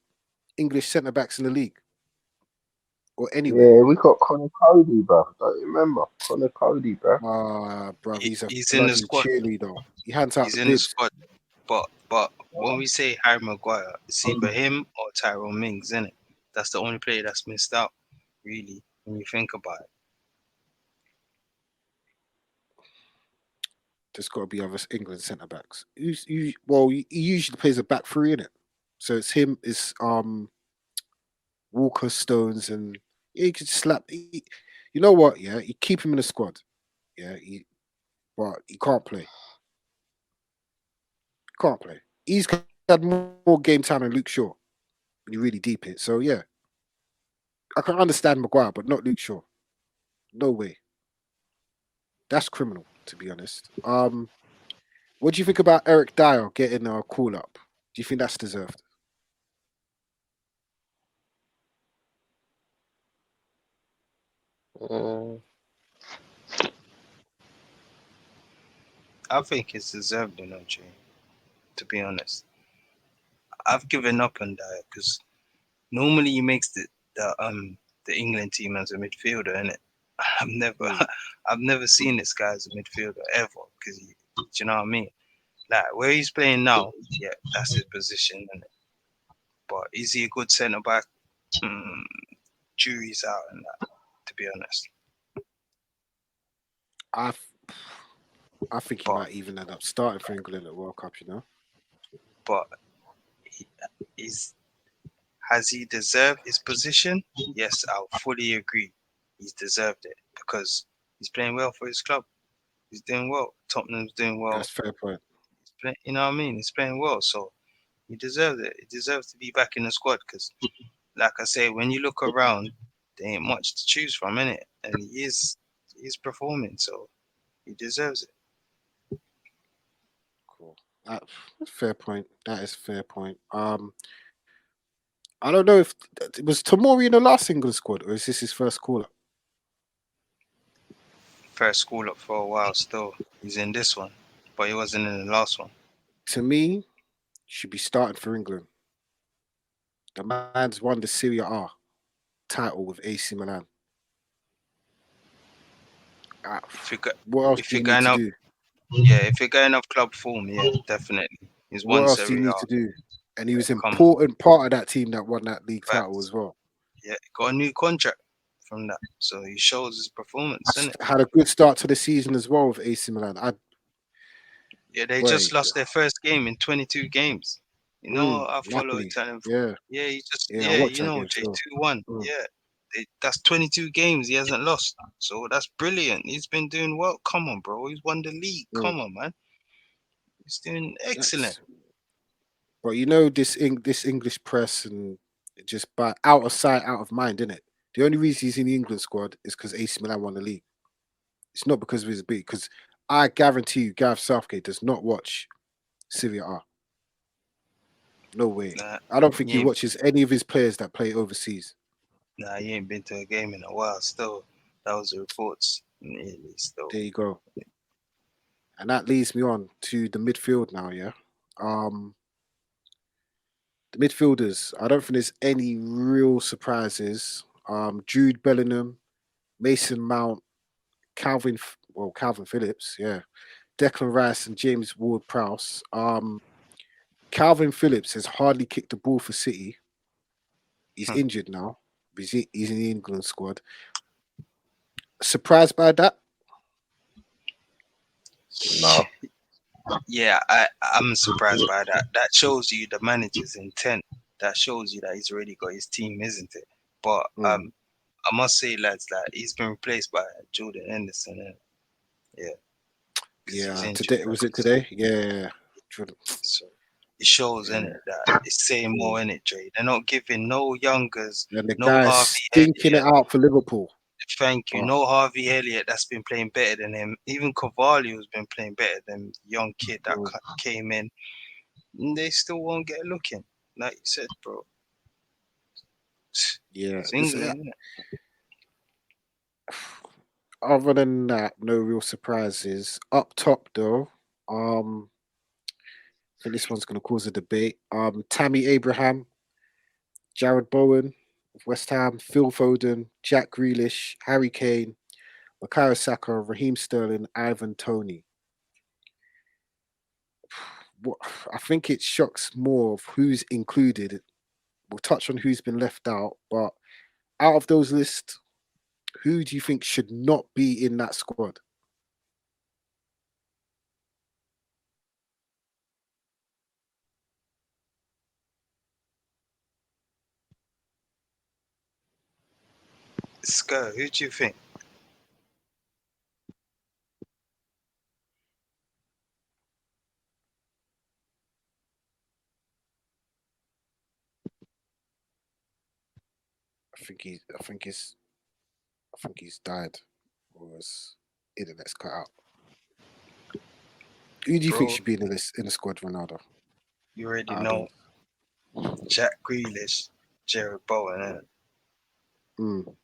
English centre backs in the league or anywhere. Yeah, we got Connor Cody, bro. Don't you remember Connor Cody, bro? Ah, bruv, he's a He's in the bloody squad. cheerleader. He hands out He's the in the bibs. squad. But when we say Harry Maguire, it's either him or Tyrone Mings, isn't it? That's the only player that's missed out, really, when you think about it. There's got to be other England centre backs. Well, he usually plays a back three in it, so it's him. It's Walker, Stones, and he could slap. You know what? Yeah, you keep him in the squad. Yeah, but he can't play. Can't play. He's had more game time than Luke Shaw when you really deep it. So yeah, I can understand Maguire, but not Luke Shaw. No way. That's criminal, to be honest. What do you think about Eric Dyer getting a call up? Do you think that's deserved? Uh, I think it's deserved, Jay, to be honest. I've given up on that because normally he makes the England team as a midfielder, innit? I've never Mm. I've never seen this guy as a midfielder ever because do you know what I mean? Like where he's playing now, yeah, that's his position, innit? But is he a good centre back? Mm, jury's out on that, to be honest. I I think he But might even end up starting for England at World Cup. You know, but he, is has he deserved his position? Yes, I'll fully agree. He's deserved it because he's playing well for his club. He's doing well. Tottenham's doing well. that's fair point. You know what I mean? He's playing well, so he deserves it. He deserves to be back in the squad because, like I say, when you look around, there ain't much to choose from, innit? And he's performing, so he deserves it. Cool. Fair point. That is fair point. I don't know if it was Tomori in the last England squad or is this his first call up. First school up for a while still. He's in this one, but he wasn't in the last one. To me, should be starting for England. The man's won the Serie A title with AC Milan. If you got, What else if do you're you need going to up, do? yeah, if you're going off club form, yeah, definitely. He's What won else do you Serie A. need to do? And he was Come on, important part of that team that won that league title facts. as well. Yeah, got a new contract from that, so he shows his performance, innit? Had a good start to the season as well with AC Milan. Yeah, they Boy, just lost their first game in 22 games. You know, I follow Napoli. Italian. Yeah, Yeah, he just yeah, I watched you that know, game J still. 2-1. Mm, Yeah, that's 22 games he hasn't lost. So that's brilliant. He's been doing well. Come on, bro. He's won the league. mm. Come on, man. He's doing excellent. That's, but you know this English press and just by out of sight, out of mind, innit? The only reason he's in the England squad is because AC Milan won the league. It's not because of his big. Because I guarantee you, Gareth Southgate does not watch Serie A. No way. Nah, I don't think he he ain't, watches any of his players that play overseas. he ain't been to a game in a while. Still, that was the reports. Still, There you go. And that leads me on to the midfield now, yeah. Um, the midfielders, I don't think there's any real surprises. Jude Bellingham, Mason Mount, Calvin Phillips, yeah. Declan Rice and James Ward-Prowse. Calvin Phillips has hardly kicked the ball for City. He's hmm. injured now. He's in the England squad. Surprised by that? no. Yeah, I'm surprised by that. That shows you the manager's intent. That shows you that he's already got his team, isn't it? But Mm. I must say, lads, that he's been replaced by Jordan Henderson. Yeah, because he's Yeah, injured. today was it today? Yeah. So it shows Yeah. in it that it's saying more in it, Dre. They're not giving no youngers, And the no guy's Harvey stinking it Elliott. out for Liverpool. Thank you. Oh, No Harvey Elliott that's been playing better than him. Even Carvalho's been playing better than the young kid that mm, came in. And they still won't get a look in. Like you said, bro. yeah. It's England, isn't it? Other than that, no real surprises. Up top though, I think this one's going to cause a debate. Tammy Abraham, Jared Bowen of West Ham, Phil Foden, Jack Grealish, Harry Kane, Bukayo Saka, Raheem Sterling, Ivan Toney. What I think it shocks more of who's included. We'll touch on who's been left out, but out of those lists, who do you think should not be in that squad? Skur, who do you think? I think he's died, or his internet's cut out. Who do you think Bro, should be in the squad, Ronaldo? you already Out of know. those? Jack Grealish, Jared Bowen, Mm,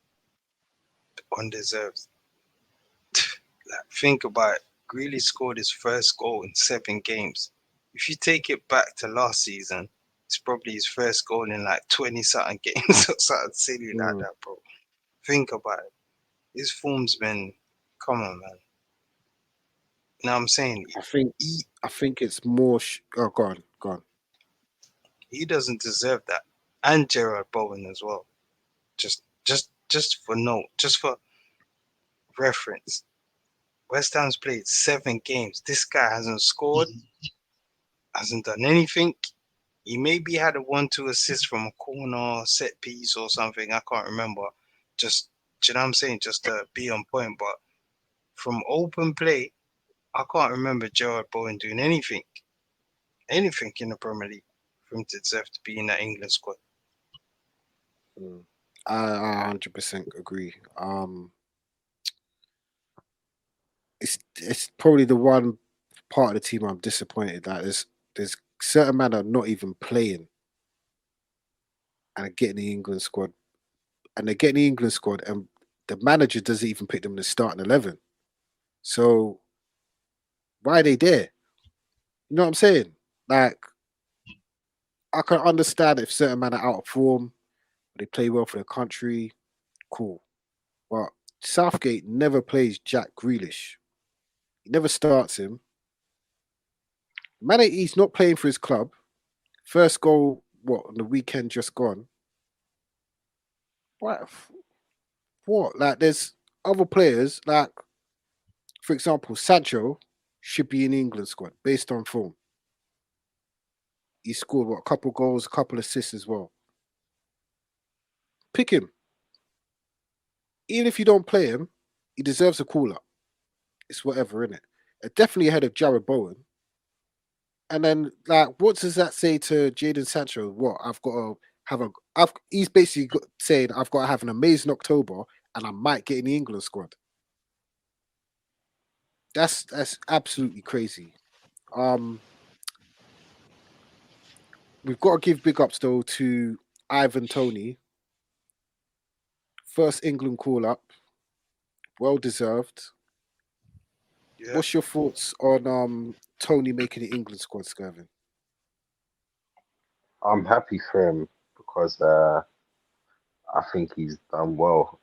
undeserved. Like, think about it. Grealish scored his first goal in 7 games. If you take it back to last season, it's probably his first goal in like 20 something games or something silly like mm. that, bro. Think about it. His form's been, come on, man. You know what I'm saying? I think He, I think it's more. Oh, go on, go on. he doesn't deserve that. And Gerard Bowen as well. Just for note, just for reference. West Ham's played 7 games. This guy hasn't scored, hasn't done anything. He maybe had a 1-2 assist from a corner, set piece or something. I can't remember. Just, do you know what I'm saying? Just to be on point. But from open play, I can't remember Gerard Bowen doing anything in the Premier League for him to deserve to be in that England squad. Mm. I 100% agree. It's probably the one part of the team I'm disappointed that there's certain men are not even playing and are getting the England squad, and they're getting the England squad, and the manager doesn't even pick them in the starting 11. So why are they there? You know what I'm saying? Like, I can understand if certain men are out of form, they play well for the country, cool. But Southgate never plays Jack Grealish. He never starts him. Man, he's not playing for his club. First goal, what, on the weekend just gone? What? What? Like, there's other players, like, for example, Sancho should be in the England squad based on form. He scored, what, a couple goals, a couple assists as well. Pick him. Even if you don't play him, he deserves a call up. It's whatever, innit? Definitely ahead of Jared Bowen. And then, like, what does that say to Jadon Sancho? What I've got to have a. He's basically saying I've got to have an amazing October, and I might get in the England squad. That's absolutely crazy. Um, we've got to give big ups though to Ivan Toney, first England call up, well deserved. Yeah. What's your thoughts on Tony making the England squad, Skervin? I'm happy for him because I think he's done well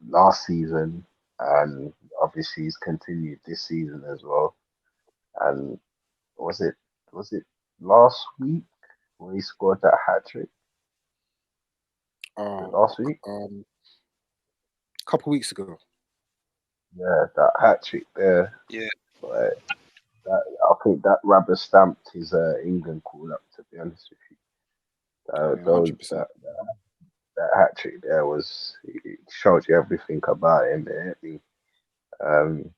last season, and obviously he's continued this season as well. And was it was it last week when he scored that hat trick? Uh, Last week, a couple weeks ago. yeah, that hat trick there. Yeah. Like, that, I think that rubber stamped his England call up. To be honest with you, Yeah, those 100%. that hat trick there was, it showed you everything about him. Um,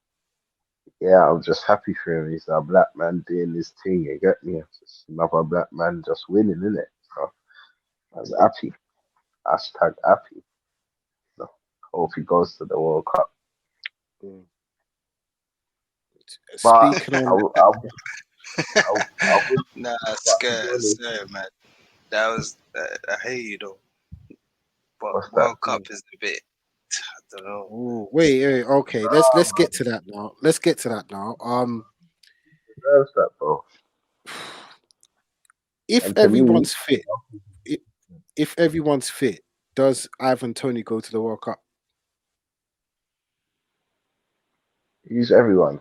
Yeah, I'm just happy for him. He's a black man doing this thing. You get me? It's just another black man just winning, innit? So I was happy. Hashtag happy. So, hope he goes to the World Cup. Mm. But Speaking I, on, w- I, w- I would. Nah, But to be honest, scare, man. That was I hear you though, but what's that? World Cup is a bit. I don't know. ooh, wait, okay, let's get to that now. Let's get to that now. What's that, bro? If And to me, everyone's fit, i- if everyone's fit, does Ivan Tony go to the World Cup? use everyone.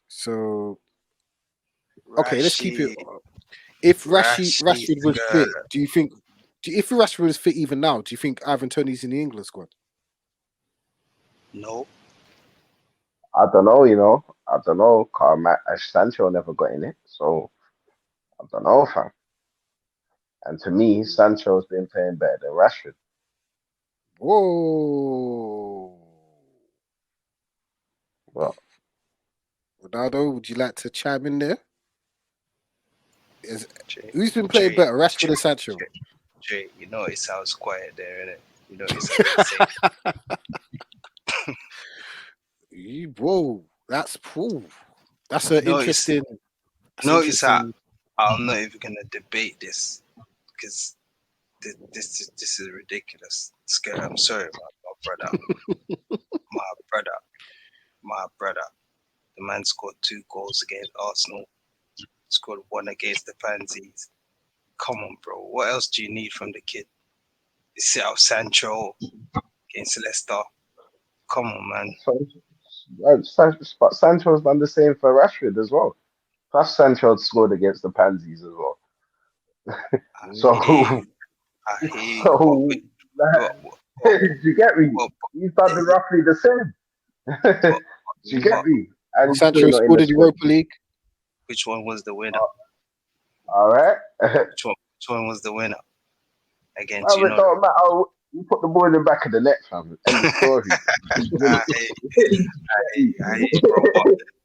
So okay, let's keep it. Rashid, If Rashid, Rashford was fit, do you think? If Rashford was fit even now, do you think Ivan Tony's in the England squad? no. I don't know, I don't know. Sancho never got in it, so I don't know, fam. And to me, Sancho's been playing better than Rashford. Whoa, Well, Ronaldo, would you like to chime in there? Is Jay, who's been playing Jay, better, Rashford or Sancho? Jay, you know it sounds quiet there, innit? You know it's a bit safe. Whoa, that's cool. That's an Notice, interesting. That's notice how interesting. I'm not even gonna debate this because this is ridiculous. I'm sorry, my brother, my brother, my brother. The man scored 2 goals against Arsenal. Scored 1 against the Pansies. Come on, bro. What else do you need from the kid? You see out Sancho against Leicester. Come on, man. but Sancho's done the same for Rashford as well. Plus, Sancho scored against the Pansies as well. I So, hear you. I hear you. so But, do but, you get me? but, He's done roughly the same. Do but, you get but me? And he's still Sancho not in scored the in squad. Europa League. which one was the winner? All right. Which one was the winner? Against, Well, it don't matter. You put the ball in the back of the net, fam. End of story. I hate you, bro.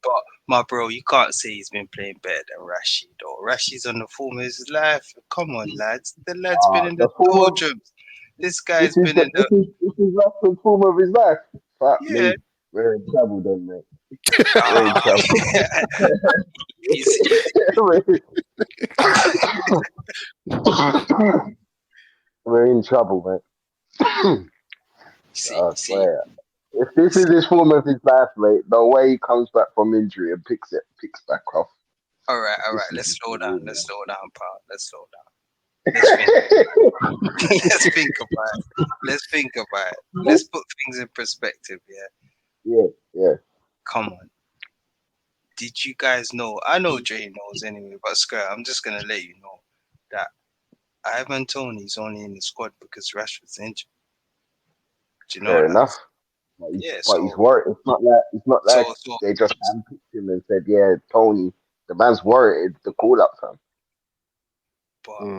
But my bro, you can't say he's been playing better than Rashid. Or Rashid's on the form of his life. Come on, lads. The lad's been in the The form of doldrums. This guy's this is been in the this is Rashford's form of his life. Fuck yeah. me. We're in trouble then, mate. We're in Ah, trouble. easy. We're in trouble, mate. See, I see, swear. If this is his form of his life, mate, the way he comes back from injury and picks back off. all right. This is Let's slow down. Let's slow down, pal. Let's slow down. Let's think. yeah. Let's think about it. Let's think about it. Let's put things in perspective. Yeah. Yeah. Come on. Did you guys know? I know Jay knows anyway, but Skirt, I'm just gonna let you know that Ivan Tony's only in the squad because Rashford's injured. Do you know Fair that? enough. Yeah. But he's worried. It's not like So, they just handpicked him and said, "Yeah, Tony." The man's worried. The call up, fam.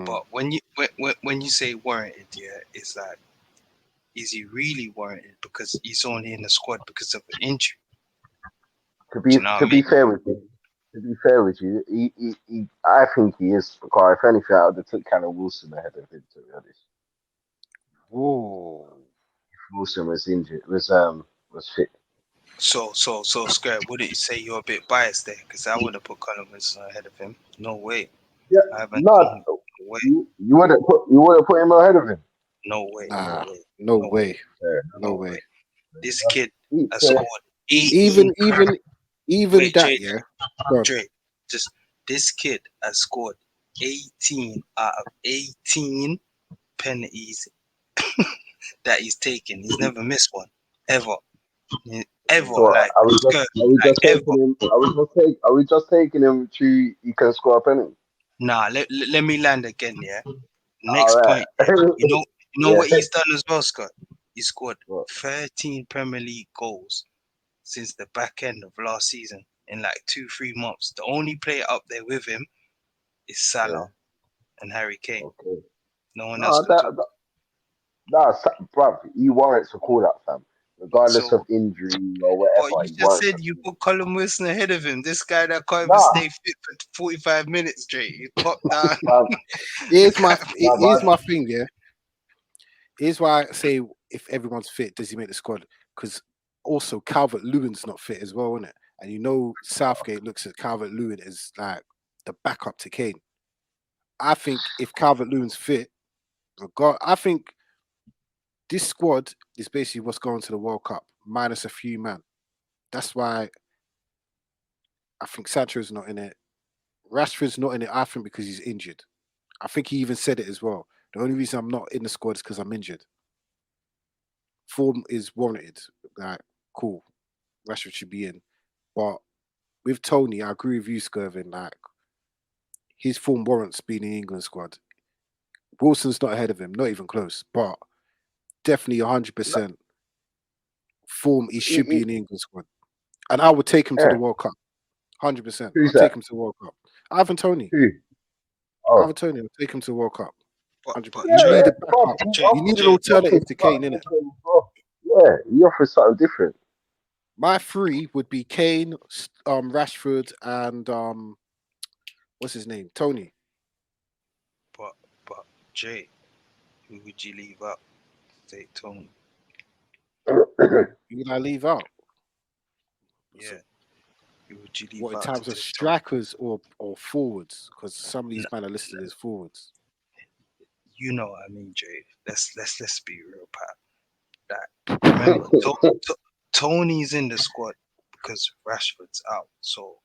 but when you say warranted, yeah, it's like, is he really warranted because he's only in the squad because of an injury? To Do be you know what to I mean? be fair with you, I think he is. Because if anything, I would have took Callum Wilson ahead of him. To be honest, Whoa. Wilson was injured. Was fit. So, Skirt, wouldn't you say you're a bit biased there? Because I would have put Colin Wilson ahead of him. No way. Yeah, Ivan not Tony. No way. you would have put him ahead of him. No way. No Nah, way. no No way. way. Fair No No way. way. This kid has enough. scored 18 Even even even Wait, that, Jay, yeah. Go on. Dre, just this kid has scored 18 out of 18 penalties that he's taken. He's never missed one. Ever. Ever. So Like, Skirt, are we like just ever. taking him? Are we just taking him to he can score a penalty? Nah, let me land again, yeah? All Next right. point, yeah? You know Yeah. what he's done as well, Scott? He scored What? 13 Premier League goals since the back end of last season in like 2-3 months. The only player up there with him is Salah and Harry Kane. Okay. No one else No, can talk. bruv, he warrants a call up, fam. regardless So, of injury or but whatever. you He just won't. said you put Colin Wilson ahead of him. This guy that can't even Nah, stay fit for 45 minutes straight. He popped down. bruv, The Here's my guy- here's my thing, yeah. Here's why I say if everyone's fit, does he make the squad? Because also Calvert Lewin's not fit as well, isn't it? And you know Southgate looks at Calvert Lewin as like the backup to Kane. I think if Calvert Lewin's fit, I think this squad is basically what's going to the World Cup, minus a few man. That's why I think Sancho's not in it. Rashford's not in it, I think, because he's injured. I think he even said it as well. The only reason I'm not in the squad is because I'm injured. Form is warranted. Like, cool. Rashford should be in. But with Tony, I agree with you, Skervin. Like, his form warrants being in the England squad. Wilson's not ahead of him, not even close. But definitely 100% form, he should be he, in the England squad. And I would take him to the yeah. World Cup. 100%. Who's I'll take that? him to the World Cup. Ivan Tony. Who? Oh, Ivan Tony, I'll take him to the World Cup. but 100%. yeah, You need a bruv, backup. he Jay, You need an Jay, alternative to Kane, something innit? different, bro. Yeah, he offers something different. My three would be Kane, Rashford, and what's his name? Tony. but, but Jay, who would you leave out? Say Tony. Who would I leave out? Yeah. So, Who would you leave what in out terms to of take Tony? strikers or forwards? Because some of these men are listed as forwards. You know what I mean, Jay. Let's be real, Pat. That remember, Tony's in the squad because Rashford's out. So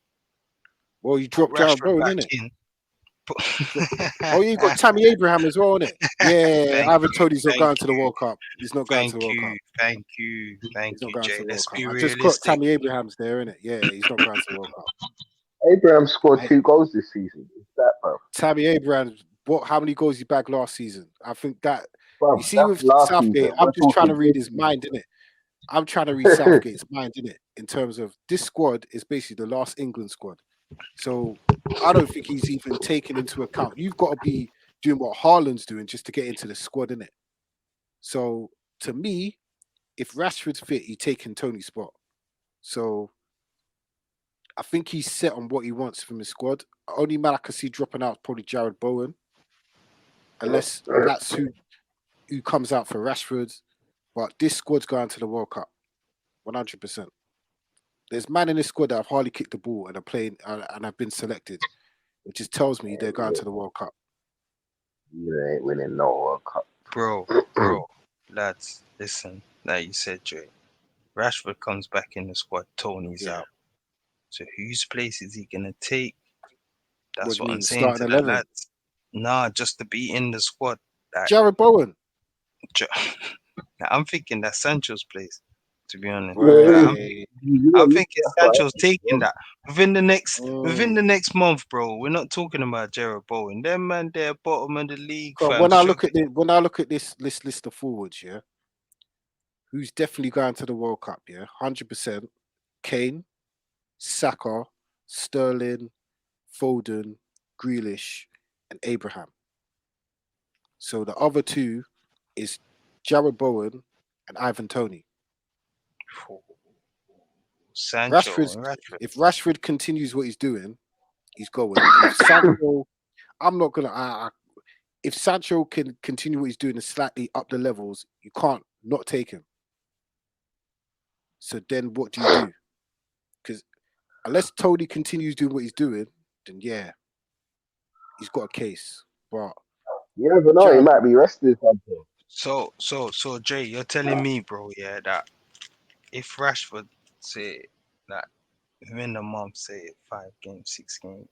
Well, you put dropped Jared Rashford Bowen, back innit? in. Oh, you got Tammy Abraham as well, innit? Yeah, Thank Ivan Tony's not thank going to the World Cup. He's not going to the World Cup. thank you, He's not thank you, going to Jay. the World Let's Cup. be I just clocked realistic. Tammy Abraham's there, innit? Yeah, he's not going to the World Cup. Abraham scored Hey. 2 goals this season. Is that, bro? Tammy Abraham, how many goals he bagged last season? I think that Bro, you see that's with last Southgate, season. I'm We're just trying to talking read this his mind, innit? I'm trying to read season. Southgate's mind, innit? In terms of this squad is basically the last England squad. So I don't think he's even taken into account. You've got to be doing what Haaland's doing just to get into the squad, innit? So to me, if Rashford's fit, he's taking Tony's spot. So I think he's set on what he wants from his squad. Only man I can see dropping out is probably Jared Bowen, unless that's who comes out for Rashford. But this squad's going to the World Cup, 100%. There's man in this squad that have hardly kicked the ball and are playing and have been selected, which just tells me they're going to the World Cup. You ain't winning no World Cup. Bro, lads, listen, like you said, Jay. Rashford comes back in the squad, Tony's Yeah. out. So whose place is he gonna take? What That's do you what I'm mean, saying to starting the 11? lads. Nah, just to be in the squad. Like, Jared Bowen. I'm thinking that's Sancho's place, to be honest. Right. I'm thinking That's Sancho's right. taking that within the next Mm. month, bro. We're not talking about Jared Bowen. Them man, they're bottom of the league, So fam. when I look at this list of forwards, yeah, who's definitely going to the World Cup, yeah, 100%. Kane, Saka, Sterling, Foden, Grealish, and Abraham. So the other two is Jared Bowen and Ivan Tony. Sancho Rashford's and Rashford. if Rashford continues what he's doing, he's going. And if Sancho, I'm not gonna. If Sancho can continue what he's doing and slightly up the levels, you can't not take him. So then what do you do? Because unless Tony continues doing what he's doing, then yeah, he's got a case. But You never know. He Jared, might be rested. So Jay, you're telling me, bro, yeah, that if Rashford say that within the month, say 5 games, 6 games,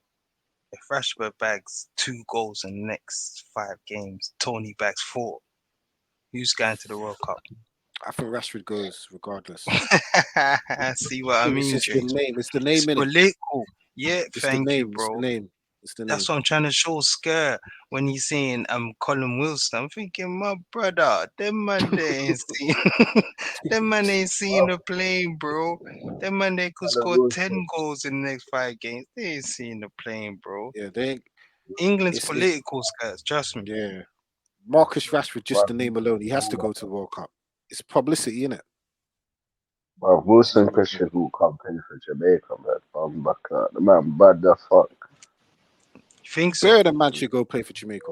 if Rashford bags 2 goals in the next 5 games, Tony bags 4, who's going to the World Cup? I think Rashford goes regardless. See what I I think it's mean, just Jay? the name. It's the It's name, innit? political. Yeah, It's the thank you, name. It's the bro. name. It's the name. That's what I'm trying to show Scare when he's saying Colin Wilson. I'm thinking, my brother, them man they ain't seen them man ain't seen the plane, bro. Them man they could score 10 goals in the next 5 games. They ain't seen the plane, bro. Yeah, they ain't. England's It's political, Scars, trust me. yeah. Marcus Rashford, just the name alone, he has to go to the World Cup. It's publicity, innit? Well, Wilson Christian who come play for Jamaica, man. The man bad the fuck. You think so? Better than man should go play for Jamaica.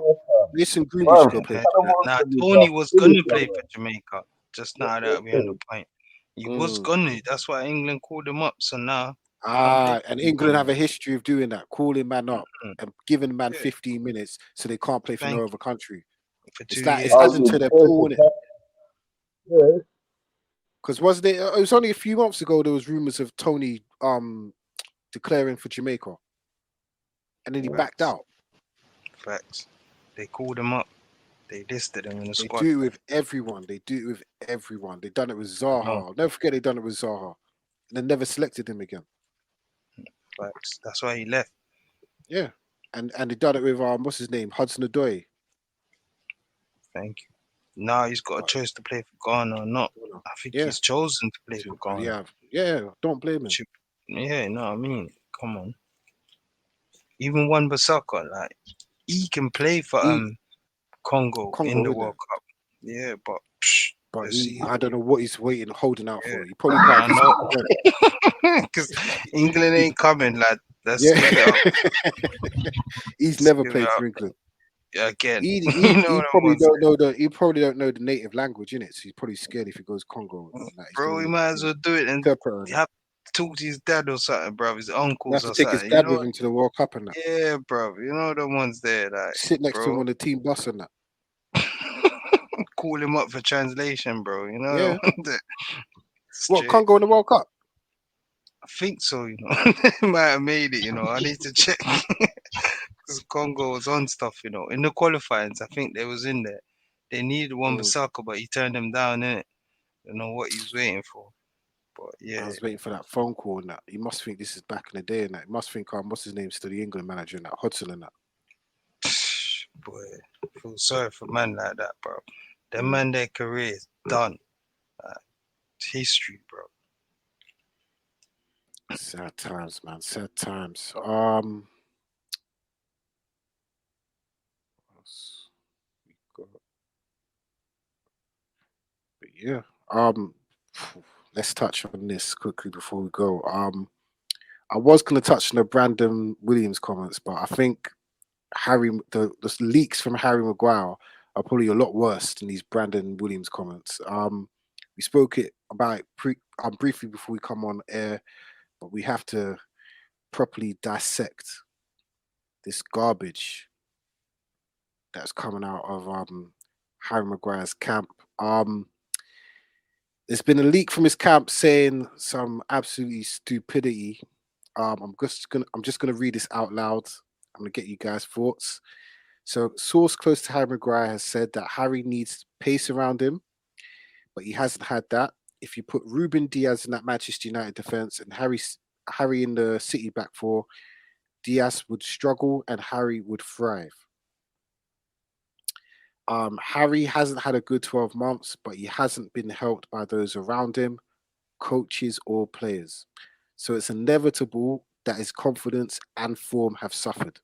Mason Greenwood should Bro, go play Yeah. for Callum Now Wilson is a Tony was gonna finisher, play man. for Jamaica. Just now that we're on the Listen, point, he was Mm. gonna. That's why England called him up. So now he can't play for And England England. have a history of doing that, calling man up Mm, and giving man yeah, 15 minutes so they can't play for no thank other country. you for It's 2 years. it's I adding to mean, their there's pool, a innit? fact, yeah. Because was there? It was only a few months ago there was rumors of Tony declaring for Jamaica, and then he backed Facts, out. facts. They called him up. They listed him in the They squad. do it with everyone. They do it with everyone. They done it with No, Zaha. I'll never forget they done it with Zaha, and they never selected him again. facts. That's why he left. Yeah, and they done it with what's his name, Hudson-Odoi. Thank you. Now he's got a But choice to play for Ghana or not. you know, I think yeah, he's chosen to play for Ghana. yeah. Don't blame him. Which, yeah, you know what I mean? Come on. Even Wan Bissaka, like he can play for He Congo in Congo, the isn't World it? Cup. Yeah, but But let's he, see. I don't know what he's waiting, holding out Yeah, for. He probably can't I even know. speak again. Because England He, ain't coming, lad. Let's yeah, spell it up. he's Let's never give it played up for England. again. He You he know he them probably ones don't know the native language in it, so he's probably scared if he goes Congo there. and that he's Bro, gonna he get might as well do it and interpreter. have to talk to his dad or something, bro. His You have uncles to or take his something. You dad know? with him to the World Cup and that. Yeah, bro. You know the ones there, like, Sit next to him bro. on the team bus and that. Call him up for translation, bro. You know the Yeah. ones there. What, Straight. Congo in the World Cup? I think so, you know. They might have made it, you know. I need to check. Because Congo was on stuff, you know. In the qualifyings, I think they was in there. They needed Wan Mm. Bissaka, but he turned them down, innit? Don't know what he was waiting for. But I yeah, was waiting for that phone call and that. You must think this is back in the day and that. You must think what's his name, still the England manager and that, Hudson and that. boy, I feel sorry for man like that, bro. Them Mm. man, their career is done. It's history, bro. Sad times, man. Sad times. What else we got? But yeah. Let's touch on this quickly before we go. I was gonna touch on the Brandon Williams comments, but I think the leaks from Harry Maguire are probably a lot worse than these Brandon Williams comments. We spoke about it briefly before we come on air, but we have to properly dissect this garbage that's coming out of Harry Maguire's camp. There's been a leak from his camp saying some absolutely stupidity. I'm just gonna read this out loud. I'm gonna get you guys' thoughts. So, source close to Harry Maguire has said that Harry needs pace around him, but he hasn't had that. If you put Ruben Diaz in that Manchester United defense and Harry in the City back four, Diaz would struggle and Harry would thrive. Harry hasn't had a good 12 months, but he hasn't been helped by those around him, coaches or players. So it's inevitable that his confidence and form have suffered.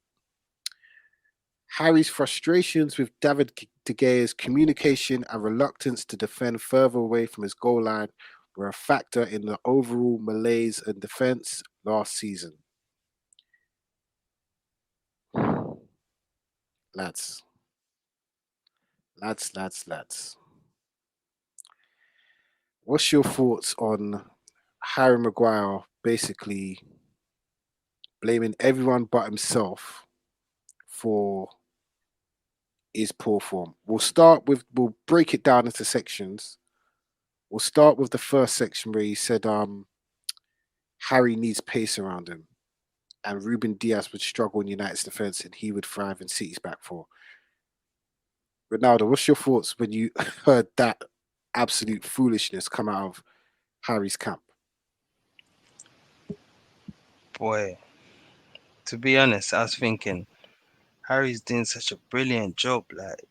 Harry's frustrations with David De Gea's communication and reluctance to defend further away from his goal line were a factor in the overall malaise in defence last season. Lads, lads. What's your thoughts on Harry Maguire basically blaming everyone but himself for his poor form? We'll break it down into sections. We'll start with the first section where he said Harry needs pace around him and Ruben Diaz would struggle in United's defence and he would thrive in City's back four. Ronaldo, what's your thoughts when you heard that absolute foolishness come out of Harry's camp? Boy, to be honest, I was thinking Harry's doing such a brilliant job. Like,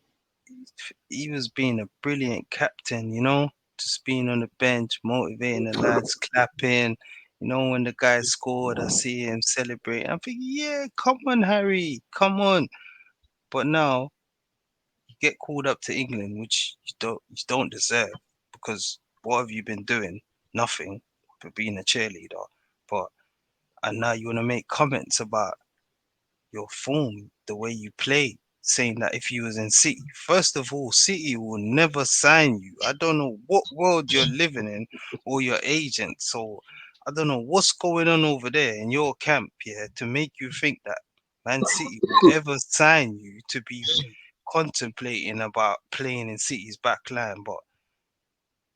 he was being a brilliant captain, you know, just being on the bench, motivating the lads, clapping. You know, when the guy scored, I see him celebrate. I'm thinking, yeah, come on, Harry, come on. But now you get called up to England, which you don't deserve, because what have you been doing? nothing for being a cheerleader. But and now you want to make comments about your form, the way you play, saying that if you was in City, first of all, City will never sign you. I don't know what world you're living in or your agent. So I don't know what's going on over there in your camp, yeah, to make you think that Man City will ever sign you to be contemplating about playing in City's back line. But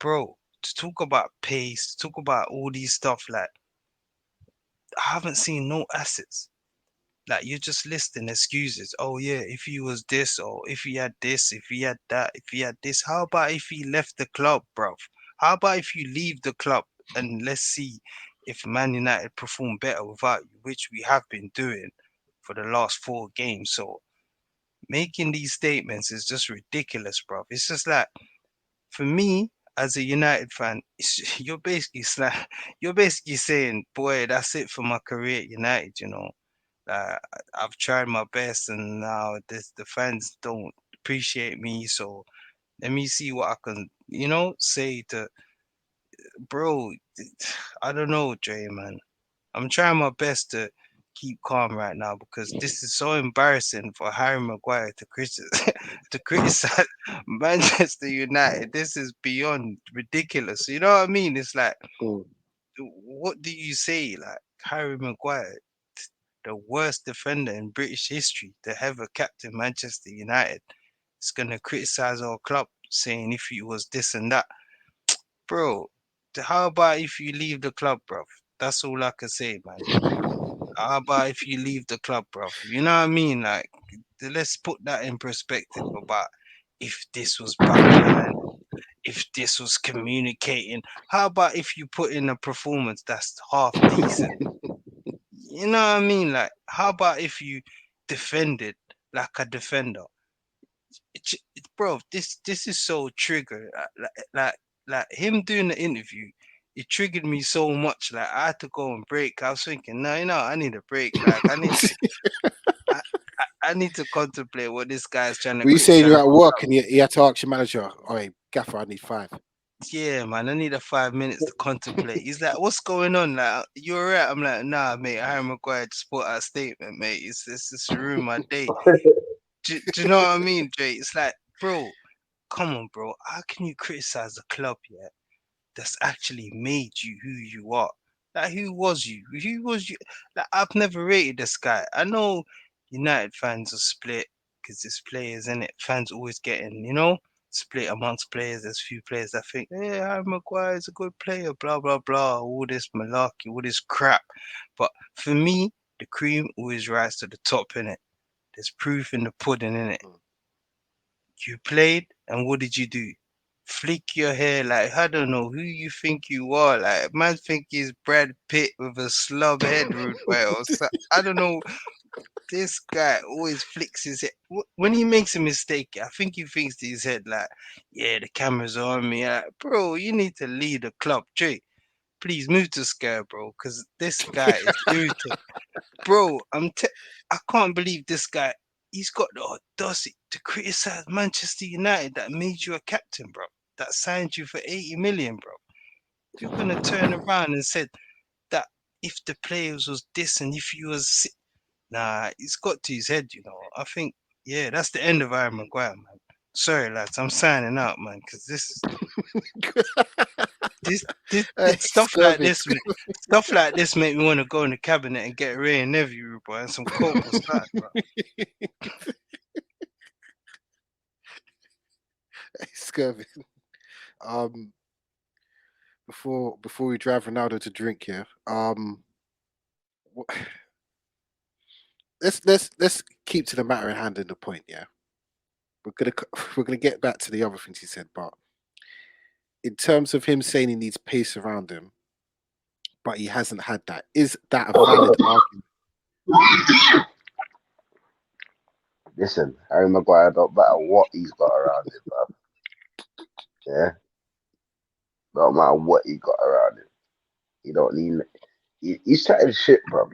bro, to talk about pace, to talk about all these stuff, like I haven't seen no assets. Like you're just listing excuses. Oh yeah, if he was this, or if he had this, if he had that, if he had this. How about if he left the club, bruv? How about if you leave the club and let's see if Man United perform better without you, which we have been doing for the last 4 games. So making these statements is just ridiculous, bruv. It's just like for me as a United fan, you're basically saying, boy, that's it for my career at United, you know. uh, I've tried my best, and now the fans don't appreciate me. So let me see what I can, say to bro. I don't know, Dre, man. I'm trying my best to keep calm right now because this is so embarrassing for Harry Maguire to to criticize Manchester United. This is beyond ridiculous. You know what I mean? It's like, what do you say? Like Harry Maguire, the worst defender in British history to ever captain Manchester United, is gonna criticize our club, saying if he was this and that, bro. How about if you leave the club, bro? That's all I can say, man. How about if you leave the club, bro? You know what I mean? Like, let's put that in perspective about if this was backline, if this was communicating. How about if you put in a performance that's half decent? You know what I mean? Like, how about if you defended like a defender? Bro, this is so triggered. Like him doing the interview, it triggered me so much. Like I had to go and break. I was thinking, no, I need a break. Like I, I need to contemplate what this guy's trying to Were you saying you're criticize at our work club. and you had to ask your manager, "All right, Gaffer, I need 5." Yeah, man, I need a 5 minutes to contemplate. He's like, what's going on? Like, you alright? I'm like, nah, mate. Harry Maguire just put out a statement, mate. It's just ruined my day. Do you know what I mean, Jay? It's like, bro, come on, bro. How can you criticize the club yet that's actually made you who you are? Like, who was you? Who was you? Like, I've never rated this guy. I know United fans are split because there's players in it. Fans always getting, split amongst players. There's few players that think, yeah, Harry Maguire is a good player, blah, blah, blah, all this malarkey, all this crap. But for me, the cream always rises to the top, innit? There's proof in the pudding, innit? You played, and what did you do? Flick your hair like I don't know who you think you are. Like man think he's Brad Pitt with a slub head, rude boy. Or I don't know. This guy always flicks his head when he makes a mistake. I think he thinks to his head like, "Yeah, the cameras are on me." Like, bro, you need to lead the club, Jay. Please move to Scare, bro, because this guy is irritating. Bro, I can't believe this guy. He's got the audacity to criticize Manchester United that made you a captain, bro. That signed you for 80 million, bro. You're gonna turn around and said that if the players was this and if you was nah, it's got to his head, you know. I think yeah, that's the end of Harry Maguire, man. Sorry, lads, I'm signing out, man, because this stuff like Skervin. stuff like this make me want to go in the cabinet and get Ray and Neville, bro, and some coke or something, bro. Skervin. Um, before we drive Ronaldo to drink here, wh- let's keep to the matter at hand in the point. Yeah, we're gonna get back to the other things he said, but in terms of him saying he needs pace around him, but he hasn't had that, is that a valid argument? Listen, Harry Maguire don't matter what he's got around him, bro. Yeah, don't matter what he got around him. He don't need. He's chatting shit, bro.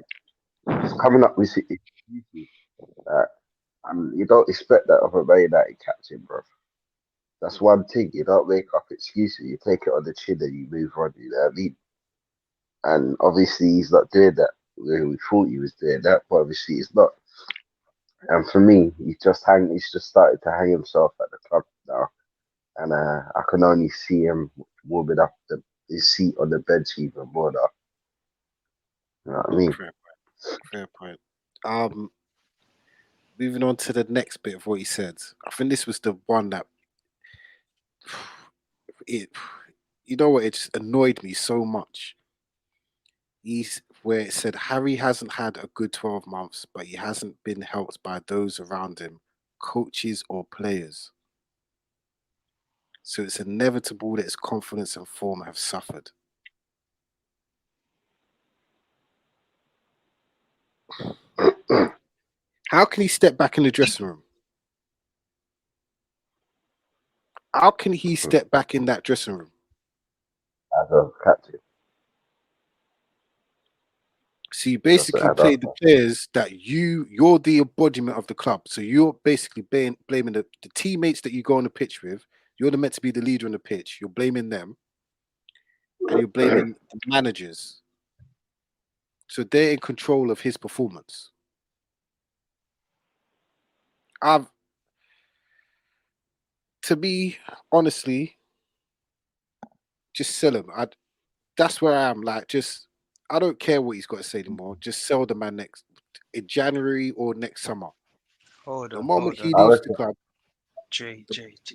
He's coming up with excuses, and you don't expect that of a Man United captain, bro. That's one thing. You don't make up excuses. You take it on the chin and you move on. You know what I mean? And obviously, he's not doing that. We thought he was doing that, but obviously, he's not. And for me, he's just started to hang himself at the club now, and I can only see him warming up his seat on the bench even more now. You know what I mean? Fair point. Fair point. Moving on to the next bit of what he said. I think this was the one that it. You know what? It just annoyed me so much. He's where it said Harry hasn't had a good 12 months, but he hasn't been helped by those around him, coaches or players. So it's inevitable that his confidence and form have suffered. How can he step back in the dressing room? How can he step back in that dressing room? As a captain, So you basically as played the players that you're the embodiment of the club. So you're basically blaming the teammates that you go on the pitch with. You're meant to be the leader on the pitch. You're blaming them, and you're blaming the managers. So they're in control of his performance. To me, honestly, just sell him. That's where I am. Like, just I don't care what he's got to say anymore. Just sell the man next in January or next summer. Hold The on, moment hold on. he I leaves the reckon. club, J.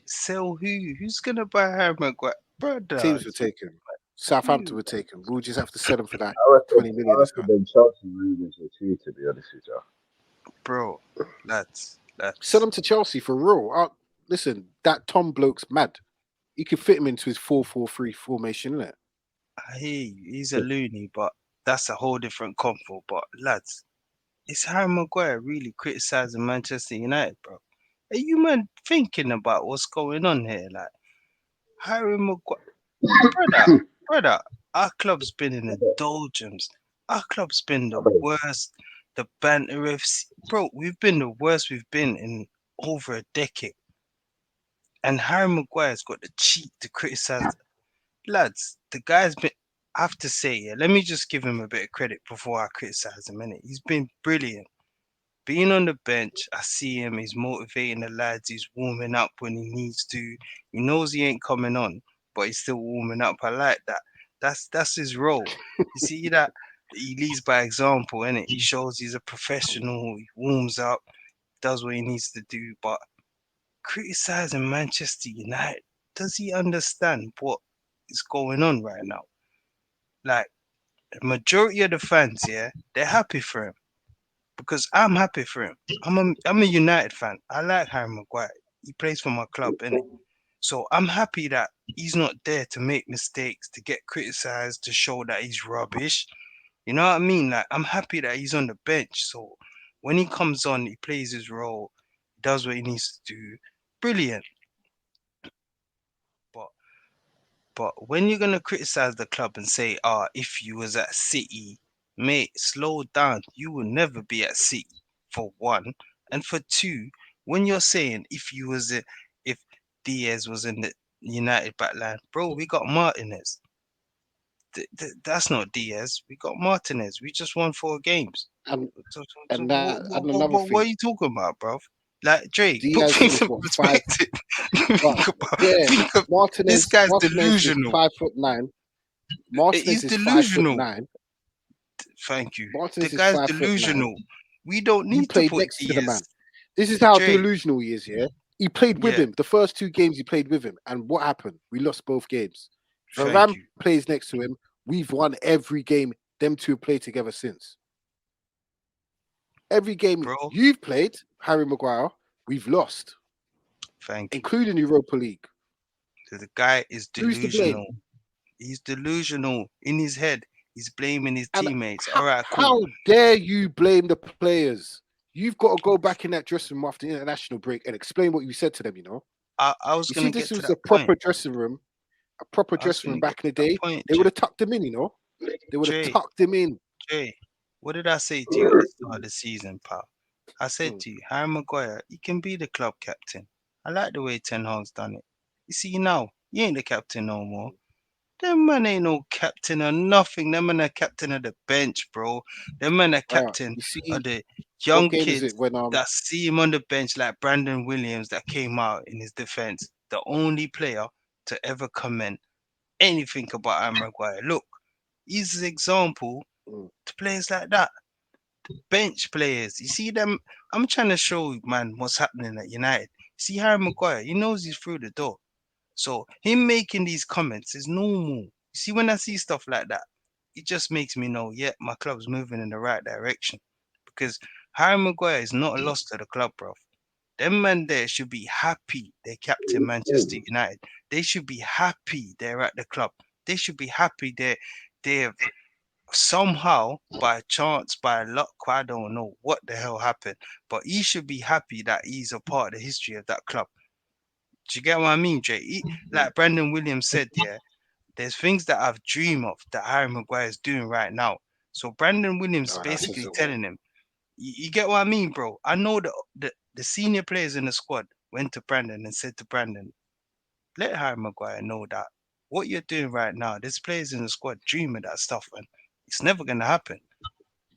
Sell who? Who's gonna buy Harry Maguire? Brother, teams will take him. Southampton who? would take him. We'll just have to sell him for that I reckon. 20 I million or reckon something. them Chelsea rumours are true. To be honest with you. Bro, that's Sell him to Chelsea for real. Listen, that Tom bloke's mad. You can fit him into his 4-4-3 formation, innit? I hear you. He's a loony, but that's a whole different convo. But lads, is Harry Maguire really criticizing Manchester United, bro? Are you man thinking about what's going on here? Like Harry Maguire, brother, our club's been in the doldrums. Our club's been the worst. The banter ifs, bro. We've been the worst we've been in over a decade. And Harry Maguire's got the cheek to criticize. Lads, the guy's been. I have to say, yeah. Let me just give him a bit of credit before I criticize him. Innit? He's been brilliant. Being on the bench, I see him. He's motivating the lads. He's warming up when he needs to. He knows he ain't coming on, but he's still warming up. I like that. That's his role. You see that he leads by example, innit? He shows he's a professional. He warms up, does what he needs to do. But criticizing Manchester United, does he understand what is going on right now? Like the majority of the fans, yeah, they're happy for him because I'm happy for him. I'm a United fan. I like Harry Maguire. He plays for my club, innit? So I'm happy that he's not there to make mistakes, to get criticized, to show that he's rubbish. You know what I mean? Like I'm happy that he's on the bench. So when he comes on, he plays his role, does what he needs to do. Brilliant. But But when you're gonna criticize the club and say, if you was at City, mate, slow down. You will never be at City, for one. And for two, when you're saying if Diaz was in the United backline, bro, we got Martinez. That's not Diaz. We got Martinez. We just won 4 games. And So, and that and another what are thing, you talking about, bro? Like Dre, put Diaz things is in what five, perspective. but yeah, Think of this guy's Martinez is delusional. 5'9". Martinez He's is five foot delusional. nine. Thank you. The Martinez is guy's 5'9". delusional. We don't You need to played put next to the man. DS. This is how Jay, delusional he is, yeah? He played with yeah, him. The first 2 games he played with him. And what happened? We lost both games. thank Varane you. plays next to him. We've won every game them two have played together since. Every game Bro, you've played, Harry Maguire, we've lost, thank you. including Europa League. The guy is Who's to blame? delusional. He's delusional in his head. He's blaming his And teammates. All right, cool. how dare you blame the players? You've got to go back in that dressing room after the international break and explain what you said to them, you know? I was You see, gonna this get to was that a point. proper dressing room. A proper I was dressing room gonna get back in to the that day, point, they would have tucked him in, you know? They would have Jay, tucked him in. Jay. What did I say to you at the start of the season, pal? I said Mm. to you, Harry Maguire, he can be the club captain. I like the way Ten Hag's done it. You see now, you ain't the captain no more. Them man ain't no captain or nothing. Them man are captain of the bench, bro. Them man are captain You of see, the what young game is kids it when that see him on the bench, like Brandon Williams that came out in his defense, the only player to ever comment anything about Harry Maguire. Look, he's an example Mm, to players like that. Bench players. You see them. I'm trying to show you, man, what's happening at United. See Harry Maguire, he knows he's through the door. So him making these comments is normal. You see, when I see stuff like that, it just makes me know, yeah, my club's moving in the right direction. Because Harry Maguire is not a loss to the club, bro. Them men there should be happy they're captain Manchester United. They should be happy they're at the club. They should be happy they've somehow, by chance, by luck, I don't know what the hell happened, but he should be happy that he's a part of the history of that club. Do you get what I mean, Jay? Like Brandon Williams said, yeah, there's things that I've dreamed of that Harry Maguire is doing right now. So Brandon Williams is oh, that says basically it all. telling him, you get what I mean, bro? I know the senior players in the squad went to Brandon and said to Brandon, let Harry Maguire know that what you're doing right now, there's players in the squad dream of that stuff, and it's never gonna happen.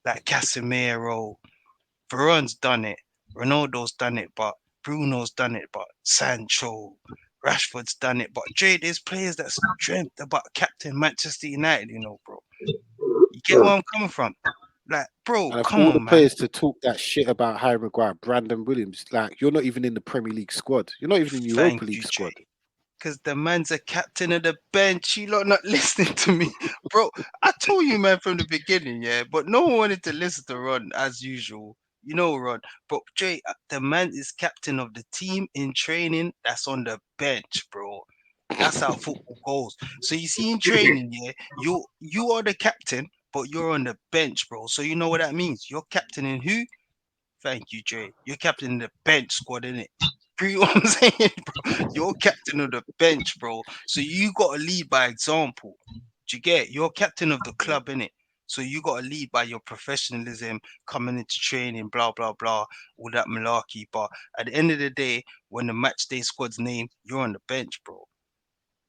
Like Casemiro, Varane's done it, Ronaldo's done it, but Bruno's done it, but Sancho, Rashford's done it. But Jay, there's players that's dreamt about captain Manchester United, bro. You get where I'm coming from? Like, bro, And of come all the on, man. players to talk that shit about Harry Maguire, Brandon Williams, like you're not even in the Premier League squad. You're not even in the Thank Europa you, League Jay. squad. Because the man's a captain of the bench. You lot not listening to me, bro. I told you, man, from the beginning, yeah. But no one wanted to listen to Ron as usual. You know, Ron. But Jay, the man is captain of the team in training. That's on the bench, bro. That's how football goes. So you see, in training, yeah, you are the captain, but you're on the bench, bro. So you know what that means. You're captaining who? Thank you, Jay. You're captain of the bench squad, innit? You know what I'm saying, bro? You're captain of the bench, bro. So you got to lead by example. Do you get it? You're captain of the club, innit? So you got to lead by your professionalism, coming into training, blah, blah, blah, all that malarkey. But at the end of the day, when the match day squad's name, you're on the bench, bro.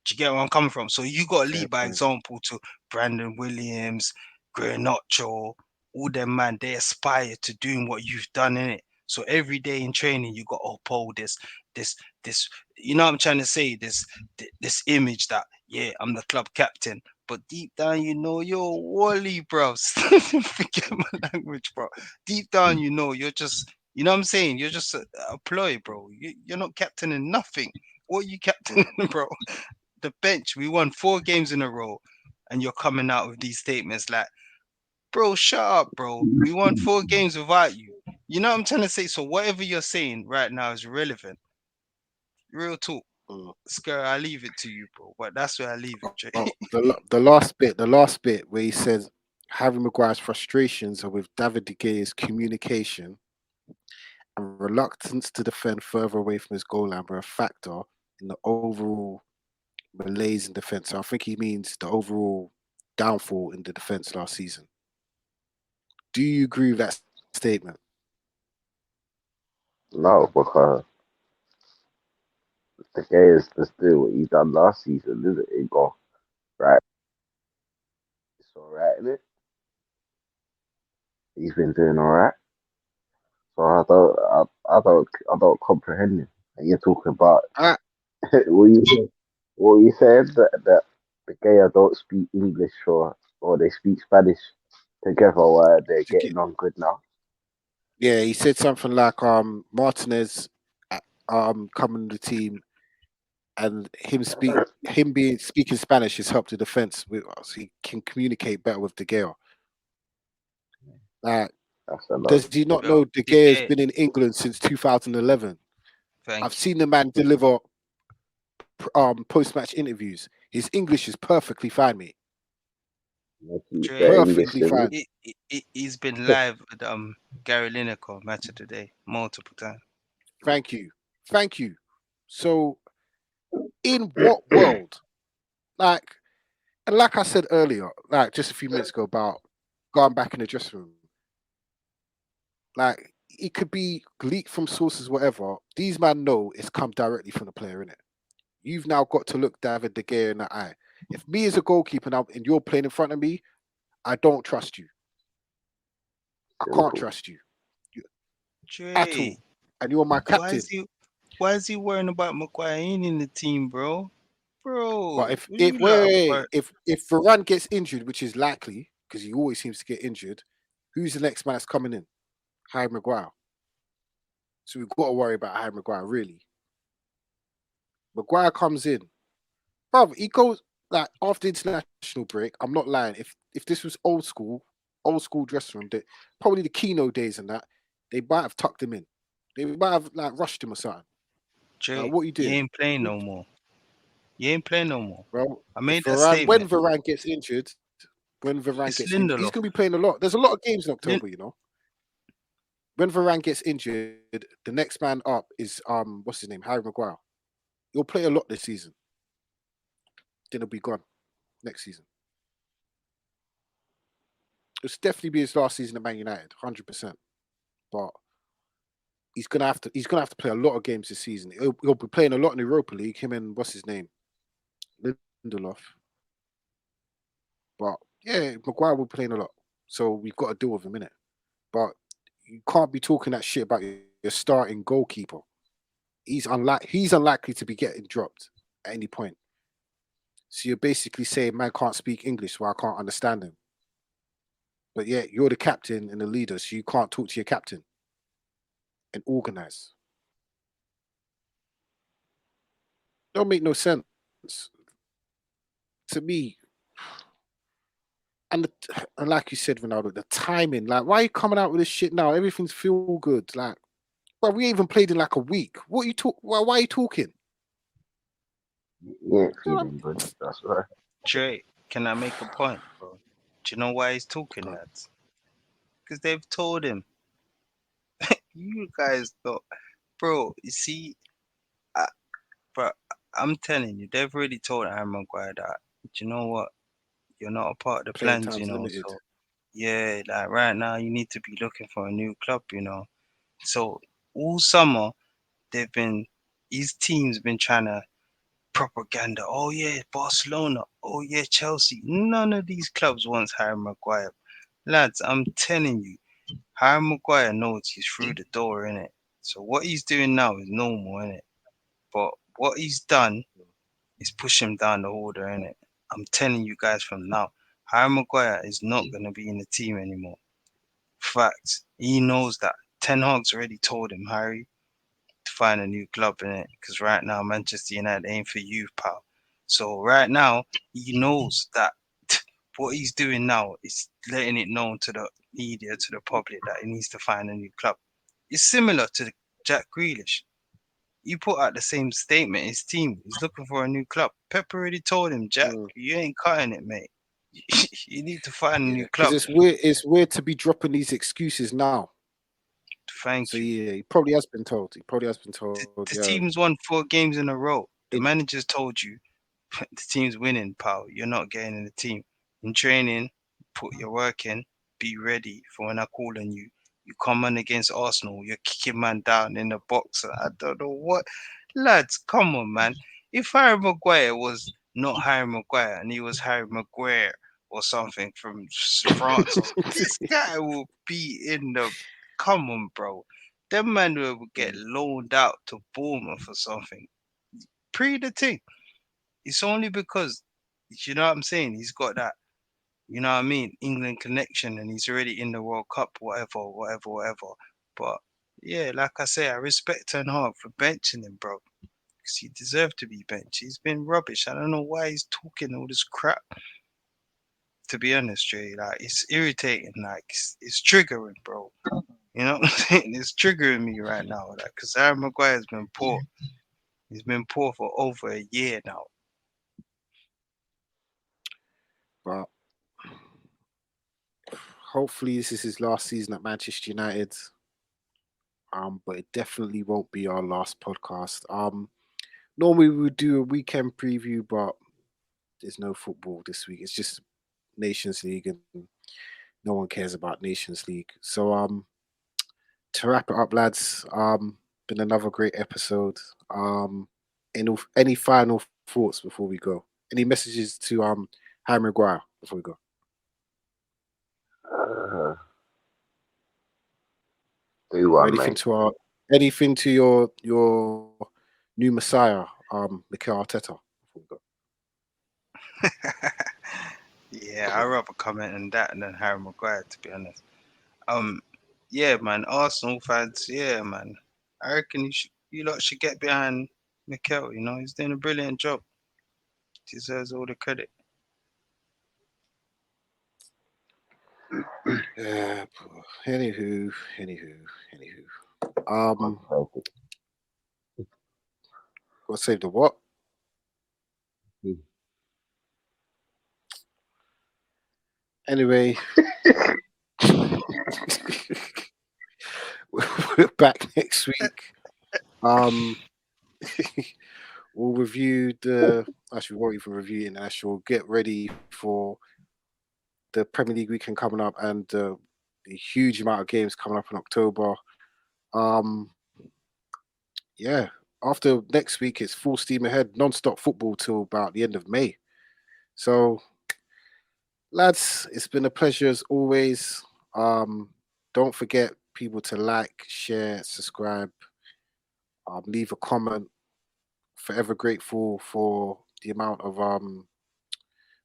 Do you get where I'm coming from? So you got to Fair lead by point. example to Brandon Williams, Garnacho, all them man. They aspire to doing what you've done in it. So every day in training, you got to uphold this, this. You know what I'm trying to say? This image that yeah, I'm the club captain. But deep down, you know you're Wally, bro. Forget my language, bro. Deep down, you know you're just. You know what I'm saying? You're just a ploy, bro. You're not captaining nothing. What are you captaining, bro? The bench. We won 4 games in a row, and you're coming out with these statements like, bro, shut up, bro. We won 4 games without you. You know what I'm trying to say? So whatever you're saying right now is relevant. Real talk. Mm. Scare, I leave it to you, bro. But that's where I leave it, Jay. Oh, the last bit where he says Harry Maguire's frustrations are with David De Gea's communication and reluctance to defend further away from his goal line were a factor in the overall malaise in defence. So I think he means the overall downfall in the defence last season. Do you agree with that statement? No, because the guy is just doing what he done last season, isn't it? He go right, it's all right, isn't it? He's been doing all right, so I don't comprehend him. And you're talking about I, what you said that the guy don't speak English or they speak Spanish together while they're getting on good now. yeah, he said something like Martinez coming to the team and him being speaking Spanish has helped the defense with so he can communicate better with De Gea. That's a lot. Does he not Bro, know De the Gea has gay. been in England since 2011? I've Thank you. seen the man deliver post match interviews. His English is perfectly fine, mate. Dre, The English Perfectly thing. fine. he's been live with Gary Lineker match of the day multiple times. Thank you. Thank you. So in what world? Like and like I said earlier, like just a few minutes ago about going back in the dressing room, like it could be leaked from sources, whatever. These men know it's come directly from the player, innit? You've now got to look David De Gea in the eye. If me as a goalkeeper now and you're playing in front of me, I don't trust you. I can't Simple. trust you at Dre, all. And you're my why captain. is he why is he worrying about Maguire ain't in the team, bro? But Bro, if what are if you lot wait, about? if Varane gets injured, which is likely because he always seems to get injured, who's the next man that's coming in? Harry Maguire. So we've got to worry about Harry Maguire, really. Maguire comes in. Bro, he goes like after international break. I'm not lying. If this was old school dressing room, probably the Keno days and that, they might have tucked him in. They might have like rushed him or something. Dre, What are you you doing? ain't playing no more. You ain't playing no more. Well, I if made that Varane, when statement. Varane gets injured, It's he's Lindelof. going to be playing a lot. There's a lot of games in Lin- October, you know. When Varane gets injured, the next man up is what's his name, Harry Maguire. He'll play a lot this season. Then he'll be gone next season. It's definitely be his last season at Man United, 100%. But he's gonna have to play a lot of games this season. He'll be playing a lot in the Europa League. Him and what's his name, Lindelof. But yeah, Maguire will be playing a lot, so we've got to deal with him in it. But you can't be talking that shit about your starting goalkeeper. He's unlikely to be getting dropped at any point. So you're basically saying man can't speak English, so I can't understand him. But yeah, you're the captain and the leader, so you can't talk to your captain and organize. Don't make no sense to me. And like you said, Ronaldo, the timing. Like, why are you coming out with this shit now? Everything's feel good. Like, well, we ain't even played in like a week. What you talk? Why are you talking? You ain't You know feeling good. That's right. Dre, can I make a point, bro? Do you know why he's talking what that? Because they've told him. You guys don't, bro. You see, I, bro, I'm telling you, they've already told Aaron Maguire that. Do you know what? You're not a part of the playing plans, time's limited. So yeah, like right now, you need to be looking for a new club. So all summer, they've been, his team's been trying to propaganda. Oh yeah, Barcelona. Oh yeah, Chelsea. None of these clubs wants Harry Maguire. Lads, I'm telling you, Harry Maguire knows he's through the door, innit? So what he's doing now is normal, innit? But what he's done is push him down the order, innit? I'm telling you guys from now, Harry Maguire is not gonna be in the team anymore. Facts. He knows that. Ten Hag's already told him, Harry, to find a new club in it. Because right now, Manchester United ain't for you, pal. So right now, he knows that what he's doing now is letting it known to the media, to the public, that he needs to find a new club. It's similar to Jack Grealish. He put out the same statement. His team is looking for a new club. Pep already told him, Jack, Mm, you ain't cutting it, mate. You need to find a yeah, new because club. it's weird. It's weird to be dropping these excuses now. So Thank you. yeah, he probably has been told. He probably has been The, told. the Yeah, team's won 4 games in a row. The it, manager's told you the team's winning, pal. You're not getting in the team. In training, put your work in. Be ready for when I call on you. You come on against Arsenal. You're kicking man down in the box. I don't know what. Lads, come on, man. If Harry Maguire was not Harry Maguire and he was Harry Maguire or something from France, this guy will be in the. Come on, bro. Them man will get Mm, loaned out to Bournemouth or something. Pre the thing. It's only because, you know what I'm saying? He's got that, you know what I mean, England connection, and he's already in the World Cup, whatever, whatever, whatever. But yeah, like I say, I respect Ten Hag for benching him, bro, because he deserved to be benched. He's been rubbish. I don't know why he's talking all this crap. To be honest, Jay, like it's irritating. Like it's triggering, bro. You know what I'm saying? It's triggering me right now, like because Aaron Maguire's been poor. He's been poor for over a year now. but hopefully this is his last season at Manchester United. But it definitely won't be our last podcast. Normally we would do a weekend preview, but there's no football this week. It's just Nations League, and no one cares about Nations League. So to wrap it up, lads, been another great episode. Any final thoughts before we go? Any messages to Harry Maguire before we go? Do Or one, mate. anything to your new messiah, Mikel Arteta before we go? Yeah, I'd rather comment on that than Harry Maguire, to be honest. Yeah, man, Arsenal fans, yeah, man. I reckon you lot should get behind Mikel. You know, he's doing a brilliant job. Deserves all the credit. Yeah. Anywho. Got to save the what? Anyway, we're back next week. We'll review actually, we won't even review international. Get ready for the Premier League weekend coming up and the huge amount of games coming up in October. Yeah, after next week, it's full steam ahead, non-stop football till about the end of May. So, lads, it's been a pleasure as always. Don't forget people to like, share, subscribe, leave a comment. Forever grateful for the amount of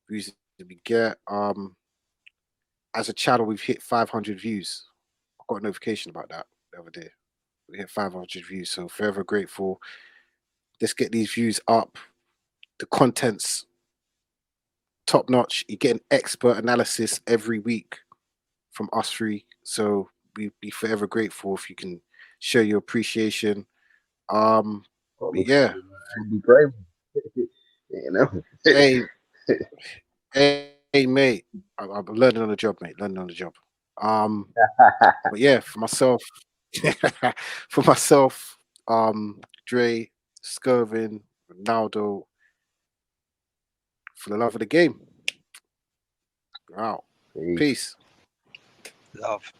views that we get. As a channel, we've hit 500 views. I got a notification about that the other day. We hit 500 views, so forever grateful. Let's get these views up. The content's top notch. You're getting expert analysis every week from us three, so we'd be forever grateful if you can show your appreciation. But yeah, Be brave. You know. hey, mate. I'm learning on the job, mate. Learning on the job. But yeah, for myself, Dre, Skervin, Ronaldo, for the love of the game. We're out. Peace. Love.